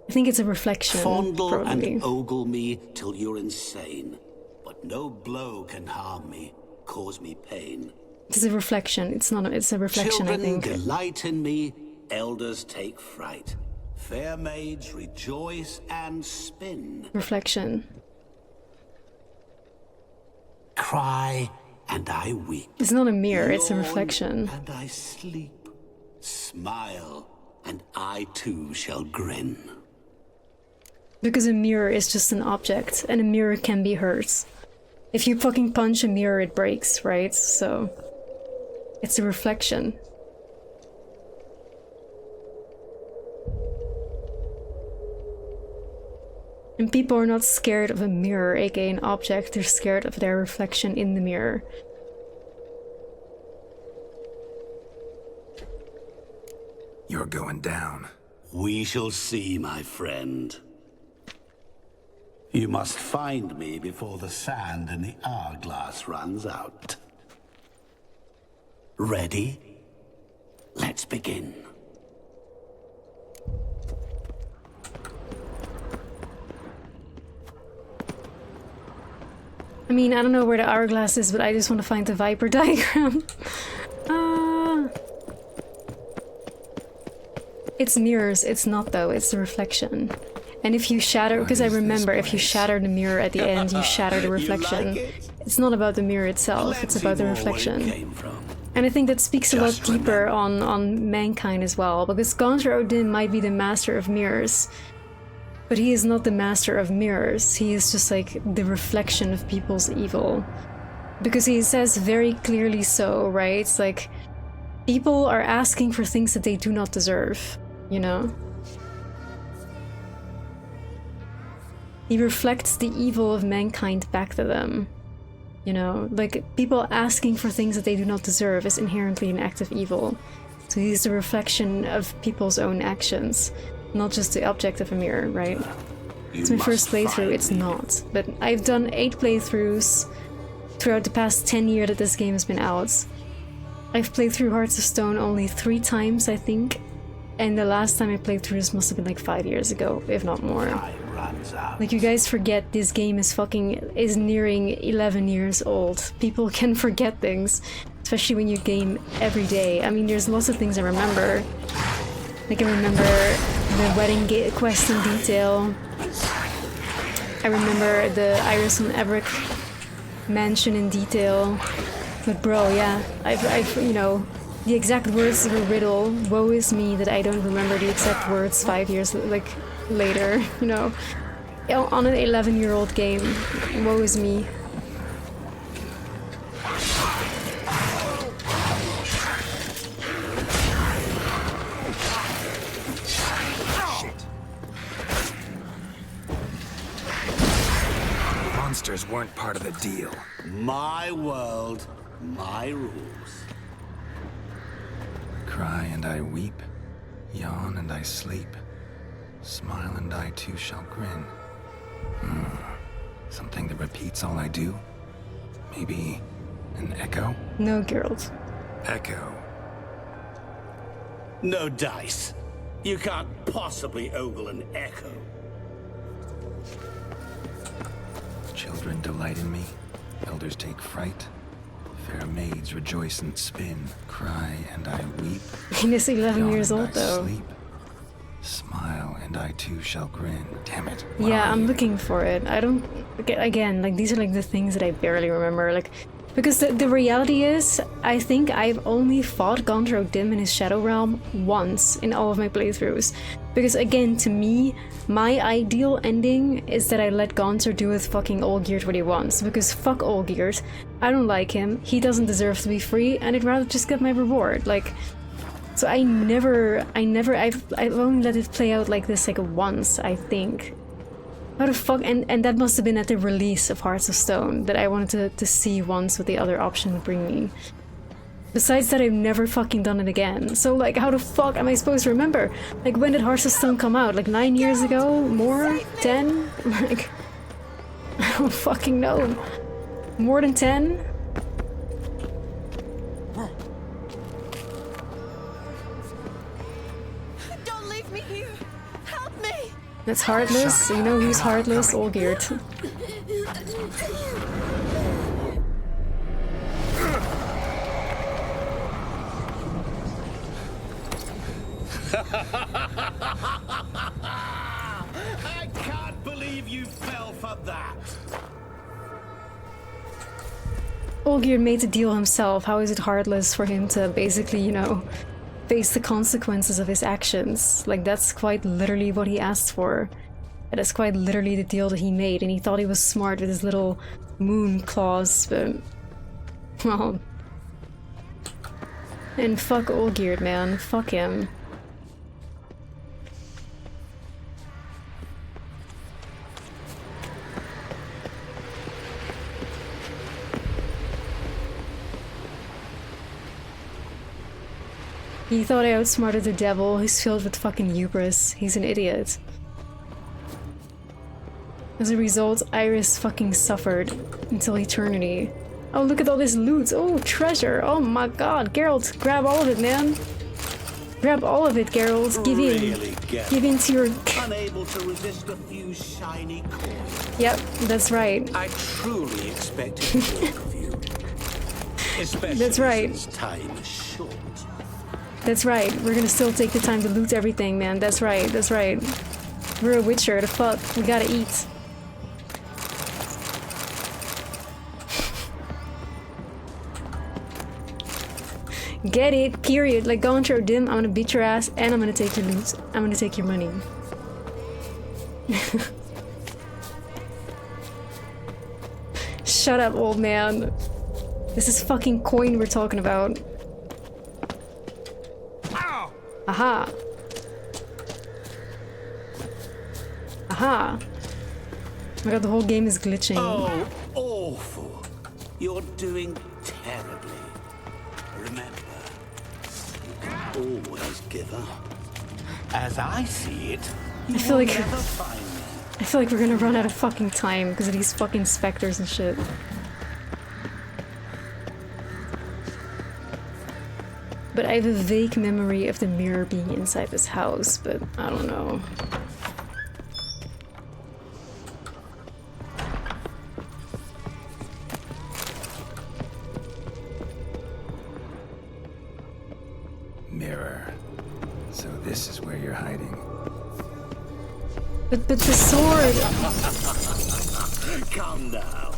I think it's a reflection, Fondle probably. and ogle me till you're insane, but no blow can harm me, cause me pain. It's a reflection. It's not. It's a reflection. Children I think. delight in me, elders take fright. Fair maids rejoice and spin. Reflection. Cry and I weep. It's not a mirror. It's a Yawn reflection. And I sleep. Smile and I too shall grin. Because a mirror is just an object, and a mirror can be hurt. If you fucking punch a mirror, it breaks, right? So it's a reflection. And people are not scared of a mirror, aka an object, they're scared of their reflection in the mirror. You're going down. We shall see, my friend. You must find me before the sand in the hourglass runs out. Ready? Let's begin. I mean, I don't know where the hourglass is, but I just want to find the Viper diagram. It's mirrors, it's not though, it's the reflection. And if you shatter, because I remember if you shatter the mirror at the end, you shatter the reflection. It's not about the mirror itself, it's about the reflection. And I think that speaks a lot deeper on mankind as well, because Gonzer Odin might be the master of mirrors, but he is not the master of mirrors. He is just like the reflection of people's evil. Because he says very clearly so, right? It's like, people are asking for things that they do not deserve, you know? He reflects the evil of mankind back to them. You know, like, people asking for things that they do not deserve is inherently an act of evil. So he's a reflection of people's own actions, not just the object of a mirror, right? It's my first playthrough, it's not. But I've done 8 playthroughs throughout the past 10 years that this game has been out. I've played through Hearts of Stone only 3 times, I think. And the last time I played through this must have been like 5 years ago, if not more. Like, you guys forget this game is nearing 11 years old. People can forget things, especially when you game every day. I mean, there's lots of things I remember. Like, I remember the wedding quest in detail. I remember the Iris and Everick mansion in detail. But bro, yeah, I've you know, the exact words of a riddle. Woe is me that I don't remember the exact words 5 years later, you know, on an 11-year-old game. Woe is me. Monsters weren't part of the deal. My world, my rules. Cry and I weep, yawn and I sleep, smile and I too shall grin. Something that repeats all I do? Maybe an echo? No, Geralt. Echo. No dice. You can't possibly ogle an echo. Children delight in me, elders take fright. Fair maids rejoice and spin, cry and I weep. He is 11 years old though. Sleep, smile and I too shall grin. Damn it. Yeah, I'm looking for it. I don't... Again, like, these are like the things that I barely remember. Like, because the reality is, I think I've only fought Gonzer Odin in his Shadow Realm once in all of my playthroughs. Because again, to me, my ideal ending is that I let Gonzer do with fucking Olgierd what he wants. Because fuck Olgierd, I don't like him, he doesn't deserve to be free, and I'd rather just get my reward. Like, so I've only let it play out like this like once, I think. How the fuck, and that must have been at the release of Hearts of Stone, that I wanted to see once what the other option would bring me. Besides that, I've never fucking done it again. So like, how the fuck am I supposed to remember? Like, when did Hearts of Stone come out? Like 9 years ago? More? 10? Like, I don't fucking know. More than 10? Don't leave me here. Help me. That's Heartless. You know who's Heartless? Olgierd. I can't believe you fell for that. Olgierd made the deal himself. How is it heartless for him to basically, you know, face the consequences of his actions? Like, that's quite literally what he asked for. That is quite literally the deal that he made, and he thought he was smart with his little moon claws, but... well... And fuck Olgierd, man. Fuck him. He thought I outsmarted the devil. He's filled with fucking hubris. He's an idiot. As a result, Iris fucking suffered until eternity. Oh, look at all this loot. Oh, treasure. Oh my god. Geralt, grab all of it, man. Grab all of it, Geralt. Give in. Really, Give in to your... Unable to resist a few shiny coins. Yep, that's right. I truly expected more of you. Especially That's right. since time is short. That's right. We're gonna still take the time to loot everything, man. That's right. That's right. We're a witcher, the fuck? We gotta eat. Get it, period. Like, go into your dim, I'm gonna beat your ass, and I'm gonna take your loot. I'm gonna take your money. Shut up, old man. This is fucking coin we're talking about. Aha. Aha. Oh my god, the whole game is glitching. Oh, awful. You're doing terribly. Remember, you can always give up. As I see it, I feel like we're gonna run out of fucking time because of these fucking specters and shit. But I have a vague memory of the mirror being inside this house, but I don't know. Mirror. So this is where you're hiding. But the sword! Calm down.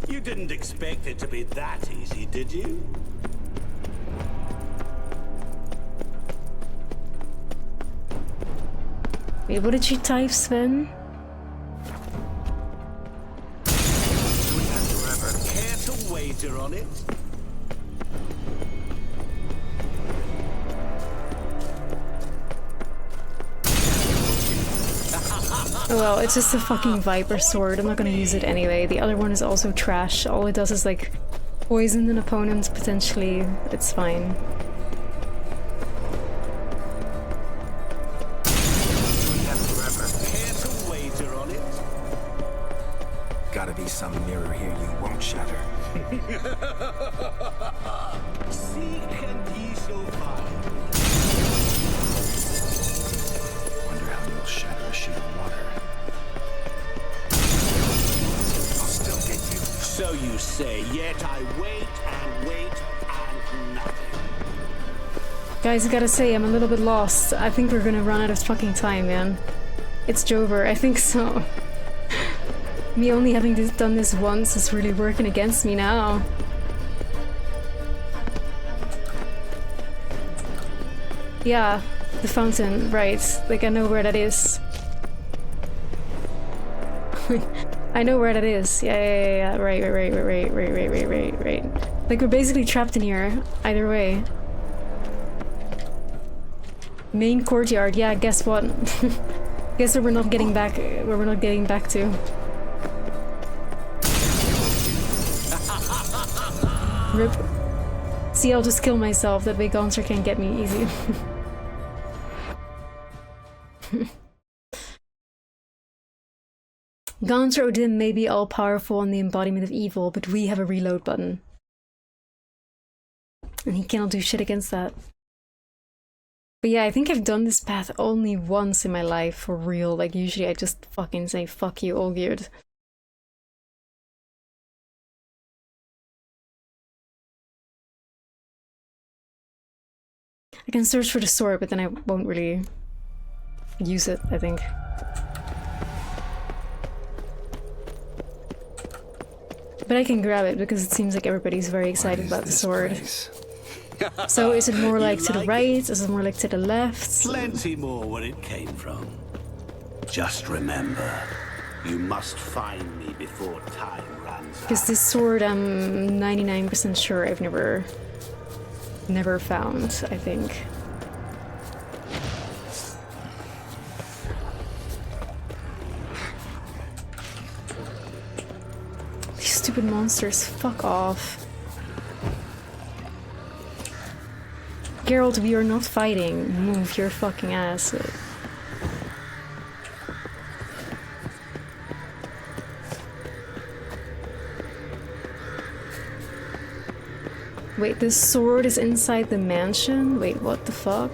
You didn't expect it to be that easy, did you? Wait, what did you type, Sven? Care to wager on it? Oh well, it's just a fucking Viper sword. I'm not gonna use it anyway. The other one is also trash. All it does is like poison an opponent potentially. It's fine. Gotta be some mirror here you won't shatter. Seek and ye shall find. Wonder how you'll shatter a sheet of water. I'll still get you. So you say, yet I wait and wait and nothing. Guys, I gotta say, I'm a little bit lost. I think we're gonna run out of fucking time, man. It's Jover, I think so. Me only having done this once is really working against me now. Yeah, the fountain, right. Like, I know where that is. I know where that is. Yeah. Right. Like, we're basically trapped in here, either way. Main courtyard, yeah, guess what? Guess where we're not getting back, to. Rip. See, I'll just kill myself, that way Gonzer can't get me easy. Gonzer Odin may be all-powerful and the embodiment of evil, but we have a reload button. And he cannot do shit against that. But yeah, I think I've done this path only once in my life, for real. Like, usually I just fucking say, fuck you, Olgierd. I can search for the sword, but then I won't really use it, I think. But I can grab it, because it seems like everybody's very excited about the sword. So is it more like to the right? Is it more like to the left? Plenty more where it came from. Just remember, you must find me before time runs out. Because this sword, I'm 99% sure I've never found, I think. These stupid monsters, fuck off. Geralt, we are not fighting. Move your fucking ass. Wait, this sword is inside the mansion? Wait, what the fuck?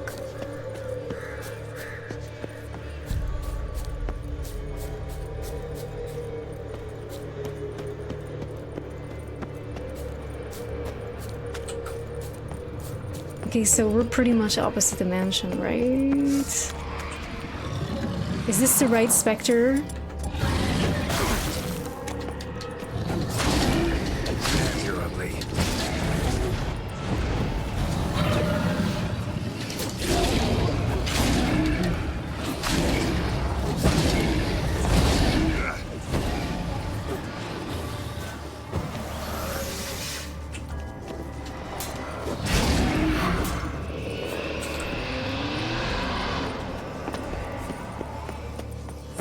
Okay, so we're pretty much opposite the mansion, right? Is this the right spectre? You're ugly.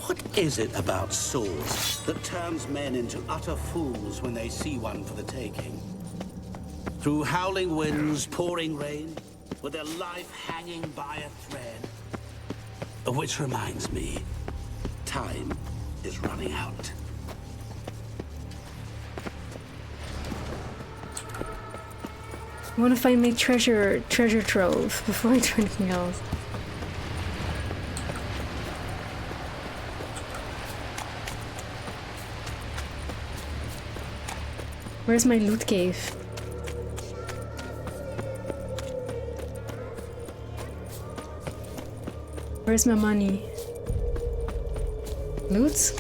What is it about swords that turns men into utter fools when they see one for the taking? Through howling winds, pouring rain, with their life hanging by a thread. Which reminds me, time is running out. I want to find my treasure trove before I do anything else. Where's my loot cave? Where's my money? Loot?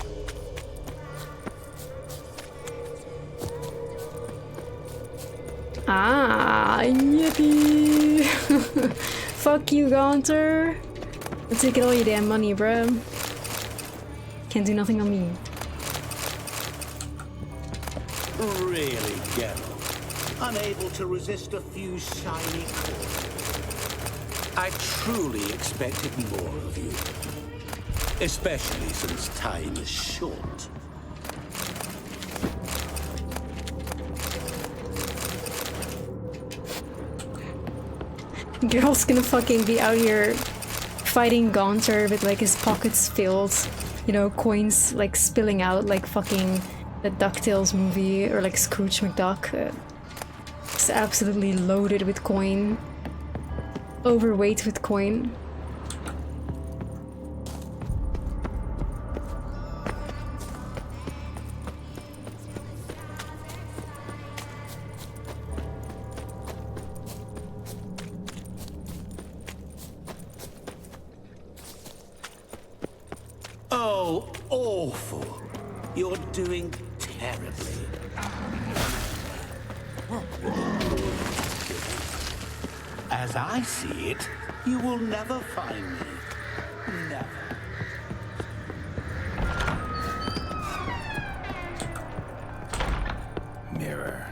Ah, yippee! Fuck you, Gaunter! I'll take all your damn money, bro. Can't do nothing on me. Really, Geralt? Unable to resist a few shiny coins? I truly expected more of you. Especially since time is short. Geralt's gonna fucking be out here fighting Gaunter with like his pockets filled, you know, coins like spilling out like fucking the DuckTales movie or like Scrooge McDuck. It's absolutely loaded with coin. Overweight with coin. Oh, awful. You're doing terribly. As I see it, you will never find me. Never. Mirror.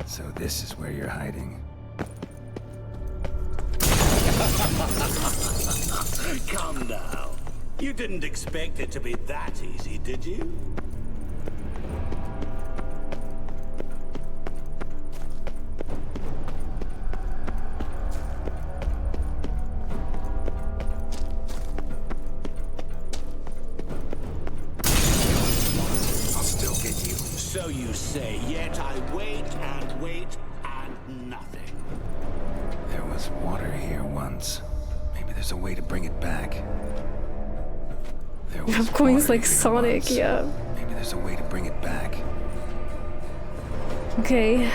So this is where you're hiding. Come now. You didn't expect it to be that easy, did you? I'll still get you. So you say, yet I wait and wait and nothing. There was water here once. Maybe there's a way to bring it back. You have coins like Sonic, yeah. Maybe there's a way to bring it back. Okay.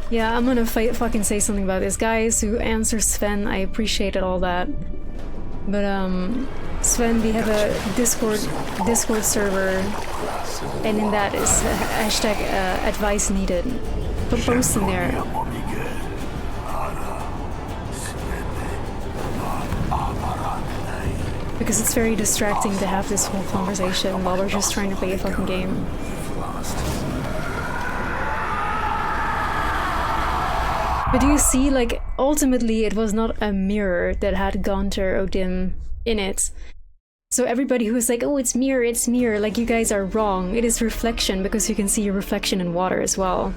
Yeah, I'm gonna fucking say something about this. Guys who answer Sven, I appreciated all that. But, Sven, we have a Discord server, and in that is hashtag advice needed. Put posts in there. Because it's very distracting to have this whole conversation while we're just trying to play a fucking game. But do you see, like, ultimately it was not a mirror that had Gaunter Odin in it. So everybody who's like, oh, it's mirror, like, you guys are wrong. It is reflection, because you can see your reflection in water as well.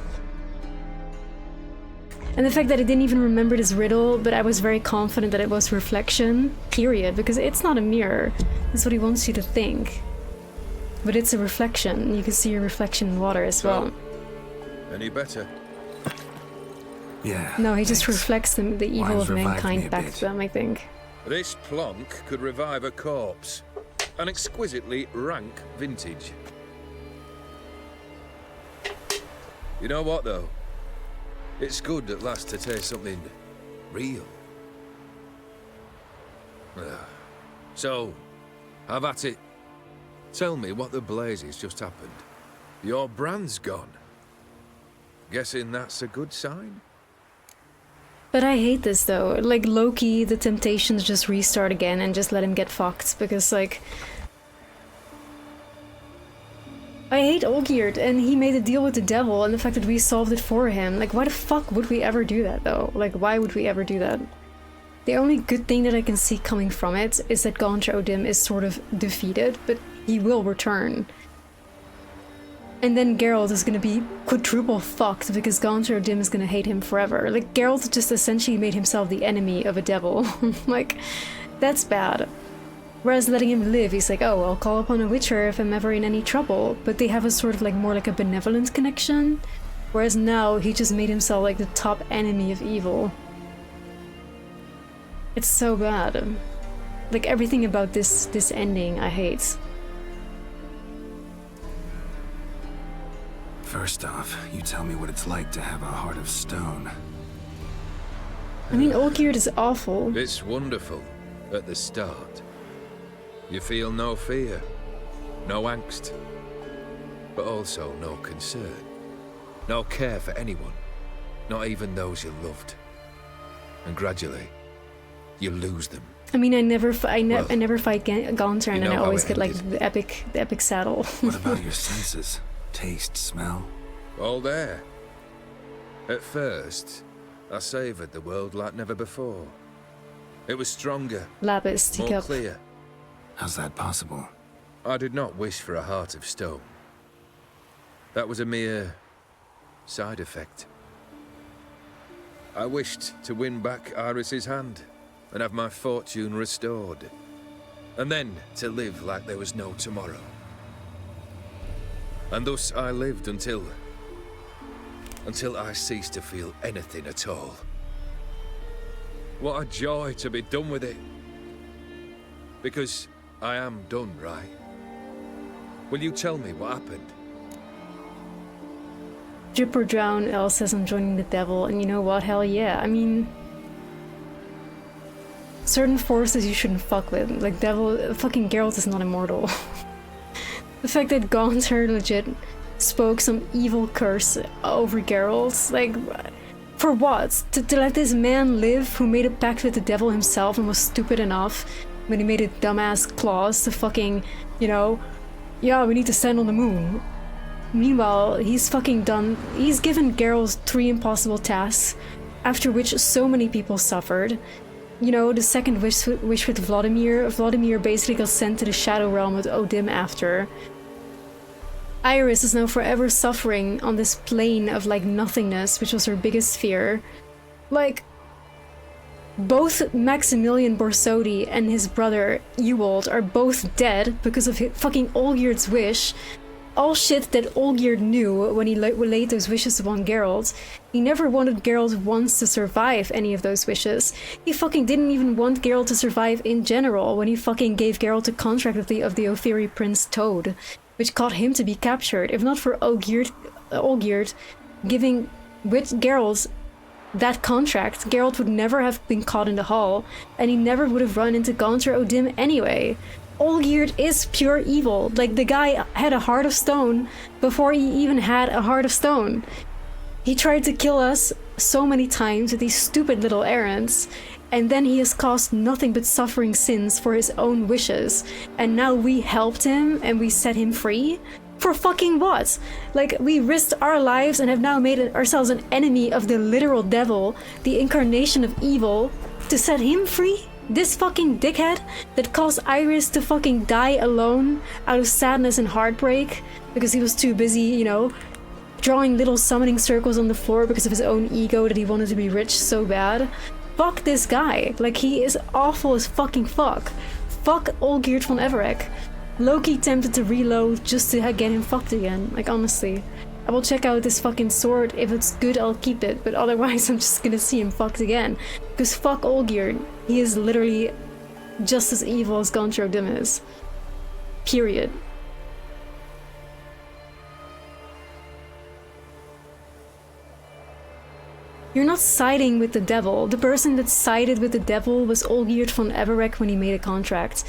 And the fact that I didn't even remember this riddle, but I was very confident that it was reflection, period, because it's not a mirror. That's what he wants you to think. But it's a reflection. You can see your reflection in water as well. Any better? Yeah. No, he just reflects the evil Wine's of revived me mankind a back bit. to them, I think. This plonk could revive a corpse. An exquisitely rank vintage. You know what, though? It's good at last to taste something real. So, have at it. Tell me what the blazes just happened. Your brand's gone. Guessing that's a good sign? But I hate this though. Like Loki, the temptations just restart again and just let him get fucked because like I hate Olgierd and he made a deal with the devil and the fact that we solved it for him. Like why the fuck would we ever do that though? Like why would we ever do that? The only good thing that I can see coming from it is that Gaunter O'Dim is sort of defeated, but he will return. And then Geralt is gonna be quadruple fucked because Gaunter O'Dim is gonna hate him forever. Like, Geralt just essentially made himself the enemy of a devil. Like, that's bad. Whereas letting him live, he's like, oh, I'll call upon a witcher if I'm ever in any trouble. But they have a sort of like more like a benevolent connection. Whereas now, he just made himself like the top enemy of evil. It's so bad. Like, everything about this ending, I hate. First off, you tell me what it's like to have a heart of stone. I mean, Olgierd is awful. It's wonderful at the start. You feel no fear, no angst, but also no concern. No care for anyone, not even those you loved. And gradually, you lose them. I mean, I never fight Gaunter, and then I how always it get like ended. the epic saddle. What about your senses? Taste, smell? All there. At first, I savoured the world like never before. It was stronger, Lapis, more teacup. clear. How's that possible? I did not wish for a heart of stone. That was a mere side effect. I wished to win back Iris's hand and have my fortune restored. And then to live like there was no tomorrow. And thus I lived until I ceased to feel anything at all. What a joy to be done with it. Because I am done, right? Will you tell me what happened? Drip or drown, Elle says I'm joining the devil, and you know what? Hell yeah. I mean, certain forces you shouldn't fuck with. Like fucking Geralt is not immortal. The fact that Gaunter legit spoke some evil curse over Geralt, like, for what? To let this man live who made a pact with the devil himself and was stupid enough when he made a dumbass clause to fucking, you know, yeah, we need to stand on the moon. Meanwhile, he's fucking done. He's given Geralt 3 impossible tasks, after which so many people suffered. You know, the second wish with Vladimir. Vladimir basically got sent to the Shadow Realm with O'Dim after. Iris is now forever suffering on this plane of, like, nothingness, which was her biggest fear. Like, both Maximilian Borsodi and his brother Ewald are both dead because of fucking Olgierd's wish. All shit that Olgierd knew when he laid those wishes upon Geralt. He never wanted Geralt once to survive any of those wishes. He fucking didn't even want Geralt to survive in general when he fucking gave Geralt a contract of the Ophiri Prince Toad, which caused him to be captured. If not for Olgierd giving with Geralt that contract, Geralt would never have been caught in the hall, and he never would have run into Gaunter O'Dim anyway. Olgierd is pure evil. Like, the guy had a heart of stone before he even had a heart of stone. He tried to kill us so many times with these stupid little errands, and then he has caused nothing but suffering sins for his own wishes. And now we helped him and we set him free? For fucking what? Like, we risked our lives and have now made ourselves an enemy of the literal devil, the incarnation of evil, to set him free? This fucking dickhead that caused Iris to fucking die alone out of sadness and heartbreak because he was too busy, you know, drawing little summoning circles on the floor because of his own ego that he wanted to be rich so bad. Fuck this guy. Like, he is awful as fucking fuck. Fuck Olgierd von Everec. Loki tempted to reload just to get him fucked again. Like, honestly. I will check out this fucking sword. If it's good, I'll keep it. But otherwise, I'm just gonna see him fucked again. Because fuck Olgierd. He is literally just as evil as Gontra O'Dim is. Period. You're not siding with the devil. The person that sided with the devil was Olgierd von Everec when he made a contract.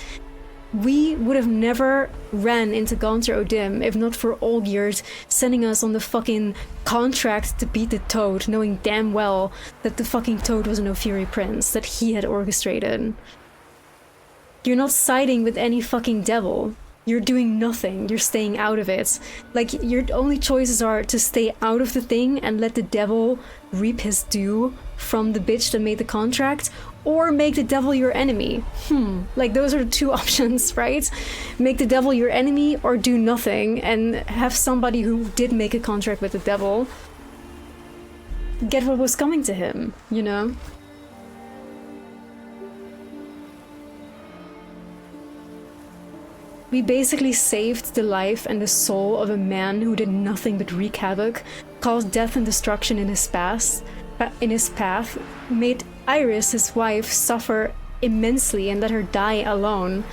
We would have never ran into Gontra O'Dim if not for Olgierd sending us on the fucking contract to beat the Toad, knowing damn well that the fucking Toad was an Ophiri prince that he had orchestrated. You're not siding with any fucking devil. You're doing nothing. You're staying out of it. Like, your only choices are to stay out of the thing and let the devil reap his due from the bitch that made the contract, or make the devil your enemy. Like, those are the two options, right? Make the devil your enemy or do nothing and have somebody who did make a contract with the devil get what was coming to him, you know? We basically saved the life and the soul of a man who did nothing but wreak havoc, caused death and destruction in his path, made Iris, his wife, suffer immensely and let her die alone.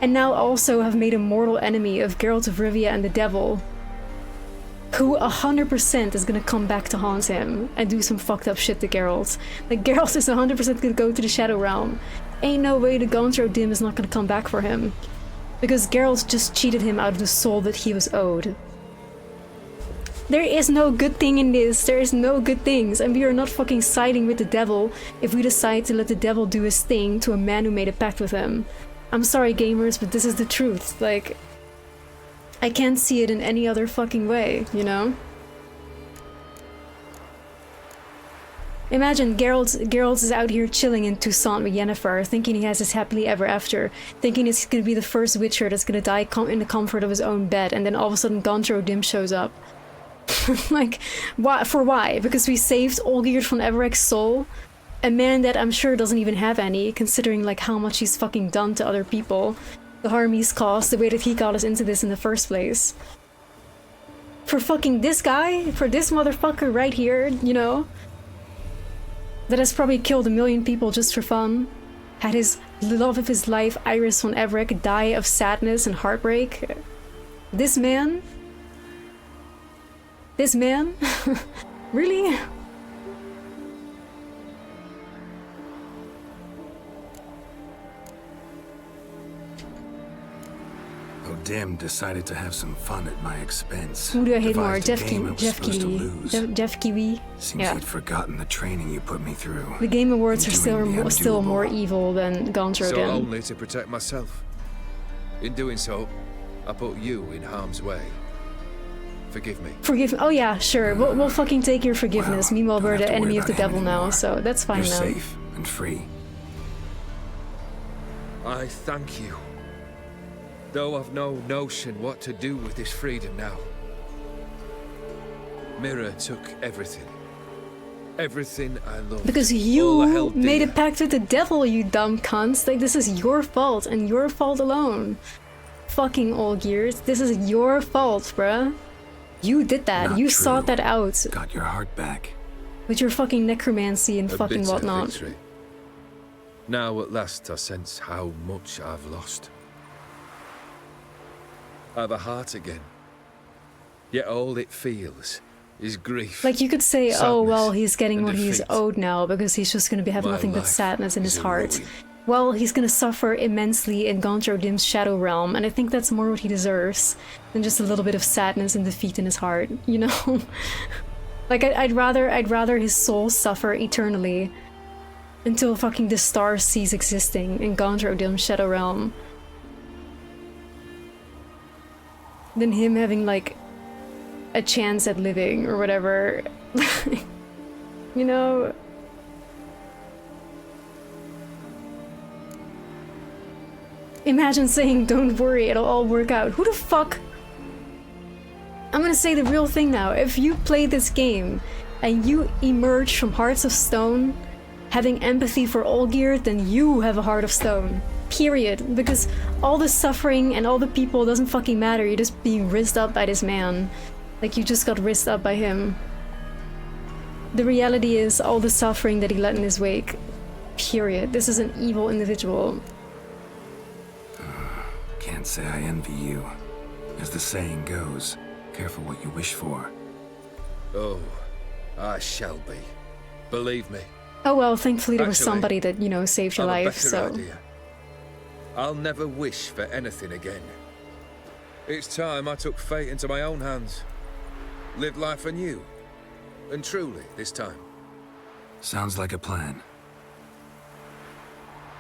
And now also have made a mortal enemy of Geralt of Rivia and the devil, who 100% is gonna come back to haunt him and do some fucked up shit to Geralt. Like, Geralt is 100% gonna go to the Shadow Realm. Ain't no way the Gontra O'Dim is not gonna come back for him. Because Geralt just cheated him out of the soul that he was owed. There is no good thing in this. There is no good things. And we are not fucking siding with the devil if we decide to let the devil do his thing to a man who made a pact with him. I'm sorry, gamers, but this is the truth. Like, I can't see it in any other fucking way, you know? Imagine Geralt is out here chilling in Toussaint with Yennefer, thinking he has his happily ever after, thinking he's gonna be the first Witcher that's gonna die in the comfort of his own bed, and then all of a sudden Gontra O'Dim shows up. Like, why? For why? Because we saved Olgierd von Everec's soul? A man that I'm sure doesn't even have any, considering like how much he's fucking done to other people, the harm he's caused, the way that he got us into this in the first place. For fucking this guy? For this motherfucker right here, you know? That has probably killed 1 million people just for fun. Had his love of his life, Iris von Everec, die of sadness and heartbreak. This man? This man? Really? O'Dim decided to have some fun at my expense. Who do I hate more? Jeff Kiwi. Seems Yeah. he'd forgotten the training you put me through. The Game Awards are Doing the still more evil than Gontra So O'Dim. only to protect myself. In doing so, I put you in harm's way. Forgive me. Forgive me. Oh yeah, sure. We'll fucking take your forgiveness. Meanwhile, we're the enemy of the devil now, so that's fine You're now. safe and free. I thank you. Though I've no notion what to do with this freedom now. Mira took everything. Everything I loved. Because all I you held made a dear. pact with the devil, you dumb cunts. Like, this is your fault, and your fault alone. Fucking Olgierd. This is your fault, bruh. You did that. Not You true. sought that out. Got your heart back. With your fucking necromancy and A fucking bitter whatnot. victory. Now at last I sense how much I've lost. I've a heart again. Yet all it feels is grief. Like, you could say, oh, well, he's getting and what he's defeat. owed now because he's just gonna have My nothing but life sadness in his is a heart. ruin. Well, he's gonna suffer immensely in Gontra O'Dim's Shadow Realm, and I think that's more what he deserves than just a little bit of sadness and defeat in his heart, you know? Like, I'd rather his soul suffer eternally until fucking the stars cease existing in Gontra O'Dim's Shadow Realm than him having, like, a chance at living or whatever. You know? Imagine saying, don't worry, it'll all work out. Who the fuck? I'm gonna say the real thing now. If you play this game and you emerge from Hearts of Stone having empathy for Olgierd, then you have a Heart of Stone. Period. Because all the suffering and all the people doesn't fucking matter. You're just being rizzed up by this man. Like, you just got rizzed up by him. The reality is all the suffering that he let in his wake. Period. This is an evil individual. Can't say I envy you. As the saying goes, careful what you wish for. Oh, I shall be. Believe me. Oh well, thankfully there was Actually, somebody that, you know, saved your I've a life, better so... idea. I'll never wish for anything again. It's time I took fate into my own hands. Lived life anew. And truly, this time. Sounds like a plan.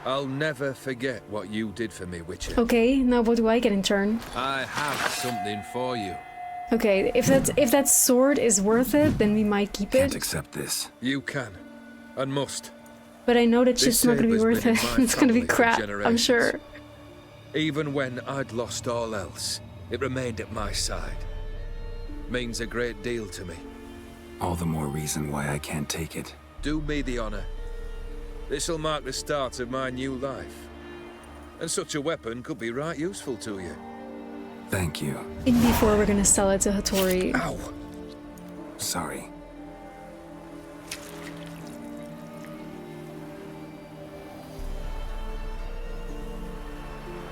I'll never forget what you did for me, Witcher. Okay, now what do I get in turn? I have something for you. Okay, if that sword is worth it, then we might keep it. Can't accept this. You can. And must. But I know that This shit's not gonna be sabre's worth been it. in my It's gonna be family for crap, I'm generations. sure. Even when I'd lost all else, it remained at my side. Means a great deal to me. All the more reason why I can't take it. Do me the honor. This'll mark the start of my new life. And such a weapon could be right useful to you. Thank you. In before we're gonna sell it to Hattori. Ow! Sorry.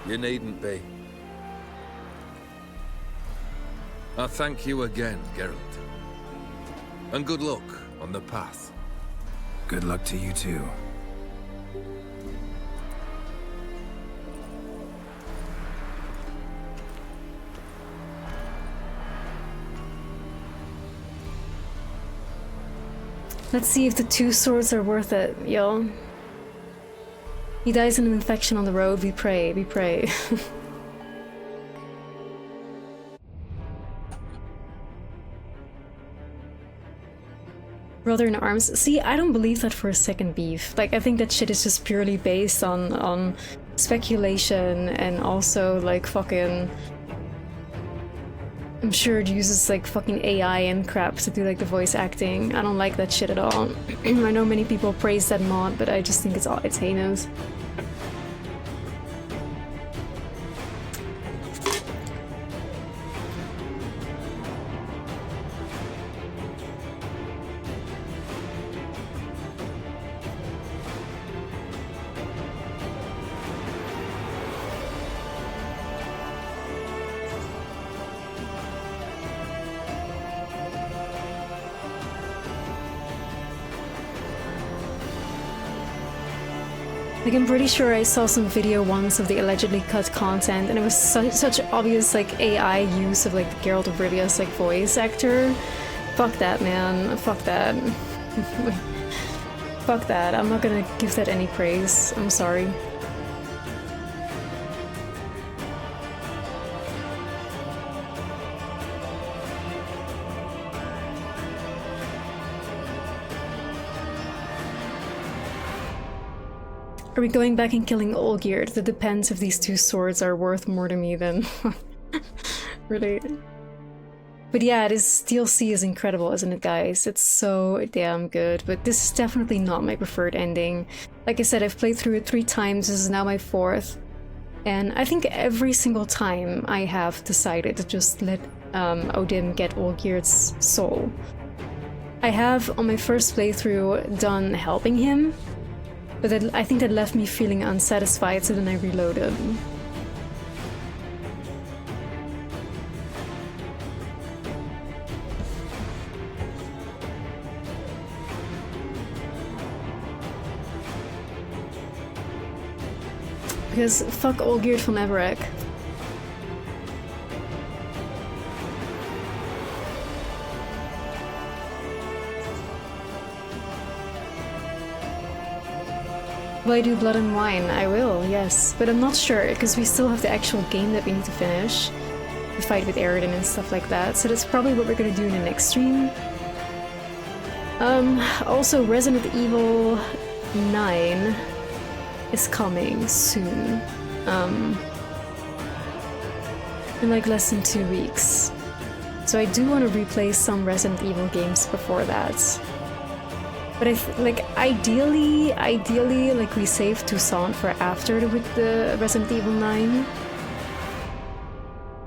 You needn't be. I thank you again, Geralt. And good luck on the path. Good luck to you too. Let's see if the 2 swords are worth it, yo. He dies in an infection on the road, we pray, we pray. Brother in arms. See, I don't believe that for a second, Beef. Like, I think that shit is just purely based on speculation and also, like, fucking... I'm sure it uses, like, fucking AI and crap to do, like, the voice acting. I don't like that shit at all. I know many people praise that mod, but I just think it's heinous. Like, I'm pretty sure I saw some video once of the allegedly cut content, and it was such obvious, like, AI use of, like, the Geralt of Rivia's, like, voice actor. Fuck that, man. Fuck that. Fuck that. I'm not gonna give that any praise. I'm sorry. Are we going back and killing Olgierd? That depends if these 2 swords are worth more to me than... really. But yeah, this DLC is incredible, isn't it, guys? It's so damn good, but this is definitely not my preferred ending. Like I said, I've played through it 3 times, this is now my 4th. And I think every single time I have decided to just let Odin get Olgierd's soul. I have, on my first playthrough, done helping him, but I think that left me feeling unsatisfied, so then I reloaded. Because fuck Olgierd von Everec. Will I do Blood and Wine? I will, yes. But I'm not sure, because we still have the actual game that we need to finish. The fight with Aridin and stuff like that, so that's probably what we're gonna do in the next stream. Also, Resident Evil 9 is coming soon. In like less than 2 weeks. So I do want to replay some Resident Evil games before that. But ideally, like we save Toussaint for after the Resident Evil 9.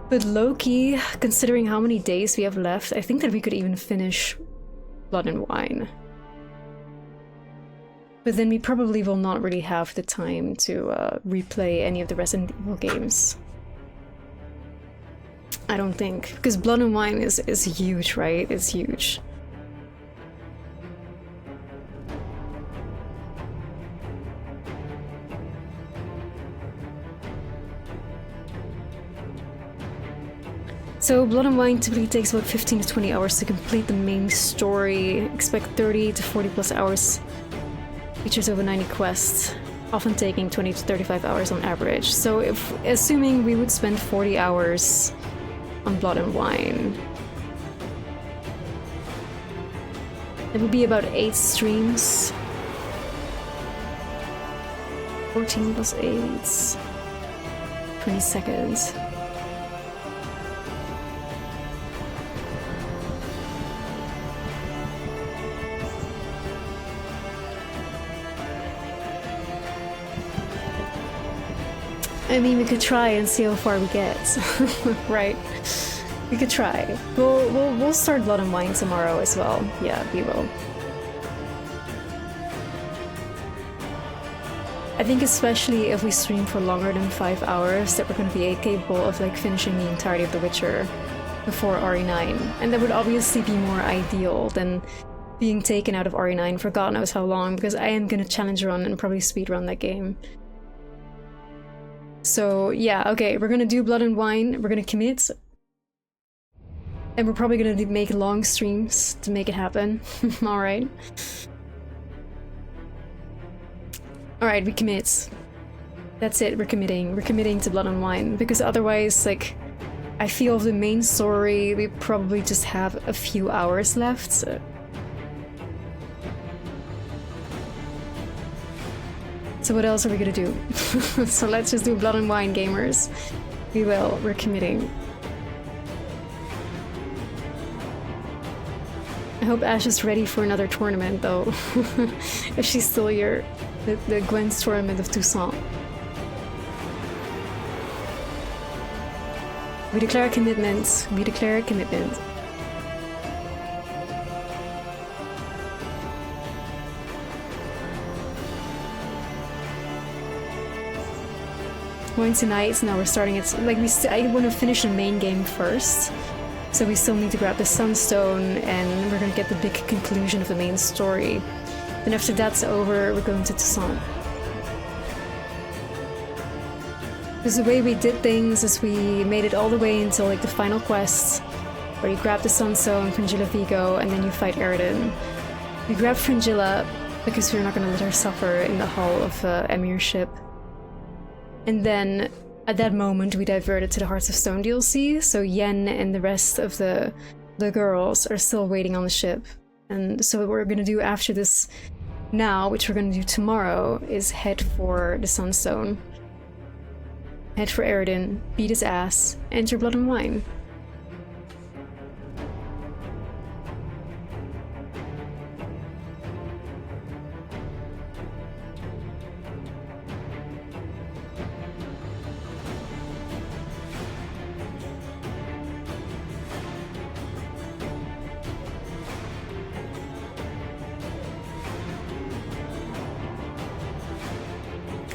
But low-key, considering how many days we have left, I think that we could even finish Blood and Wine. But then we probably will not really have the time to replay any of the Resident Evil games. I don't think, because Blood and Wine is huge, right? It's huge. So Blood and Wine typically takes about 15 to 20 hours to complete the main story. Expect 30 to 40 plus hours. Features over 90 quests, often taking 20 to 35 hours on average. So if, assuming we would spend 40 hours on Blood and Wine, it would be about 8 streams. 14 plus 8, 20 seconds. I mean, we could try and see how far we get, right? We could try. We'll start Blood and Wine tomorrow as well. Yeah, we will. I think especially if we stream for longer than 5 hours, that we're going to be capable of like finishing the entirety of The Witcher before RE9, and that would obviously be more ideal than being taken out of RE9 for God knows how long, because I am going to challenge run and probably speedrun that game. So yeah, okay, we're gonna do Blood and Wine, we're gonna commit, and we're probably gonna make long streams to make it happen. Alright. Alright, we commit. That's it, we're committing to Blood and Wine, because otherwise, like, I feel the main story, we probably just have a few hours left. So what else are we gonna do? So let's just do Blood and Wine, gamers. We will, we're committing. I hope Ash is ready for another tournament though. If she's still here. The Gwen's tournament of Toussaint. We declare commitment. We declare commitment. Going tonight, now we're starting it. Like I want to finish the main game first, so we still need to grab the Sunstone, and we're gonna get the big conclusion of the main story. Then after that's over, we're going to Toussaint. Because the way we did things is we made it all the way until like the final quest, where you grab the Sunstone, Fringilla Vigo, and then you fight Eridan. We grab Fringilla because we're not gonna let her suffer in the hull of Emir's ship. And then, at that moment, we diverted to the Hearts of Stone DLC, so Yen and the rest of the girls are still waiting on the ship. And so what we're gonna do after this now, which we're gonna do tomorrow, is head for the Sunstone. Head for Eridan, beat his ass, enter Blood and Wine.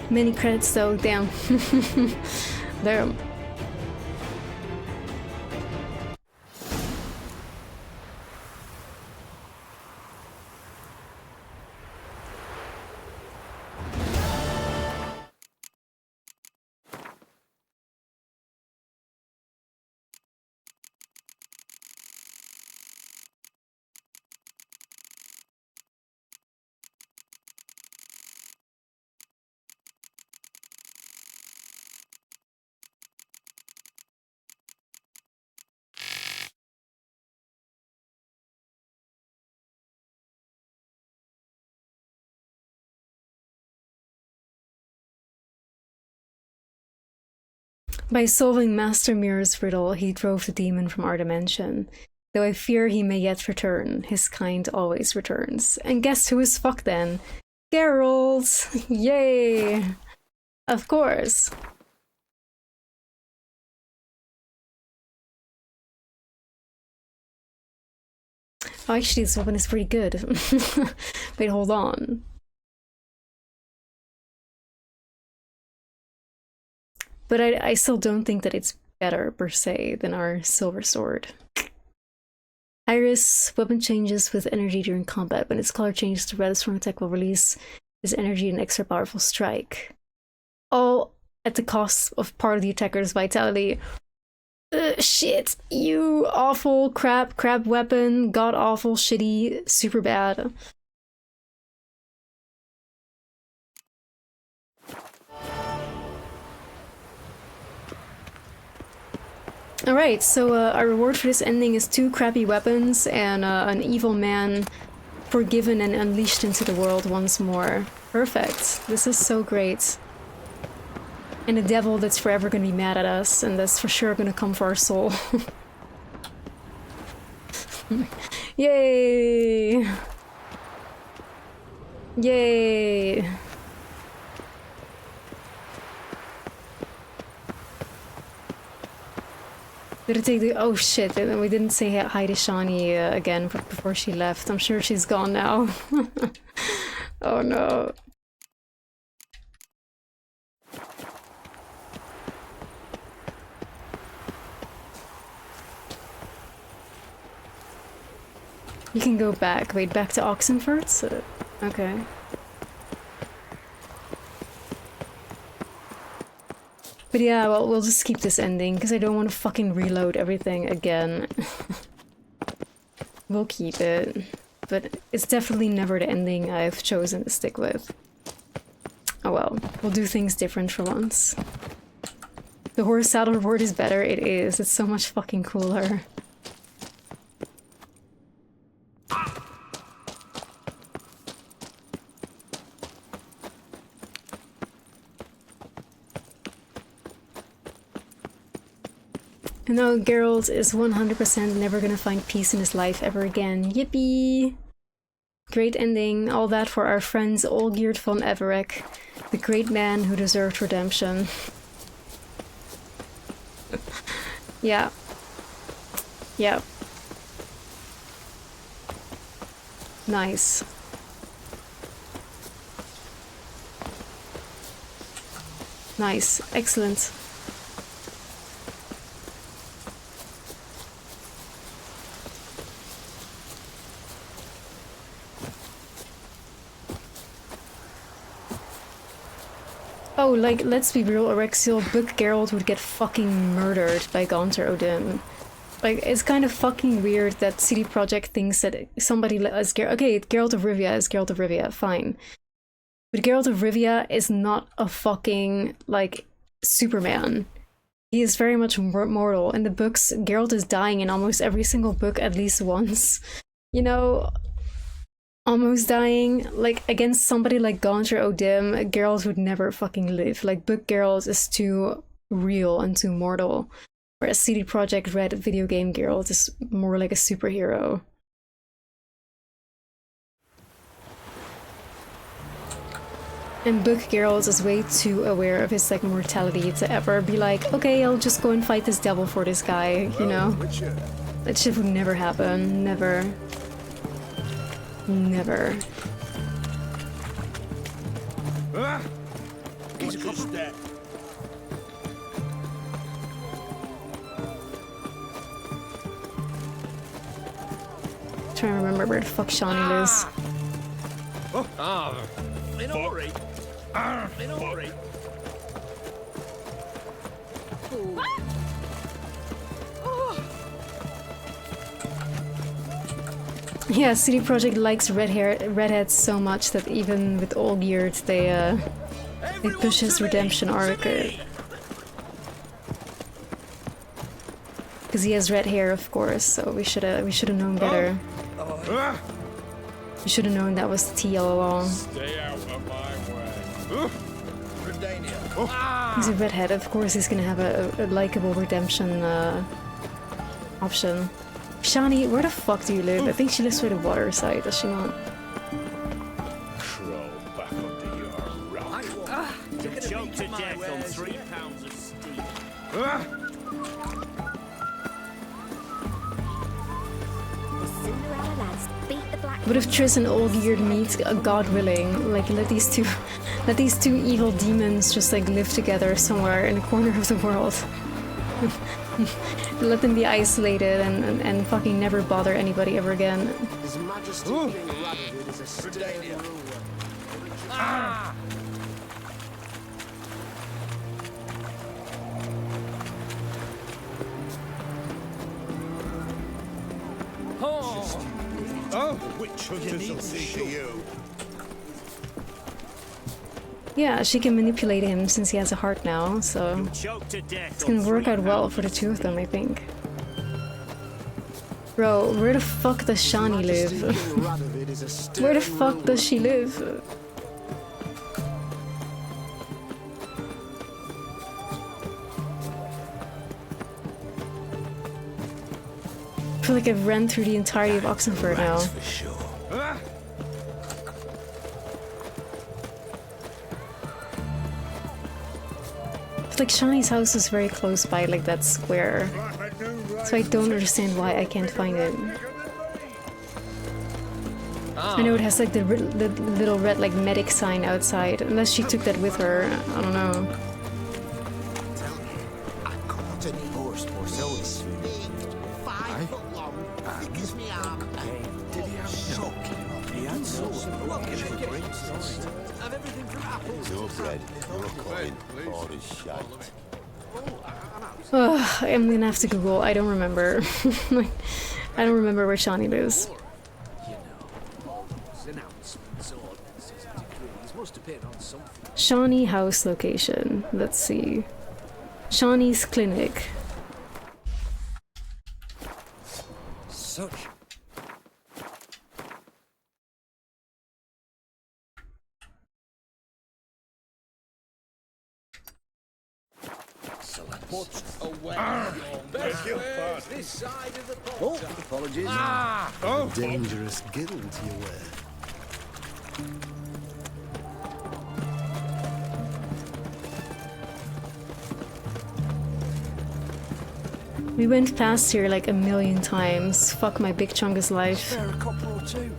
Many credits though, damn. Damn. By solving Master Mirror's riddle, he drove the demon from our dimension. Though I fear he may yet return, his kind always returns. And guess who is fucked then? Geralt! Yay! Of course. Oh, actually, this weapon is pretty good. Wait, hold on. But I still don't think that it's better, per se, than our silver sword. Iris, weapon changes with energy during combat. When its color changes to red, a strong attack will release this energy in an extra powerful strike. All at the cost of part of the attacker's vitality. Shit, you awful crap weapon, god awful, shitty, super bad. Alright, so our reward for this ending is 2 crappy weapons and an evil man forgiven and unleashed into the world once more. Perfect. This is so great. And a devil that's forever gonna be mad at us, and that's for sure gonna come for our soul. Yay! Yay! Did it take the— oh shit, we didn't say hi to Shani again before she left. I'm sure she's gone now. Oh no. You can go back. Wait, back to Oxenfurt? Okay. But yeah, well, we'll just keep this ending, because I don't want to fucking reload everything again. We'll keep it. But it's definitely never the ending I've chosen to stick with. Oh well, we'll do things different for once. The horse saddle reward is better, it is. It's so much fucking cooler. And now Geralt is 100% never gonna find peace in his life ever again. Yippee! Great ending, all that for our friends Olgierd von Everec, the great man who deserved redemption. Yeah. Yeah. Nice. Nice. Excellent. Oh, like, let's be real, Erexiel, Book Geralt would get fucking murdered by Gaunter Odin. Like, it's kind of fucking weird that CD Projekt thinks that somebody as okay, Geralt of Rivia is Geralt of Rivia, fine. But Geralt of Rivia is not a fucking, like, Superman. He is very much mortal. In the books, Geralt is dying in almost every single book at least once. You know, almost dying. Like, against somebody like Gaunter Odin, Geralt would never fucking live. Like, Book Geralt is too real and too mortal. Whereas CD Projekt Red video game Geralt is more like a superhero. And Book Geralt is way too aware of his like mortality to ever be like, okay, I'll just go and fight this devil for this guy, you know? That shit would never happen. Never. Never. He's a couple dead. Trying to remember where the fuck Shani lives. In a hurry. In a hurry. Yeah, CD Projekt likes redheads so much that even with Olgierd they push his redemption arc. Because he has red hair, of course, so we should have known better. We should have known that was T all along. Stay out of my way. He's a redhead, of course he's gonna have a likable redemption option. Shani, where the fuck do you live? I think she lives by the water side, does she not? Crawl back under your rock. Choked to death on 3 pounds of steam. The Cinderella lad's What if Triss and Olgierd meet, God willing? Like, let these two evil demons just like live together somewhere in a corner of the world. Let them be isolated and fucking never bother anybody ever again. His Majesty King Radovid is a stern ruler. Ah! Oh, witch hunters will see to you. Yeah, she can manipulate him since he has a heart now, so it's gonna work out well for the two of them, I think. Bro, where the fuck does Shani live? Where the fuck does she live? I feel like I've ran through the entirety of Oxenford now. For sure. It's like Shani's house is very close by, like that square. So I don't understand why I can't find it. I know it has like the little red like medic sign outside, unless she took that with her. I don't know. I caught any horse for so big, 5 foot long, thick as me arm. Did he have shocking? He had sauce. What can I get? And everything from apples. Your bread, your coin, or his shite. Ugh, I'm gonna have to Google. I don't remember. I don't remember where Shani lives. Shani house location. Let's see. Shani's clinic. Such. Put away Best your wares this side of the pond. Oh, apologies. Oh. A dangerous guild you wear. We went past here like a million times. Fuck my big chungus life. Spare a copper or two.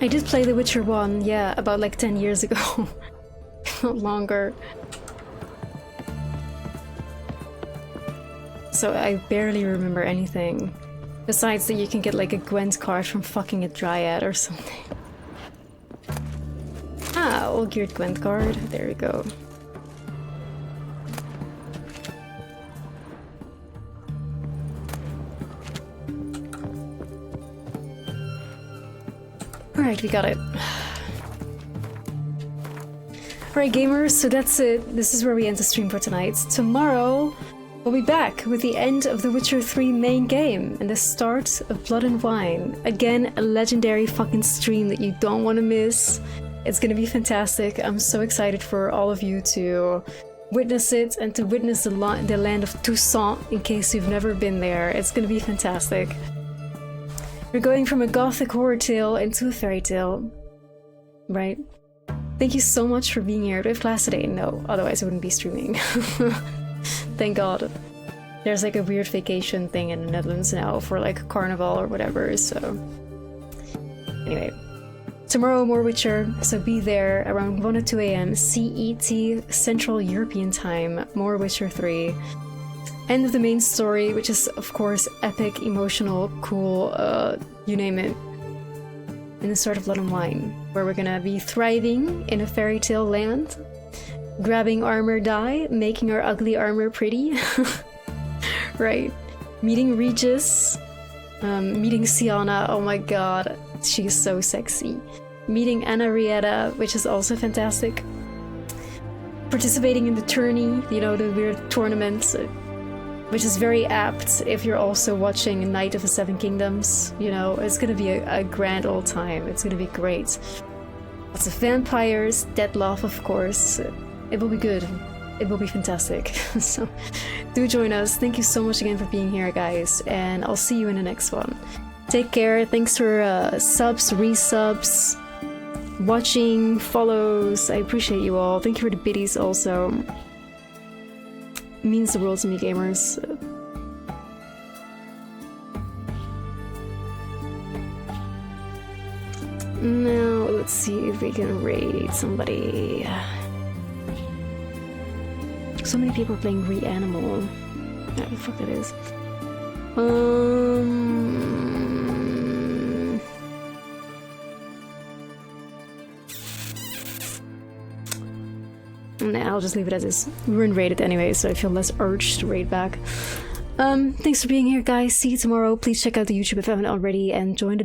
I did play The Witcher 1, yeah, about like 10 years ago. Not longer. So I barely remember anything. Besides that you can get like a Gwent card from fucking a Dryad or something. Ah, Olgierd Gwent card. There we go. Alright, we got it. Alright gamers, so that's it. This is where we end the stream for tonight. Tomorrow, we'll be back with the end of The Witcher 3 main game and the start of Blood and Wine. Again, a legendary fucking stream that you don't want to miss. It's gonna be fantastic. I'm so excited for all of you to witness it and to witness the land of Toussaint in case you've never been there. It's gonna be fantastic. We're going from a gothic horror tale into a fairy tale, right? Thank you so much for being here. Do I have class today? No, otherwise I wouldn't be streaming. Thank God. There's like a weird vacation thing in the Netherlands now for like carnival or whatever, so... Anyway. Tomorrow more Witcher, so be there around 1 or 2 AM CET Central European Time, more Witcher 3. End of the main story, which is of course epic, emotional, cool, you name it. In the start of Blood and Wine, where we're gonna be thriving in a fairy tale land, grabbing armor dye, making our ugly armor pretty, right? Meeting Regis, meeting Sienna, oh my god, she's so sexy. Meeting Anna Rieta, which is also fantastic. Participating in the tourney, you know, the weird tournament, which is very apt if you're also watching Knight of the Seven Kingdoms. You know, it's gonna be a grand old time. It's gonna be great. Lots of vampires, Deadloff, of course. It will be good. It will be fantastic. So, do join us. Thank you so much again for being here, guys, and I'll see you in the next one. Take care. Thanks for subs, resubs, watching, follows. I appreciate you all. Thank you for the biddies also. It means the world to me, gamers. Now, let's see if we can raid somebody. So many people are playing Reanimal. What the fuck that is? Nah, I'll just leave it as is. We were raided anyway, so I feel less urged to raid back. Thanks for being here, guys. See you tomorrow. Please check out the YouTube if you haven't already, and join the